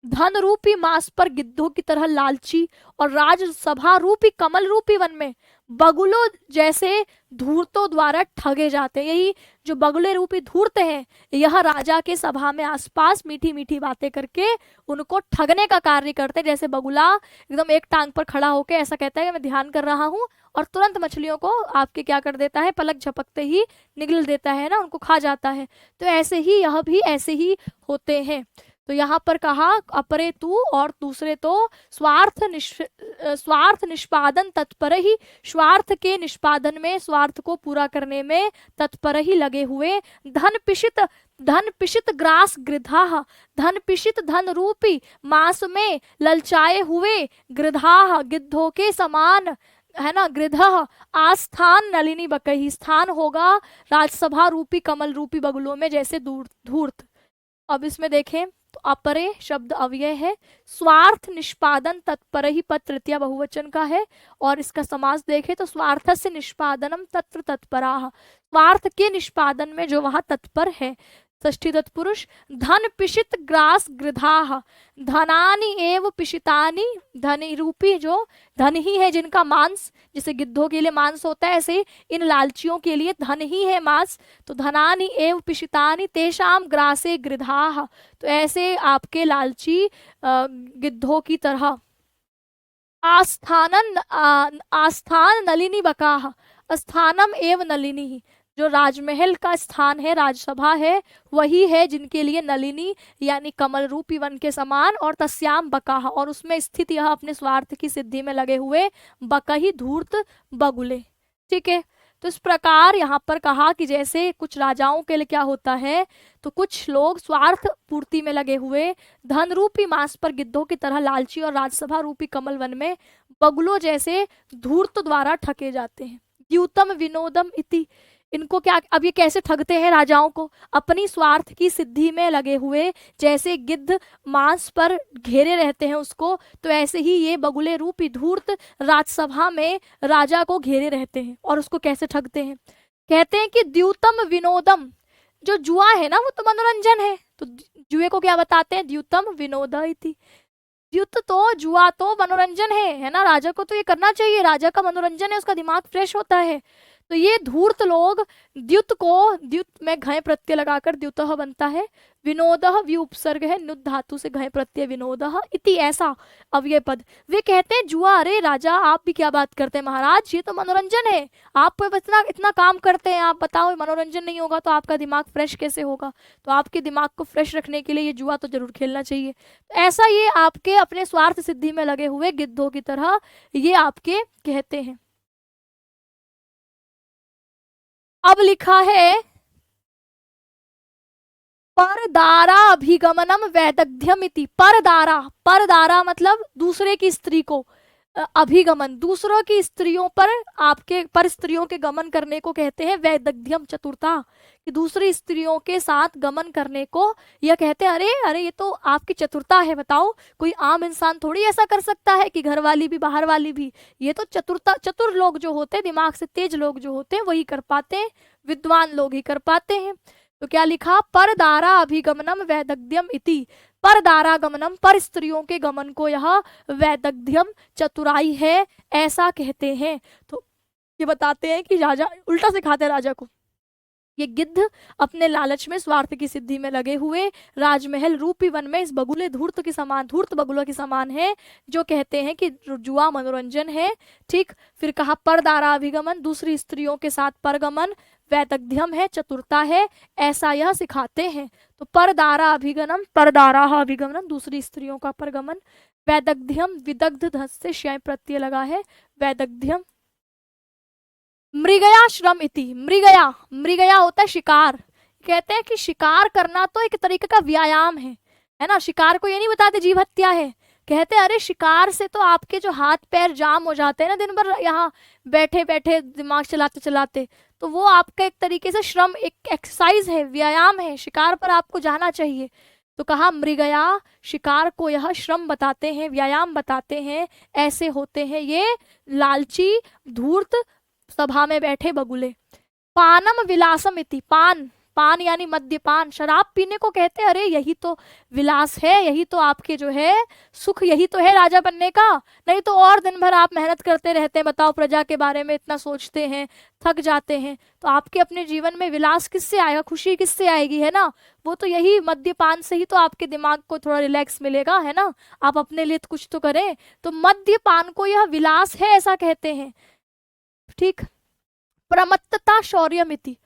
धन रूपी मांस पर गिद्धों की तरह लालची, और राजसभा रूपी कमल रूपी वन में बगुलों जैसे धूर्तों द्वारा ठगे जाते हैं। यही जो बगुले रूपी धूर्त हैं, यह राजा के सभा में आसपास मीठी मीठी बातें करके उनको ठगने का कार्य करते हैं। जैसे बगुला एकदम एक टांग पर खड़ा होकर ऐसा कहता है कि मैं ध्यान कर रहा हूँ, और तुरंत मछलियों को आपके क्या कर देता है, पलक झपकते ही निगल देता है ना, उनको खा जाता है। तो ऐसे ही यह भी ऐसे ही होते हैं। तो यहाँ पर कहा अपरे तू, और दूसरे तो स्वार्थ निष्पादन तत्पर ही, स्वार्थ के निष्पादन में, स्वार्थ को पूरा करने में तत्पर ही लगे हुए, धन पिशित ग्रास गृधा, धन पिशित धन रूपी मांस में ललचाए हुए, गृधा गिद्धों के समान, है ना, गृध आस्थान नलिनी बकही, स्थान होगा राजसभा रूपी कमल रूपी बगुलों में जैसे धूर्त। अब इसमें देखें तो अपरे शब्द अव्यय है, स्वार्थ निष्पादन तत्पर ही पद तृतीया बहुवचन का है, और इसका समास देखें तो स्वार्थ से निष्पादनम तत्र तत्पराः, स्वार्थ के निष्पादन में जो वहां तत्पर है। षष्ठी तत्पुरुष, धन पिशित ग्रास गृधाः, धनानि एव पिशितानि, धन रूपी जो धन ही है जिनका मांस, जैसे गिद्धों के लिए मांस होता है ऐसे इन लालचियों के लिए धन ही है मांस। तो धनानि एव पिशितानि तेषाम ग्रासे गृधाः, तो ऐसे आपके लालची गिद्धों की तरह। आस्थान नलिनी बकाः, स्थानम एव नलिनी, जो राजमहल का स्थान है, राजसभा है, वही है जिनके लिए नलिनी यानी कमल रूपी वन के समान, और तस्याम बकाह, और उसमें स्थित यह अपने स्वार्थ की सिद्धि में लगे हुए बकही धूर्त बगुले। ठीक है। तो इस प्रकार यहाँ पर कहा कि जैसे कुछ राजाओं के लिए क्या होता है, तो कुछ लोग स्वार्थ पूर्ति में लगे हुए धन रूपी मांस पर गिद्धों की तरह लालची और राजसभा रूपी कमल वन में बगुलों जैसे धूर्त द्वारा ठगे जाते हैं। द्यूतम विनोदम इति, इनको क्या, अब ये कैसे ठगते हैं राजाओं को, अपनी स्वार्थ की सिद्धि में लगे हुए, जैसे गिद्ध मांस पर घेरे रहते हैं उसको, तो ऐसे ही ये बगुले रूपी धूर्त राजसभा में राजा को घेरे रहते हैं। और उसको कैसे ठगते हैं, कहते हैं कि द्यूतम विनोदम, जो जुआ है ना वो तो मनोरंजन है, तो जुए को क्या बताते हैं, द्यूतम विनोद इति। द्यूत तो जुआ तो मनोरंजन है ना, राजा को तो ये करना चाहिए, राजा का मनोरंजन है, उसका दिमाग फ्रेश होता है। तो ये धूर्त लोग द्युत को, द्युत में घय प्रत्यय लगाकर द्युतः बनता है, विनोदः व्युपसर्ग है, नुद धातु से घय प्रत्यय विनोदः इति, ऐसा अव्यय पद। वे कहते हैं जुआ, अरे राजा आप भी क्या बात करते हैं महाराज, ये तो मनोरंजन है, आप इतना इतना काम करते हैं, आप बताओ मनोरंजन नहीं होगा तो आपका दिमाग फ्रेश कैसे होगा, तो आपके दिमाग को फ्रेश रखने के लिए ये जुआ तो जरूर खेलना चाहिए। ऐसा ये आपके अपने स्वार्थ सिद्धि में लगे हुए गिद्धों की तरह ये आपके कहते हैं। अब लिखा है परदारा अभिगमनम वैदग्ध्यम इति। परदारा, परदारा मतलब दूसरे की स्त्री को, अभिगमन दूसरों की स्त्रियों पर, आपके पर स्त्रियों के गमन करने को कहते हैं वैदग्ध्यम, चतुरता, कि दूसरी स्त्रियों के साथ गमन करने को यह कहते हैं, अरे अरे ये तो आपकी चतुरता है, बताओ कोई आम इंसान थोड़ी ऐसा कर सकता है कि घर वाली भी बाहर वाली भी, ये तो चतुरता, चतुर लोग जो होते हैं, दिमाग से तेज लोग जो होते हैं वही कर पाते हैं, विद्वान लोग ही कर पाते हैं। तो क्या लिखा, परदारा अभिगमनम वैदग्ध्यम इति, परदारा गमनम, पर स्त्रियों के गमन को यह वैदग्ध्यम, चतुराई है, ऐसा कहते हैं। तो ये बताते हैं कि राजा उल्टा सिखाते हैं राजा को, ये गिद्ध अपने लालच में स्वार्थ की सिद्धि में लगे हुए राजमहल रूपी वन में इस बगुले धूर्त के समान, धूर्त बगुलों के समान है, जो कहते हैं कि जुआ मनोरंजन है। ठीक, फिर कहा परदारा अभिगमन, दूसरी स्त्रियों के साथ परगमन, वैदग्ध्यम है, चतुरता है, ऐसा यह सिखाते हैं। तो परदारा अभिगमन, परदारा अभिगमन दूसरी स्त्रियों का परगमन, वैदग्ध्यम विदग्ध धस से शय प्रत्यय लगा है, वैदग्ध्यम। मृगया श्रम इति, मृगया, मृगया होता है शिकार, कहते हैं कि शिकार करना तो एक तरीके का व्यायाम है ना, शिकार को ये नहीं बताते जीव हत्या है, कहते हैं अरे शिकार से तो आपके जो हाथ पैर जाम हो जाते हैं ना दिन भर यहाँ बैठे बैठे दिमाग चलाते चलाते, तो वो आपका एक तरीके से श्रम, एक एक्सरसाइज है, व्यायाम है, शिकार पर आपको जाना चाहिए। तो कहा मृगया, शिकार को यह श्रम बताते हैं, व्यायाम बताते हैं, ऐसे होते हैं ये लालची धूर्त सभा में बैठे बगुले। पानम विलासम इति, पान, पान यानी मद्यपान, शराब पीने को कहते हैं, अरे यही तो विलास है, यही तो आपके जो है सुख, यही तो है राजा बनने का, नहीं तो और दिन भर आप मेहनत करते रहते हैं, बताओ प्रजा के बारे में इतना सोचते हैं, थक जाते हैं, तो आपके अपने जीवन में विलास किससे आएगा, खुशी किससे आएगी, है ना, वो तो यही मद्यपान से ही तो आपके दिमाग को थोड़ा रिलैक्स मिलेगा, है ना, आप अपने लिए कुछ तो करें, तो मद्यपान को यह विलास है ऐसा कहते हैं। ठीक, प्रमत्तता शौर्यमिति,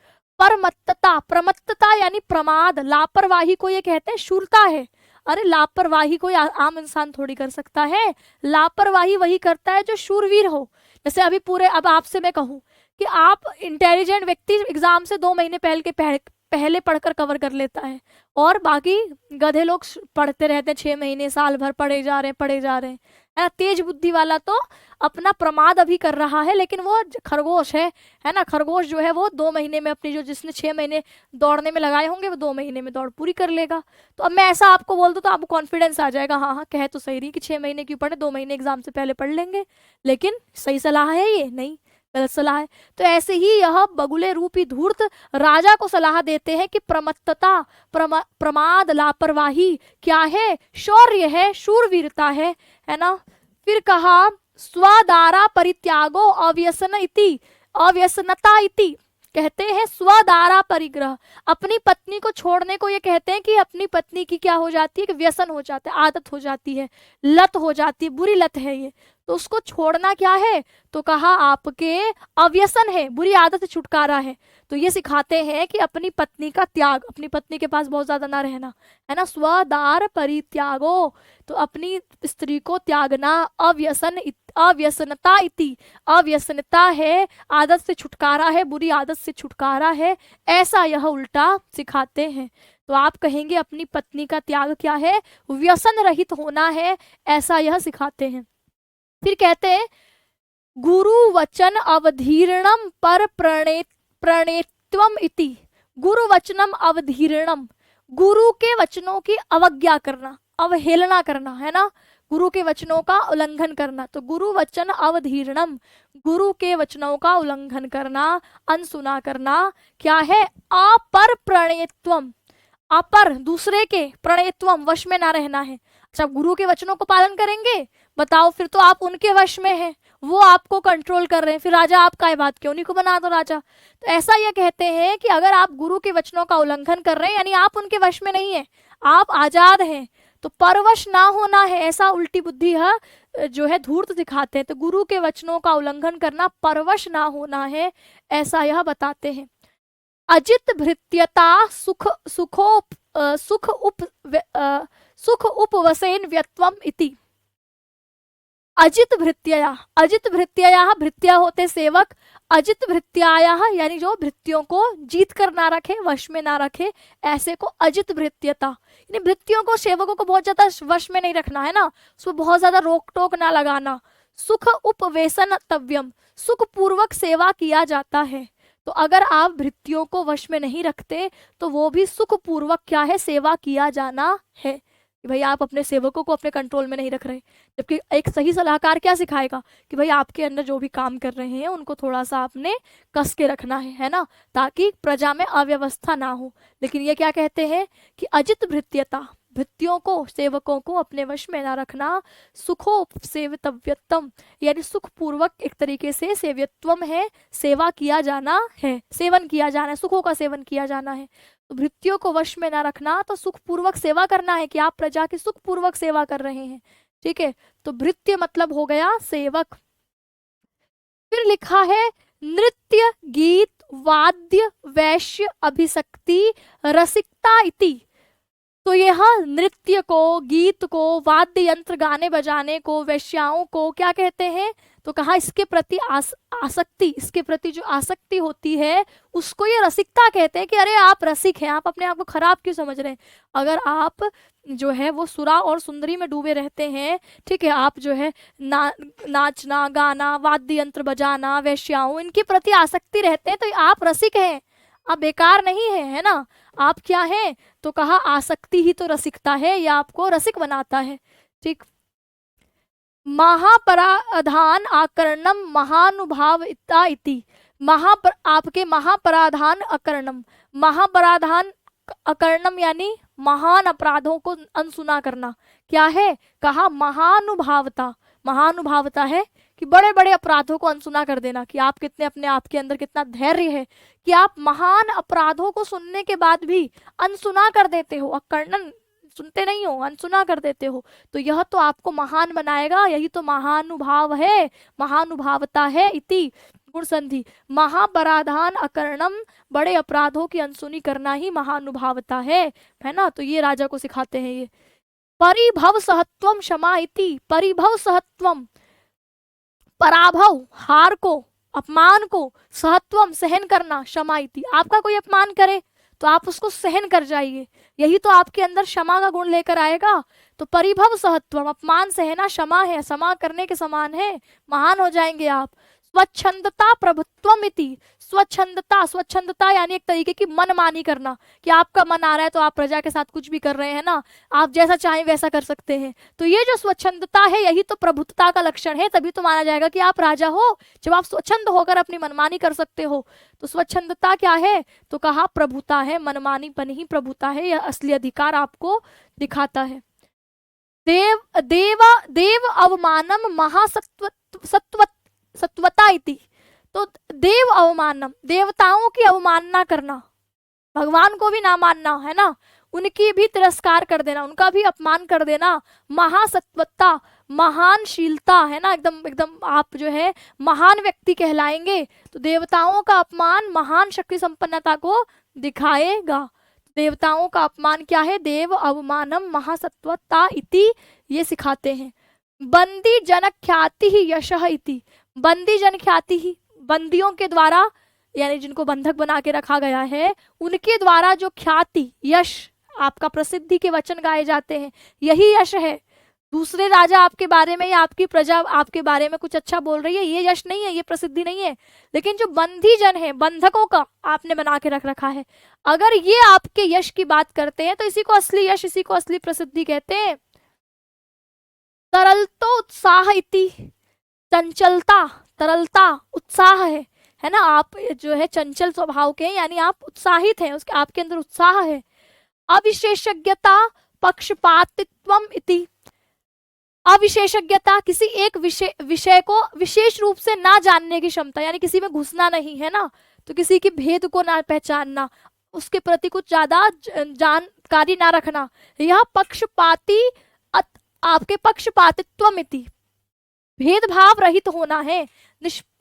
परमत्तता, प्रमत्तता यानी प्रमाद, लापरवाही को ये कहते हैं शूरता है, अरे लापरवाही कोई आम इंसान थोड़ी कर सकता है, लापरवाही वही करता है जो शूरवीर हो। जैसे अभी पूरे, अब आपसे मैं कहूँ कि आप इंटेलिजेंट व्यक्ति एग्जाम से 2 महीने पहले पढ़कर कवर कर लेता है, और बाकी गधे लोग पढ़ते रहते हैं 6 महीने साल भर पढ़े जा रहे हैं, है ना, तेज बुद्धि वाला तो अपना प्रमाद अभी कर रहा है, लेकिन वो खरगोश है ना, खरगोश जो है वो 2 महीने में अपनी, जो जिसने 6 महीने दौड़ने में लगाए होंगे वो 2 महीने में दौड़ पूरी कर लेगा। तो अब मैं ऐसा आपको बोल दूं तो आपको कॉन्फिडेंस आ जाएगा, हाँ हाँ कह तो सही रही कि 6 महीने क्यों पढ़े, 2 महीने एग्जाम से पहले पढ़ लेंगे, लेकिन सही सलाह है ये नहीं, गलत सलाह है। तो ऐसे ही यह बगुले रूपी धूर्त राजा को सलाह देते हैं कि प्रमत्तता, प्रमाद, लापरवाही क्या है, शौर्य है, शूरवीरता है ना। फिर कहा स्वदारा परित्यागो अव्यसन इति, अव्यसनता इति, कहते हैं स्वदारा परिग्रह, अपनी पत्नी को छोड़ने को ये कहते हैं कि अपनी पत्नी की क्या हो जाती है कि व्यसन हो जाता है, आदत हो जाती है, लत हो जाती है, बुरी लत है ये, तो उसको छोड़ना क्या है, तो कहा आपके अव्यसन है, बुरी आदत से छुटकारा है। तो ये सिखाते हैं कि अपनी पत्नी का त्याग, अपनी पत्नी के पास बहुत ज्यादा ना रहना, है ना, स्वदार परित्यागो, तो अपनी स्त्री को त्यागना, अव्यसनता इति, अव्यसनता है, आदत से छुटकारा है, बुरी आदत से छुटकारा है, ऐसा यह उल्टा सिखाते हैं। तो आप कहेंगे अपनी पत्नी का त्याग क्या है, व्यसन रहित होना है, ऐसा यह सिखाते हैं। फिर कहते हैं गुरु वचन अवधीर्णम पर प्रणेत्वम इति, गुरु वचनम अवधीर्णम, गुरु के वचनों की अवज्ञा करना, अवहेलना करना, है ना, गुरु के वचनों का उल्लंघन करना। तो गुरु वचन अवधीर्णम, गुरु के वचनों का उल्लंघन करना, अनसुना करना, क्या है, अपर प्रणेत्वम, अपर दूसरे के, प्रणेत्वम वश में ना रहना है। अच्छा, गुरु के वचनों को पालन करेंगे, बताओ, फिर तो आप उनके वश में हैं, वो आपको कंट्रोल कर रहे हैं, फिर राजा आप काय बात, क्यों नहीं को बना दो राजा। तो ऐसा ये कहते हैं कि अगर आप गुरु के वचनों का उल्लंघन कर रहे हैं, यानी आप उनके वश में नहीं है, आप आजाद हैं, तो परवश ना होना है, ऐसा उल्टी बुद्धि है जो है धूर्त दिखाते हैं। तो गुरु के वचनों का उल्लंघन करना, परवश ना होना है, ऐसा यह बताते हैं। अजित भृत्यता सुख सुख उपवसेन व्यत्वम इति, अजित भृत्यया, अजित भृत्यया, भृत्या होते सेवक, अजित भृत्याया यानी जो भृत्यों को जीत कर ना रखे, वश में ना रखे, ऐसे को अजित भृत्यता, यानी भृत्यों को, सेवकों को बहुत ज्यादा वश में नहीं रखना, है ना, उसमें बहुत ज्यादा रोक टोक ना लगाना। सुख उपवेशन तव्यम, सुख पूर्वक सेवा किया जाता है। तो अगर आप भृत्यों को वश में नहीं रखते तो वो भी सुख पूर्वक क्या है, सेवा किया जाना है, कि भाई आप अपने सेवकों को अपने कंट्रोल में नहीं रख रहे। जबकि एक सही सलाहकार क्या सिखाएगा कि भाई आपके अंदर जो भी काम कर रहे हैं उनको थोड़ा सा आपने कस के रखना है ना, ताकि प्रजा में अव्यवस्था ना हो। लेकिन ये क्या कहते हैं कि अजित भृत्यता, भृत्यों को, सेवकों को अपने वश में ना रखना, सुखो सेवितव्यत्वम, यानी सुख पूर्वक एक तरीके से सेव्यत्वम है, सेवा किया जाना है, सेवन किया जाना है, सुखों का सेवन किया जाना है। तो भृत्यों को वश में ना रखना, तो सुख पूर्वक सेवा करना है, कि आप प्रजा की सुख पूर्वक सेवा कर रहे हैं, ठीक है। तो भृत्य मतलब हो गया सेवक। फिर लिखा है नृत्य गीत वाद्य वैश्य अभिशक्ति रसिकता इति, तो यह नृत्य को, गीत को, वाद्य यंत्र गाने बजाने को, वैश्याओं को क्या कहते हैं, तो कहा इसके प्रति आसक्ति, इसके प्रति जो आसक्ति होती है उसको ये रसिकता कहते हैं। कि अरे आप रसिक हैं, आप अपने आप को खराब क्यों समझ रहे हैं। अगर आप जो है वो सुरा और सुंदरी में डूबे रहते हैं, ठीक है, आप जो है नाचना गाना, वाद्य यंत्र बजाना, वैश्याओं, इनके प्रति आसक्ति रहते हैं, तो आप रसिक हैं, आप बेकार नहीं है ना, आप क्या हैं, तो कहा आसक्ति ही तो रसिकता है, या आपको रसिक बनाता है, ठीक। महापराधान आकरणम महानुभाविता इति, आपके महापराधान अकरणम, महापराधान अकरणम यानी महान अपराधों को अनसुना करना, क्या है, कहा महानुभावता, महानुभावता है कि बड़े बड़े अपराधों को अनसुना कर देना, कि आप कितने, अपने आप के अंदर कितना धैर्य है कि आप महान अपराधों को सुनने के बाद भी अनसुना कर देते हो, अकर्णन, सुनते नहीं हो, अनसुना कर देते हो, तो यह तो आपको महान बनाएगा, यही तो महानुभाव है, महानुभावता है इति गुण संधि। महापराधान अकरणम, बड़े अपराधों की अनसुनी करना ही महानुभावता है ना। तो ये राजा को सिखाते हैं ये। परिभव सहत्वम क्षमा इति, परिभव सहत्वम, पराभव, हार को, अपमान को, सहत्वम सहन करना, क्षमा इति, आपका कोई अपमान करे तो आप उसको सहन कर जाइए, यही तो आपके अंदर क्षमा का गुण लेकर आएगा। तो परिभव सहत्वम, अपमान सहना क्षमा है, क्षमा करने के समान है, महान हो जाएंगे आप। स्वच्छंदता प्रभुत्वम इति, स्वच्छंदता, स्वच्छंदता यानी एक तरीके की मनमानी करना, कि आपका मन आ रहा है तो आप प्रजा के साथ कुछ भी कर रहे हैं ना, आप जैसा चाहें वैसा कर सकते हैं। तो ये जो स्वच्छंदता है यही तो प्रभुत्वता का लक्षण है, तभी तो माना जाएगा कि आप राजा हो, जब आप स्वच्छंद होकर अपनी मनमानी कर सकते हो। तो स्वच्छंदता क्या है, तो कहा प्रभुता है, मनमानीपन ही प्रभुता है, यह असली अधिकार आपको दिखाता है। देव अवमानम महासत्व सत्वता इति, तो देव अवमानम, देवताओं की अवमानना करना, भगवान को भी ना मानना, है ना, उनकी भी तिरस्कार कर देना, उनका भी अपमान कर देना। महासत्वता, महानशीलता, है ना, एकदम एकदम आप जो है महान व्यक्ति कहलाएंगे। तो देवताओं का अपमान महान शक्ति संपन्नता को दिखाएगा। देवताओं का अपमान क्या है? देव अवमानम महासत्वता इति, ये सिखाते हैं। बंदी जन ख्याति ही यशः इति, बंदी जन ख्याति ही, बंदियों के द्वारा यानी जिनको बंधक बना के रखा गया है उनके द्वारा जो ख्याति, यश, आपका प्रसिद्धि के वचन गाए जाते हैं, यही यश है। दूसरे राजा आपके बारे में या आपकी प्रजा आपके बारे में कुछ अच्छा बोल रही है, ये यश नहीं है, ये प्रसिद्धि नहीं है। लेकिन जो बंदी जन है, बंधकों का आपने बना के रख रखा है, अगर ये आपके यश की बात करते हैं तो इसी को असली यश, इसी को असली प्रसिद्धि कहते हैं। तरलतो उत्साह इति, चंचलता, तरलता, उत्साह है ना, आप जो है चंचल स्वभाव के हैं, यानी आप उत्साहित हैं, उसके आपके अंदर उत्साह है। अविशेषज्ञता पक्षपातित्वम इति, अविशेषज्ञता, किसी एक विषय को विशेष रूप से ना जानने की क्षमता, यानी किसी में घुसना नहीं, है ना, तो किसी के भेद को ना पहचानना, उसके प्रति कुछ ज्यादा जानकारी ना रखना। यह पक्षपाती, आपके पक्षपातित्वम इति, भेदभाव रहित होना है,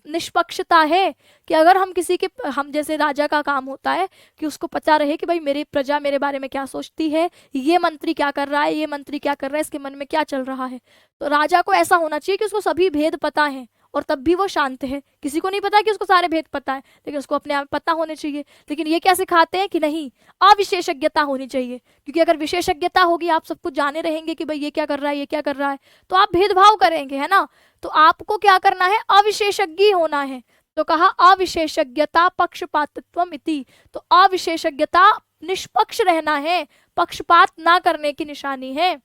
निष्पक्षता है कि अगर हम किसी के, हम जैसे राजा का काम होता है कि उसको पता रहे कि भाई मेरी प्रजा मेरे बारे में क्या सोचती है, ये मंत्री क्या कर रहा है, ये मंत्री क्या कर रहा है, इसके मन में क्या चल रहा है। तो राजा को ऐसा होना चाहिए कि उसको सभी भेद पता है और तब भी वो शांत है। किसी को नहीं पता कि उसको सारे भेद पता है, लेकिन उसको अपने आप पता होने चाहिए। लेकिन ये क्या सिखाते हैं कि नहीं, अविशेषज्ञता होनी चाहिए, क्योंकि अगर विशेषज्ञता होगी, आप सब कुछ जाने रहेंगे कि भाई ये क्या कर रहा है, ये क्या कर रहा है, तो आप भेदभाव करेंगे, है ना। तो आपको क्या करना है? अविशेषज्ञ होना है। तो कहा अविशेषज्ञता पक्षपातित्वम इति, तो अविशेषज्ञता निष्पक्ष रहना है, पक्षपात ना करने की निशानी है।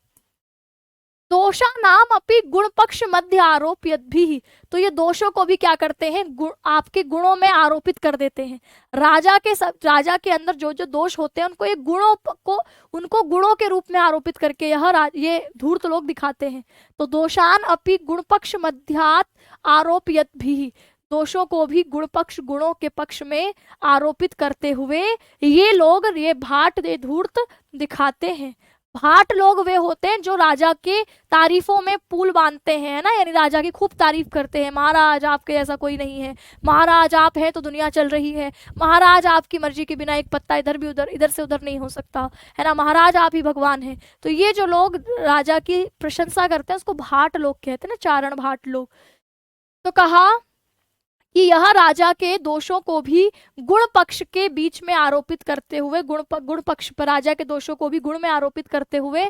दोषा नाम अपनी गुण पक्ष मध्य आरोपित भी, तो ये दोषों को भी क्या करते हैं? आपके गुणों में आरोपित कर देते हैं। राजा के अंदर जो जो दोष होते हैं उनको ये उनको गुणों के रूप में आरोपित करके ये धूर्त लोग दिखाते हैं। तो दोषान अपनी गुण पक्ष मध्यात आरोपित भी, दोषों को भी गुण पक्ष, गुणों के पक्ष में आरोपित करते हुए ये लोग, ये भाट, ये धूर्त दिखाते हैं। भाट लोग वे होते हैं जो राजा के तारीफों में पुल बांधते हैं, ना, यानी राजा की खूब तारीफ करते हैं। महाराज आपके जैसा कोई नहीं है, महाराज आप हैं तो दुनिया चल रही है, महाराज आपकी मर्जी के बिना एक पत्ता इधर भी उधर, इधर से उधर नहीं हो सकता, है ना, महाराज आप ही भगवान हैं। तो ये जो लोग राजा की प्रशंसा करते हैं उसको भाट लोग कहते हैं ना, चारण भाट लोग। तो कहा कि यह राजा के दोषों को भी गुण पक्ष के बीच में आरोपित करते हुए, गुण पक्ष पर राजा के दोषों को भी गुण में आरोपित करते हुए,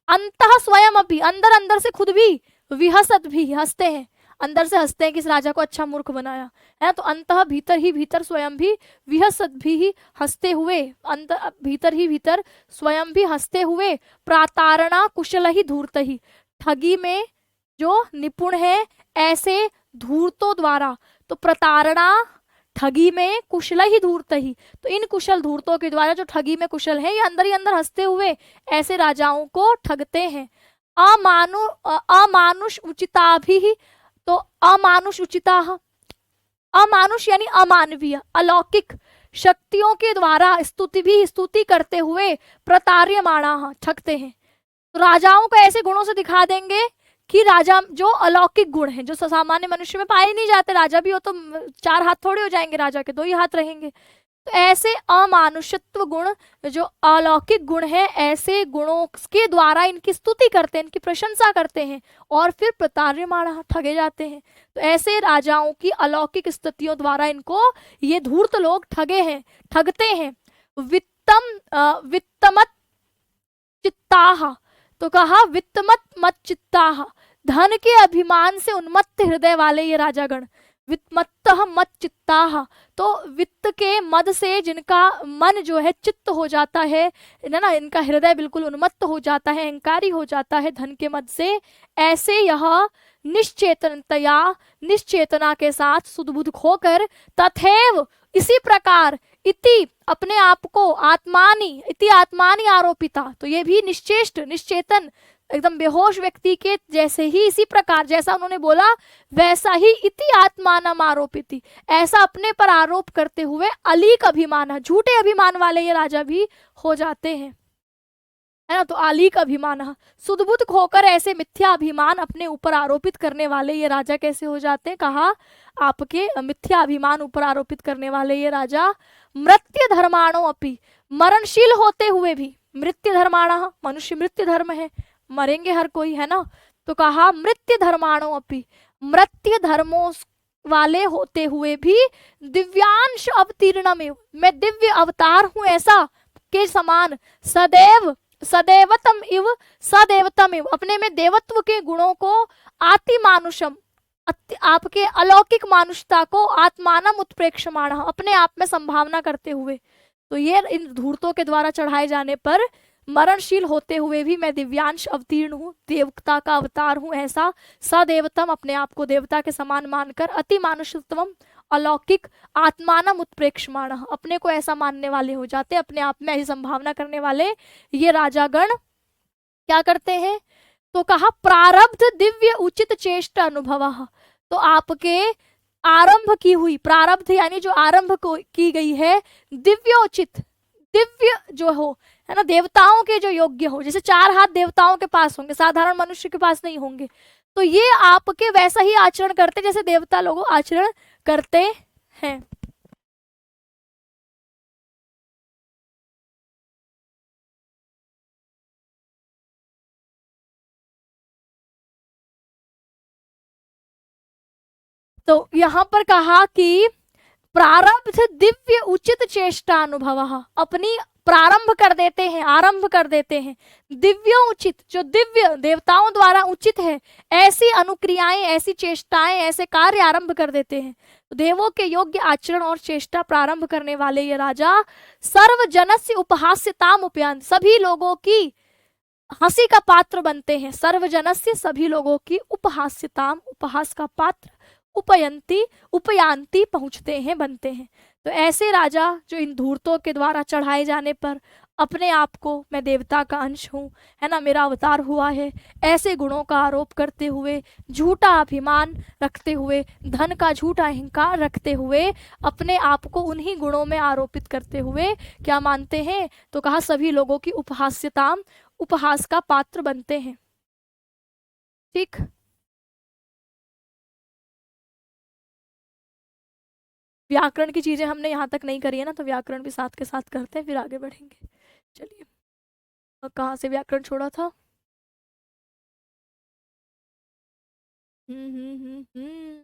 अंतः स्वयं अभी, अंदर अंदर से खुद भी, विहसत भी, हंसते हैं, अंदर से हंसते हैं कि इस राजा को अच्छा मूर्ख बनाया है। तो अंतः भीतर ही भीतर स्वयं भी, विहसत भी हंसते हुए, अंतर भीतर ही भीतर स्वयं भी हंसते हुए, प्रातारणा कुशल ही धूर्त ही, ठगी में जो निपुण है ऐसे धूर्तों द्वारा। तो प्रतारणा ठगी में, कुशल ही धूर्त ही, तो इन कुशल धूर्तों के द्वारा जो ठगी में कुशल है, ये अंदर ही अंदर हंसते हुए ऐसे राजाओं को ठगते हैं। अमानुष उचिता भी, तो अमानुष उचिता, अमानुष यानी अमानवीय, अलौकिक शक्तियों के द्वारा स्तुति करते हुए प्रतार्यमाणा, ठगते हैं। तो राजाओं को ऐसे गुणों से दिखा देंगे कि राजा जो अलौकिक गुण है, जो सामान्य मनुष्य में पाए नहीं जाते, राजा भी हो तो 4 हाथ थोड़े हो जाएंगे, राजा के 2 ही हाथ रहेंगे। तो ऐसे अमानुषत्व गुण, जो अलौकिक गुण है, ऐसे गुणों के द्वारा इनकी स्तुति करते हैं, इनकी प्रशंसा करते हैं और फिर प्रतार्यमाणा, ठगे जाते हैं। तो ऐसे राजाओं की अलौकिक स्तुतियों द्वारा इनको ये धूर्त लोग ठगते हैं। वित्तमत चित्ताह, तो कहा वित्तमत मत चित्ताह, धन के अभिमान से उन्मत्त हृदय वाले ये राजागण, वित्तमत्तः मत चित्ताह, तो वित्त के मद से जिनका मन जो है चित्त हो जाता है ना, इनका हृदय बिल्कुल उन्मत्त हो जाता है, अहंकारी हो जाता है धन के मद से, ऐसे यह निश्चेतनतया, निश्चेतना के साथ सुदबुद्ध होकर, तथैव इसी प्रकार, इति अपने आप को, आत्मानी, इति आत्मानी आरोपिता, तो ये भी निश्चेष्ट, निश्चेतन, एकदम बेहोश व्यक्ति के जैसे ही, इसी प्रकार जैसा उन्होंने बोला वैसा ही, इति आत्मानम आरोपिति, ऐसा अपने पर आरोप करते हुए, अलीक अभिमान, झूठे अभिमान वाले ये राजा भी हो जाते हैं। है ना। तो आलीक अभिमान, सुदबुद्ध होकर ऐसे मिथ्या अभिमान अपने ऊपर आरोपित करने वाले ये राजा कैसे हो जाते हैं? कहा आपके मिथ्या अभिमान ऊपर आरोपित करने वाले ये राजा मृत्य धर्माणो अपि, मरणशील होते हुए भी, मृत्य धर्माण, मनुष्य मृत्यु धर्म है, मरेंगे हर कोई, है ना। तो कहा मृत्य धर्माणो अपि, मृत्य धर्मों वाले होते हुए भी दिव्यांश अवतीर्णमेव, मैं दिव्य अवतार हूं ऐसा के समान, सदैव सदैवतम इव सदैवतम इव, अपने में देवत्व के गुणों को, आति मानुषम, आपके अलौकिक मानुषता को, आत्मानम उत्प्रेक्षमाण, अपने आप में संभावना करते हुए। तो ये इन धूर्तों के द्वारा चढ़ाए जाने पर मरणशील होते हुए भी मैं दिव्यांश अवतीर्ण हूँ, देवता का अवतार हूँ ऐसा, सदेवतम, अपने आप को देवता के समान मानकर, अति मानुषत्वम, अलौकिक, आत्मानम उत्प्रेक्षमाण, अपने को ऐसा मानने वाले हो जाते, अपने आप में ऐसी संभावना करने वाले ये राजागण क्या करते हैं? तो कहा प्रारब्ध दिव्य उचित चेष्ट अनुभव, तो आपके आरंभ की हुई, प्रारब्ध यानी जो आरंभ को की गई है, दिव्योचित, दिव्य जो हो, है ना, देवताओं के जो योग्य हो, जैसे 4 हाथ देवताओं के पास होंगे, साधारण मनुष्य के पास नहीं होंगे, तो ये आपके वैसा ही आचरण करते जैसे देवता लोग आचरण करते हैं। तो यहां पर कहा कि प्रारब्ध दिव्य उचित चेष्टा अनुभव, अपनी प्रारंभ कर देते हैं, आरंभ कर देते हैं, दिव्य उचित, जो दिव्य देवताओं द्वारा उचित है, ऐसी अनुक्रियाएं, ऐसी चेष्टाएं, ऐसे कार्य आरंभ कर देते हैं। तो देवों के योग्य आचरण और चेष्टा प्रारंभ करने वाले ये राजा सर्वजनस्य उपहास्यताम उपयांत, सभी लोगों की हंसी का पात्र बनते हैं, सर्वजनस्य, सभी लोगों की उपहास्यताम, उपहास का पात्र, उपयंती, उपयांती, पहुंचते हैं, बनते हैं। तो ऐसे राजा जो इन धूर्तों के द्वारा चढ़ाए जाने पर अपने आप को मैं देवता का अंश हूँ, है ना, मेरा अवतार हुआ है, ऐसे गुणों का आरोप करते हुए, झूठा अभिमान रखते हुए, धन का झूठा अहंकार रखते हुए, अपने आप को उन्हीं गुणों में आरोपित करते हुए क्या मानते हैं? तो कहा सभी लोगों की उपहास्यता, उपहास का पात्र बनते हैं। ठीक, व्याकरण की चीजें हमने यहाँ तक नहीं करी है ना, तो व्याकरण भी साथ के साथ करते हैं, फिर आगे बढ़ेंगे। चलिए, कहाँ से व्याकरण छोड़ा था? हम्म हम्म हम्म हम्म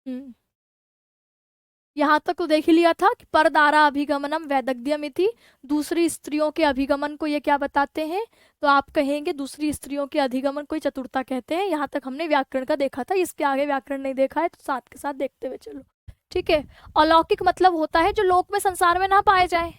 हम्म। यहाँ तक तो देख ही लिया था कि परदारा अभिगमनम वैदग्ध्यमिति, दूसरी स्त्रियों के अभिगमन को ये क्या बताते हैं? तो आप कहेंगे दूसरी स्त्रियों के अधिगमन को चतुरता कहते हैं। यहाँ तक हमने व्याकरण का देखा था, इसके आगे व्याकरण नहीं देखा है, तो साथ के साथ देखते हुए चलो। ठीक है, अलौकिक मतलब होता है जो लोक में, संसार में ना पाए जाए।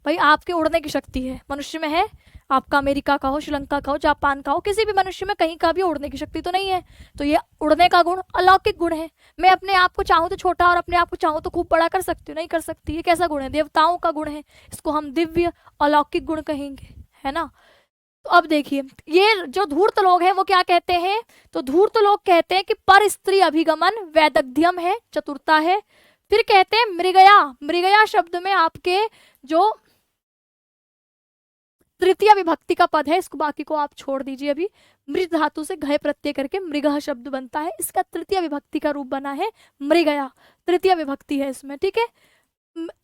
भाई आपके उड़ने की शक्ति है, मनुष्य में है, आपका अमेरिका का हो, श्रीलंका का हो, जापान का हो, किसी भी मनुष्य में कहीं का भी उड़ने की शक्ति तो नहीं है, तो ये उड़ने का गुण अलौकिक गुण है। मैं अपने आप को चाहूँ तो छोटा और अपने आप को चाहूँ तो खूब बड़ा कर सकती हूँ, नहीं कर सकती, ये कैसा गुण है? देवताओं का गुण है, इसको हम दिव्य अलौकिक गुण कहेंगे, है ना। तो अब देखिए, ये जो धूर्त लोग हैं वो क्या कहते हैं? तो धूर्त लोग कहते हैं कि पर स्त्री अभिगमन वैदग्ध्यम है, चतुरता है। फिर कहते हैं मृगया, मृगया शब्द में आपके जो तृतीय विभक्ति का पद है, इसको बाकी को आप छोड़ दीजिए अभी, मृद धातु से घय प्रत्यय करके मृगः शब्द बनता है, इसका तृतीय विभक्ति का रूप बना है मृगया, तृतीय विभक्ति है इसमें। ठीक है,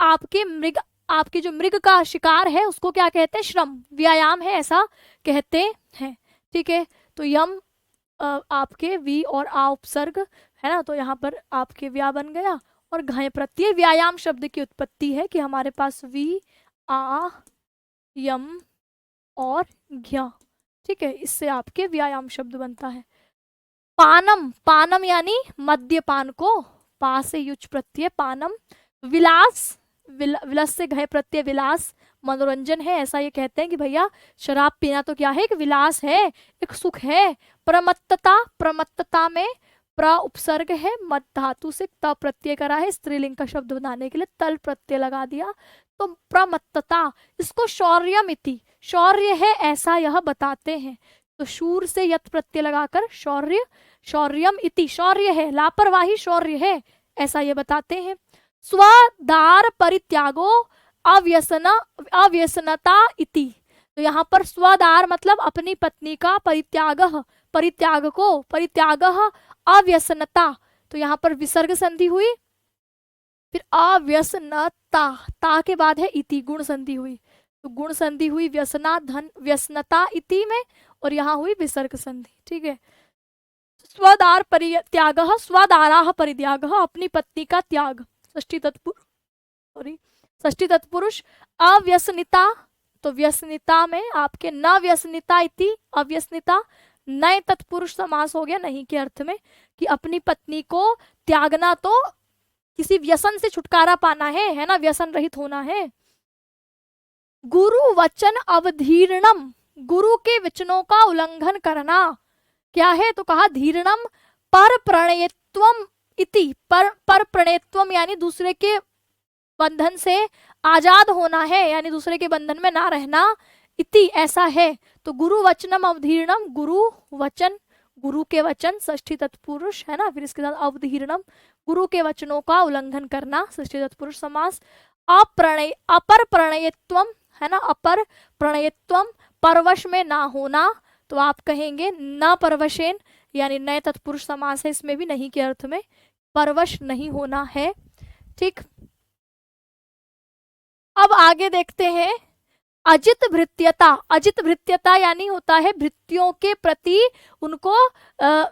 आपके मृग, आपके जो मृग का शिकार है उसको क्या कहते हैं? श्रम, व्यायाम है ऐसा कहते हैं। ठीक है, तो यम आपके वी और आ उपसर्ग है ना, तो यहाँ पर आपके व्या बन गया, और घय प्रत्यय, व्यायाम शब्द की उत्पत्ति है कि हमारे पास वी, आ, यम और घ्या। ठीक है, इससे आपके व्यायाम शब्द बनता है। पानम, पानम यानी मद्यपान को, पा से युच प्रत्यय पानम। विलास, विलस से घय प्रत्यय विलास, मनोरंजन है ऐसा ये कहते हैं कि भैया शराब पीना तो क्या है, एक विलास है, एक सुख है। प्रमत्तता, प्रमत्तता में प्र उपसर्ग है, मत धातु से त प्रत्यय करा है, स्त्रीलिंग का शब्द बनाने के लिए तल प्रत्यय लगा दिया, तो प्रमत्तता, इसको शौर्यमिति, शौर्य है ऐसा यह बताते हैं। तो शूर से यत प्रत्यय लगाकर शौर्य, शौर्यम इति, शौर्य है, लापरवाही शौर्य है, ऐसा ये बताते हैं। स्वदार परित्यागो अव्यसनता इति। तो यहाँ पर स्वदार मतलब अपनी पत्नी का परित्याग, परित्याग अव्यसनता, तो यहाँ पर विसर्ग संधि हुई, फिर अव्यसनता, ता के बाद है इति, गुण संधि हुई, तो गुण संधि हुई व्यसना धन व्यसनता इति में, और यहाँ हुई विसर्ग संधि। ठीक है, स्वदार परित्याग, स्वदारा परित्याग, अपनी पत्नी का त्याग, षष्ठी तत्पुरुष। अव्यसनिता, तो व्यसनिता में आपके न व्यसनिता इति, अव्यसनिता, नए तत्पुरुष समास हो गया नहीं के अर्थ में, कि अपनी पत्नी को त्यागना तो किसी व्यसन से छुटकारा पाना है ना, व्यसन रहित होना है। गुरु वचन अवधीर्णम, गुरु के वचनों का उल्लंघन करना क्या है, तो कहा धीर्णम पर प्रणयत्वम इति, पर प्रणयत्वम यानी दूसरे के बंधन से आजाद होना है, यानी दूसरे के बंधन में ना रहना, इति ऐसा है। तो गुरु वचनम अवधीर्णम, गुरु वचन, गुरु के वचन षष्ठी तत्पुरुष है ना, फिर इसके साथ अवधीर्णम, गुरु के वचनों का उल्लंघन करना, षष्ठी तत्पुरुष समास। अपर प्रणयत्वम है ना, अपर प्रणयत्वम, परवश में ना होना, तो आप कहेंगे न परवशेन, यानी नए तत्पुरुष समास है, इसमें भी नहीं के अर्थ में, परवश नहीं होना है। ठीक, अब आगे देखते हैं अजित भृत्यता। अजित भृत्यता यानी होता है भृत्यों के प्रति उनको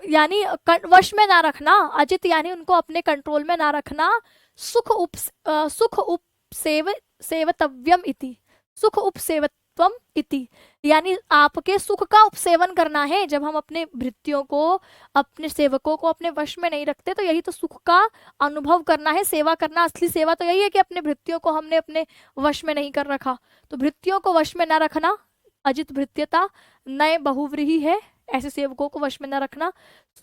यानी वश में ना रखना, अजित यानी उनको अपने कंट्रोल में ना रखना। सुख उपसेवतव्यम इति, सुख उपसेवत्वम इति, यानी आपके सुख का उपसेवन करना है। जब हम अपने भृत्यों को, अपने सेवकों को अपने वश में नहीं रखते, तो यही तो सुख का अनुभव करना है, सेवा करना। असली सेवा तो यही है कि अपने भृत्यों को हमने अपने वश में नहीं कर रखा, तो भृत्यों को वश में ना रखना अजित भृत्यता, नए बहुव्रीहि है, ऐसे सेवकों को वश में न रखना।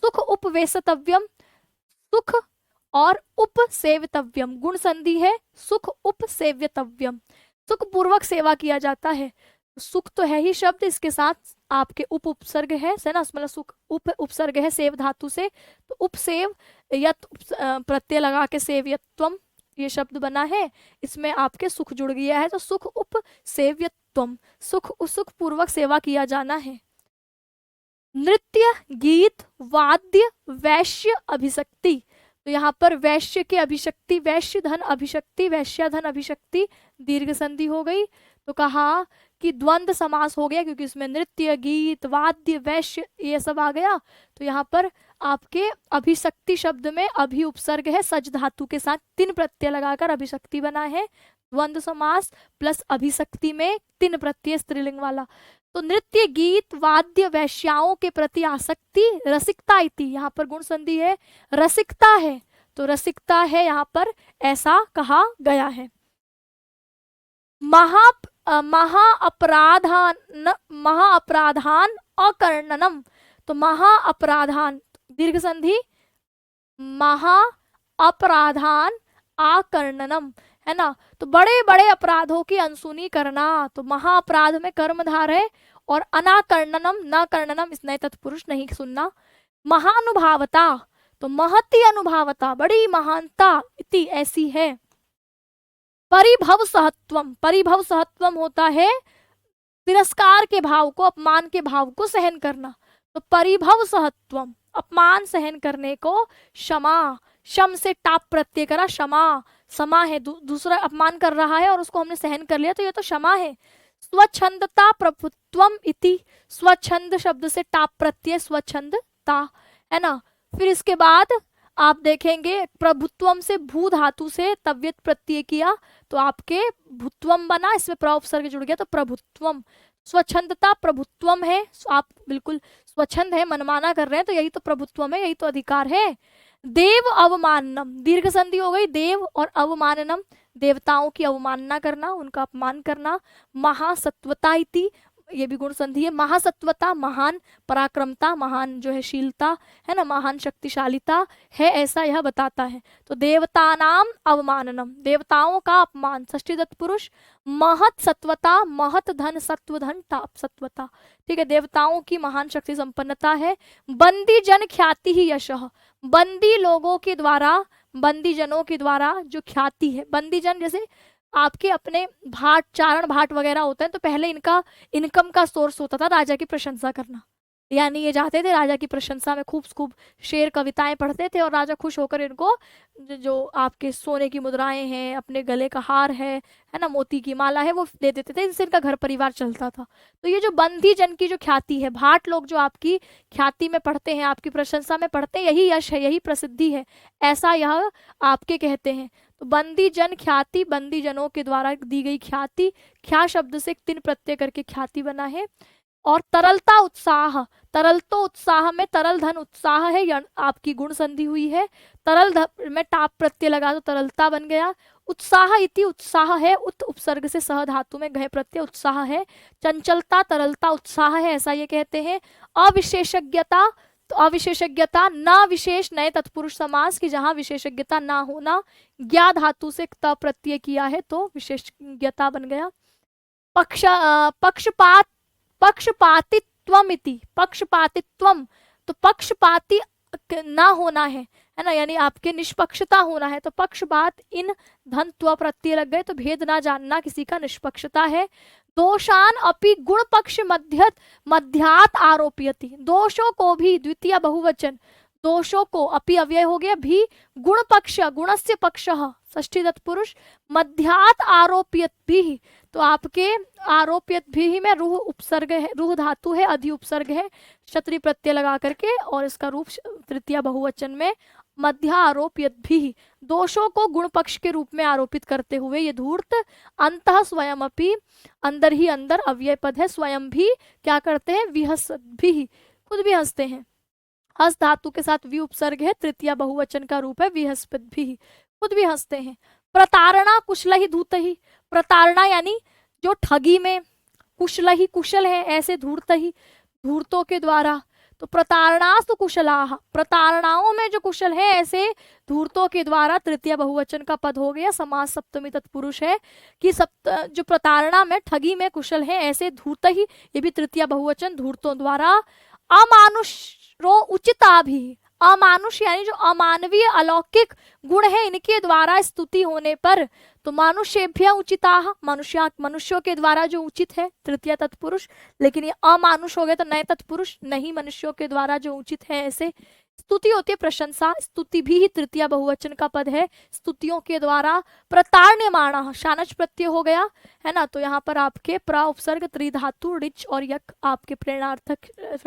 सुख उपवेशतव्यम, सुख और उपसेव्यतव्यम, गुण संधि है, सुख उपसेव्यतव्यम, सुख पूर्वक सेवा किया जाता है। सुख तो है ही शब्द, इसके साथ आपके उपसर्ग है ना, मतलब सुख उपसर्ग है सेव धातु से, तो उपसेव यत प्रत्यय लगा के सेव्यत्वम ये शब्द बना है, इसमें आपके सुख जुड़ गया है, तो सुख उपसेव्यत्वम, सुख पूर्वक सेवा किया जाना है। नृत्य गीत वाद्य वैश्य अभिशक्ति, तो यहाँ पर वैश्य की अभिशक्ति, वैश्य धन अभिशक्ति, वैश्या धन अभिशक्ति दीर्घ संधि हो गई, तो कहा कि द्वंद्व समास हो गया, क्योंकि इसमें नृत्य गीत वाद्य वैश्य ये सब आ गया। तो यहाँ पर आपके अभिशक्ति शब्द में अभि उपसर्ग है, सज धातु के साथ 3 प्रत्यय लगाकर अभिशक्ति बना है, द्वंद्व समास प्लस अभिशक्ति में 3 प्रत्यय स्त्रीलिंग वाला। तो नृत्य गीत वाद्य वैश्याओं के प्रति आसक्ति, रसिकता इति, यहाँ पर गुण संधि है, रसिकता है, तो रसिकता है यहाँ पर, ऐसा कहा गया है। महाअपराधान अकर्णनम, तो महाअपराधान दीर्घ संधि, महाअपराधान आकर्णनम है ना, तो बड़े बड़े अपराधों की अनसुनी करना, तो महाअपराध में कर्मधार है, और अनाकर्णनम न कर्णनम इस नए तत्पुरुष नहीं सुनना। महानुभावता, तो महती अनुभावता, बड़ी महानता इति ऐसी है। परिभव सहत्वम, परिभव सहत्वम होता है तिरस्कार के भाव को, अपमान के भाव को सहन करना, तो परिभव सहत्वम अपमान सहन करने को, क्षमा, शम से टाप प्रत्यय करा, क्षमा, समा है, दूसरा अपमान कर रहा है और उसको हमने सहन कर लिया, तो ये तो क्षमा है। स्वच्छंदता प्रभुत्वम इति, स्वच्छंद शब्द से टाप प्रत्यय स्वच्छंदता है ना। फिर इसके बाद आप देखेंगे प्रभुत्वम से भू धातु से तव्यत प्रत्यय किया, तो आपके भुत्वम बना, इसमें प्रउपसर्ग जुड़ गया, तो प्रभुत्वम, स्वच्छंदता प्रभुत्वम है, आप बिल्कुल स्वच्छंद है, मनमाना कर रहे हैं, तो यही तो प्रभुत्वम है, यही तो अधिकार है। देव अवमाननम, दीर्घ संधि हो गई, देव और अवमाननम, देवताओं की अवमानना करना, उनका अपमान करना। महासत्वता इति, ये भी गुण संधि है, महासत्वता महान पराक्रमता, महान जो है शीलता है ना, महान शक्तिशालिता है, ऐसा यह बताता है। तो देवता नाम अवमाननम, देवताओं का अपमान, षष्ठी तत्पुरुष। महत सत्वता, महत धन सत्व धन ताप सत्वता, ठीक है, देवताओं की महान शक्ति संपन्नता है। बंदी जन ख्याति ही यशः, बंदी लोगों के द्वारा बंदी जनों के द्वारा जो ख्याति है, बंदी जन जैसे आपके अपने भाट, चारण भाट वगैरह होते हैं, तो पहले इनका इनकम का सोर्स होता था राजा की प्रशंसा करना। यानी ये जाते थे राजा की प्रशंसा में, खूब खूब शेर कविताएं पढ़ते थे और राजा खुश होकर इनको जो आपके सोने की मुद्राएं हैं, अपने गले का हार है ना, मोती की माला है, वो दे देते थे। इनसे इनका घर परिवार चलता था। तो ये जो बंदी जन की जो ख्याति है, भाट लोग जो आपकी ख्याति में पढ़ते हैं, आपकी प्रशंसा में पढ़ते हैं, यही यश है, यही प्रसिद्धि है, ऐसा यह आपके कहते हैं। तो बंदी जन ख्याति, बंदी जनों के द्वारा दी गई ख्याति, ख्या शब्द से 3 प्रत्यय करके ख्याति बना है। और तरलता उत्साह, तरल तो उत्साह में तरल धन उत्साह है, आपकी गुण संधि हुई है। तरल में टाप प्रत्यय लगा तो तरलता बन गया। उत्साह इति उत्साह है, उत उपसर्ग से सह धातु में गए प्रत्यय उत्साह है। चंचलता तरलता उत्साह है, ऐसा ये कहते हैं। अविशेषज्ञता, तो अविशेषज्ञता न विशेष नए तत्पुरुष समास की जहां विशेषज्ञता ना होना, ज्ञा धातु से त प्रत्यय किया है तो विशेषज्ञता बन गया। पक्षपात, पक्षपातित्वमिति, पक्षपातित्वम, तो पक्षपाती ना होना है ना, यानी आपके निष्पक्षता होना है। तो पक्षपात, इन धन त्व प्रत्यय लग गए तो भेद ना जानना किसी का निष्पक्षता है। दोषान अपि गुण पक्ष मध्यात आरोपयति, दोषों को भी, द्वितीय बहुवचन, दोषों को, अपि अव्यय हो गया, भी गुण पक्ष, गुणस्य पक्षः षष्ठी तत्पुरुष, मध्यात आरोप्यत भी, तो आपके आरोप्यत भी में रूह उपसर्ग है, रूह धातु है, अधि उपसर्ग है, क्षत्रिय प्रत्यय लगा करके, और इसका रूप तृतीय बहुवचन में मध्य आरोप्यत भी, दोषों को गुण पक्ष के रूप में आरोपित करते हुए ये धूर्त। अंतः स्वयं अपि, अंदर ही अंदर अव्यय पद है, स्वयं भी क्या करते हैं, विहस भी, खुद भी हंसते हैं। हस धातु के साथ वि उपसर्ग है, तृतीय बहुवचन का रूप है विहस्पत भी, खुद भी हंसते हैं। प्रतारणा कुशल ही धूत ही, प्रतारणा यानी जो ठगी में कुशल ही, कुशल है ऐसे, धूर्त ही, धूर्तों के द्वारा। तो प्रतारणास्तु कुशलाः, प्रतारणाओं में जो कुशल है ऐसे धूर्तों के द्वारा, तृतीय बहुवचन का पद हो गया, समास सप्तमी तत्पुरुष है कि जो प्रतारणा में, ठगी में कुशल है ऐसे धूर्त ही, ये भी तृतीय बहुवचन, धूर्तों द्वारा। अमानुषो उचिता भी, अमानुष यानी जो अमानवीय अलौकिक गुण है इनके द्वारा स्तुति होने पर, तो मानुष्येभ्य उचिता, मनुष्यों के द्वारा जो उचित है, तृतीय तत्पुरुष, लेकिन ये अमानुष हो गए तो नए तत्पुरुष, नहीं मनुष्यों के द्वारा जो उचित है ऐसे। स्तुति होती है प्रशंसा, स्तुति भी तृतीय बहुवचन का पद है, स्तुतियों के द्वारा। प्रतारण्यमाणः, शानच प्रत्यय हो गया है ना, तो यहाँ पर आपके प्रा उपसर्ग, त्रिधातु, ऋच और यक आपके प्रेरणार्थक,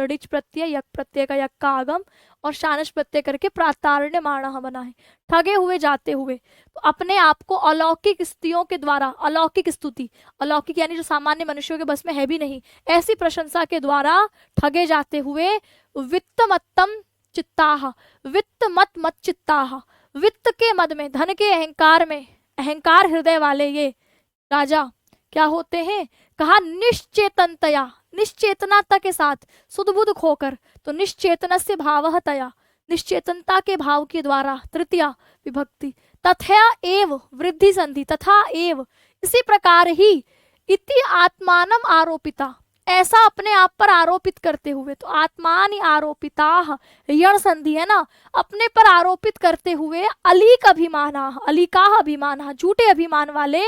ऋच प्रत्यय, यक प्रत्यय का यक का आगम और शानच प्रत्यय करके प्रतारण्यमाणः बना है, ठगे हुए, जाते हुए। तो अपने आप को अलौकिक स्त्रियों के द्वारा, अलौकिक स्तुति, अलौकिक यानी जो सामान्य मनुष्यों के बस में है भी नहीं, ऐसी प्रशंसा के द्वारा ठगे जाते हुए। वित्तमत्तम चित्ताह, वित्त मत मत चित्ताह, वित्त के मद में, धन के अहंकार में, अहंकार हृदय वाले ये राजा क्या होते हैं, कहा निश्चेतनतया, निश्चेतनता के साथ, सुदबुद खोकर, तो निश्चेतनस्य भावः तया, निश्चेतनता के भाव के द्वारा, तृतीया विभक्ति। तथा एव वृद्धि संधि, तथा एव इसी प्रकार ही, इति आत्मानम आरोपिता, ऐसा अपने आप पर आरोपित करते हुए, तो आत्मानि आरोपिता, यण संधि है ना, अपने पर आरोपित करते हुए, अलीक अभिमाना, अलीका अभिमाना, झूठे अभिमान वाले,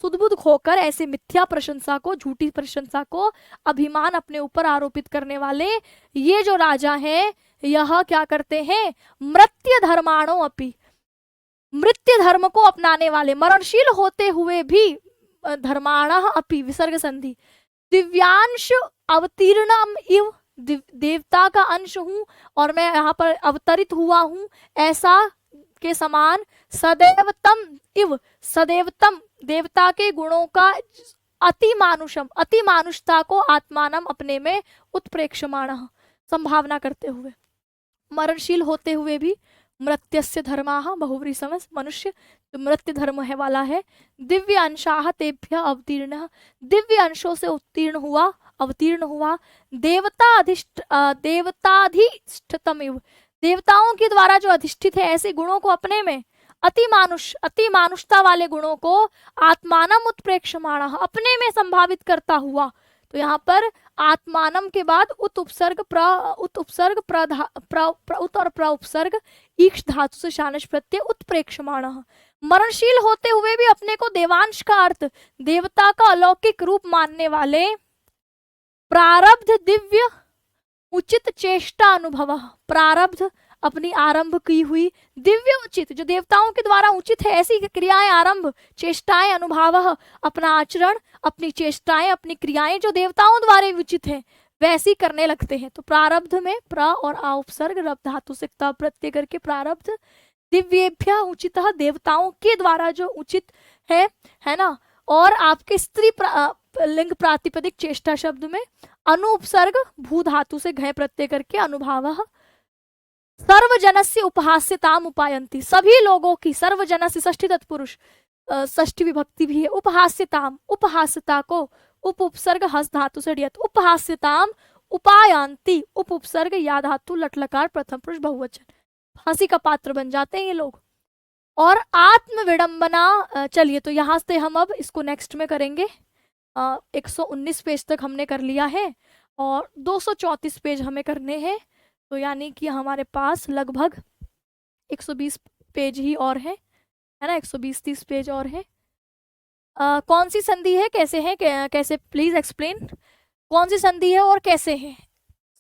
सुदबुद खोकर ऐसे मिथ्या प्रशंसा को, झूठी प्रशंसा को, अभिमान अपने ऊपर आरोपित करने वाले ये जो राजा हैं, यह क्या करते हैं, मृत्य धर्माणो अपि, मृत्य धर्म को अपनाने वाले, मरणशील होते हुए भी, धर्माणः अपि विसर्ग संधि, दिव्यांश अवतीर्णम इव, देवता का अंश हूं और मैं यहाँ पर अवतरित हुआ हूं ऐसा के समान। सदैवतम इव, सदैवतम देवता के गुणों का, अति मानुषम, अति मानुषता को, आत्मानम अपने में, उत्प्रेक्षमाणः संभावना करते हुए, मरणशील होते हुए भी। मृत्यस्य धर्माः बहुव्री समस, मनुष्य जो मृत्यु धर्म है वाला है। दिव्य अंशाः तेभ्य अवतीर्ण, दिव्य अंशों से उत्तीर्ण हुआ, अवतीर्ण हुआ। देवताधिष्ठितमिव, देवताओं के द्वारा जो अधिष्ठित है ऐसे गुणों को अपने में, अति मानुष, अति मानुषता वाले गुणों को, आत्मानम उत्प्रेक्षमाणः अपने में संभावित करता हुआ। तो यहाँ पर आत्मानम के बाद उत उपसर्ग, उत उपसर्ग, उत और प्र उपसर्ग, ईक्ष धातु से शानच प्रत्यय उत्प्रेक्षमाण। मरणशील होते हुए भी अपने को देवांश का अर्थ देवता का अलौकिक रूप मानने वाले प्रारब्ध दिव्य उचित चेष्टा अनुभव। प्रारब्ध अपनी आरंभ की हुई दिव्य उचित, जो देवताओं के द्वारा उचित है ऐसी क्रियाएं, आरंभ, चेष्टाएं, अनुभाव, अपना आचरण, अपनी चेष्टाएं, अपनी क्रियाएं जो देवताओं द्वारा उचित है वैसी करने लगते हैं। तो प्रारब्ध में प्र और आ उपसर्ग रब धातु से त प्रत्यय करके प्रारब्ध दिव्येभ्य उचित, देवताओं के द्वारा जो उचित है ना। और आपके स्त्री लिंग प्रातिपदिक चेष्टा शब्द में अनु उपसर्ग भू धातु से घय प्रत्यय करके अनुभाव। सर्वजनस्य उपहास्यताम उपायंती, सभी लोगों की, सर्वजनस्य षष्ठी तत्पुरुष, षष्ठी विभक्ति भी है। उपहास्यताम, उपहास्यता को उप उपसर्ग हस धातु से डियत, उपहास्यताम उपायंती, उप उपसर्ग या धातु लटलकार प्रथम पुरुष बहुवचन, हंसी का पात्र बन जाते हैं ये लोग। और आत्म विडंबना, चलिए तो यहाँ से हम अब इसको नेक्स्ट में करेंगे। 119 पेज तक हमने कर लिया है और 234 पेज हमें करने हैं, तो यानी कि हमारे पास लगभग 120 पेज ही और है ना, 120-30 पेज और है। कौन सी संधि है, कैसे है, कैसे, प्लीज एक्सप्लेन, कौन सी संधि है और कैसे है।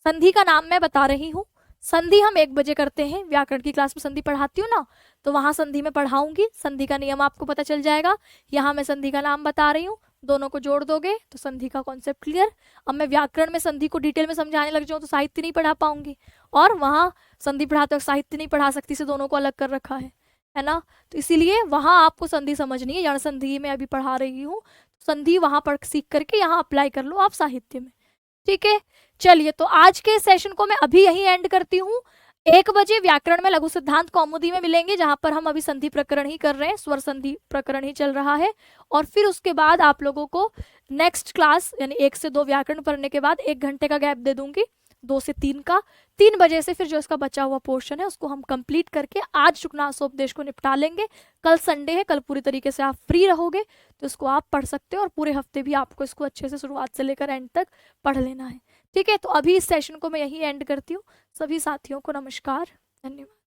संधि का नाम मैं बता रही हूँ। संधि हम 1 बजे करते हैं, व्याकरण की क्लास में संधि पढ़ाती हूँ ना, तो वहां संधि में पढ़ाऊंगी, संधि का नियम आपको पता चल जाएगा। यहाँ मैं संधि का नाम बता रही हूँ, दोनों को जोड़ दोगे तो संधि का कॉन्सेप्ट क्लियर। अब मैं व्याकरण में संधि को डिटेल में समझाने लग जाऊँ तो साहित्य नहीं पढ़ा पाऊंगी, और वहाँ संधि पढ़ाते वक्त साहित्य नहीं पढ़ा सकती, से दोनों को अलग कर रखा है ना। तो इसीलिए वहाँ आपको संधि समझनी है, यण संधि में अभी पढ़ा रही हूँ, संधि वहां पर सीख करके यहाँ अप्लाई कर लो आप साहित्य में, ठीक है। चलिए तो आज के सेशन को मैं अभी यही एंड करती हूँ। 1 बजे व्याकरण में लघु सिद्धांत कौमुदी में मिलेंगे, जहां पर हम अभी संधि प्रकरण ही कर रहे हैं, स्वर संधि प्रकरण ही चल रहा है। और फिर उसके बाद आप लोगों को नेक्स्ट क्लास यानी 1 से 2 व्याकरण पढ़ने के बाद 1 घंटे का गैप दे दूंगी, 2 से 3 का। 3 बजे से फिर जो इसका बचा हुआ पोर्शन है उसको हम कंप्लीट करके आज शुक्नासोपदेश को निपटा लेंगे। कल संडे है, कल पूरी तरीके से आप फ्री रहोगे तो इसको आप पढ़ सकते हो, और पूरे हफ्ते भी आपको इसको अच्छे से शुरुआत से लेकर एंड तक पढ़ लेना है, ठीक है। तो अभी इस सेशन को मैं यही एंड करती हूँ। सभी साथियों को नमस्कार, धन्यवाद।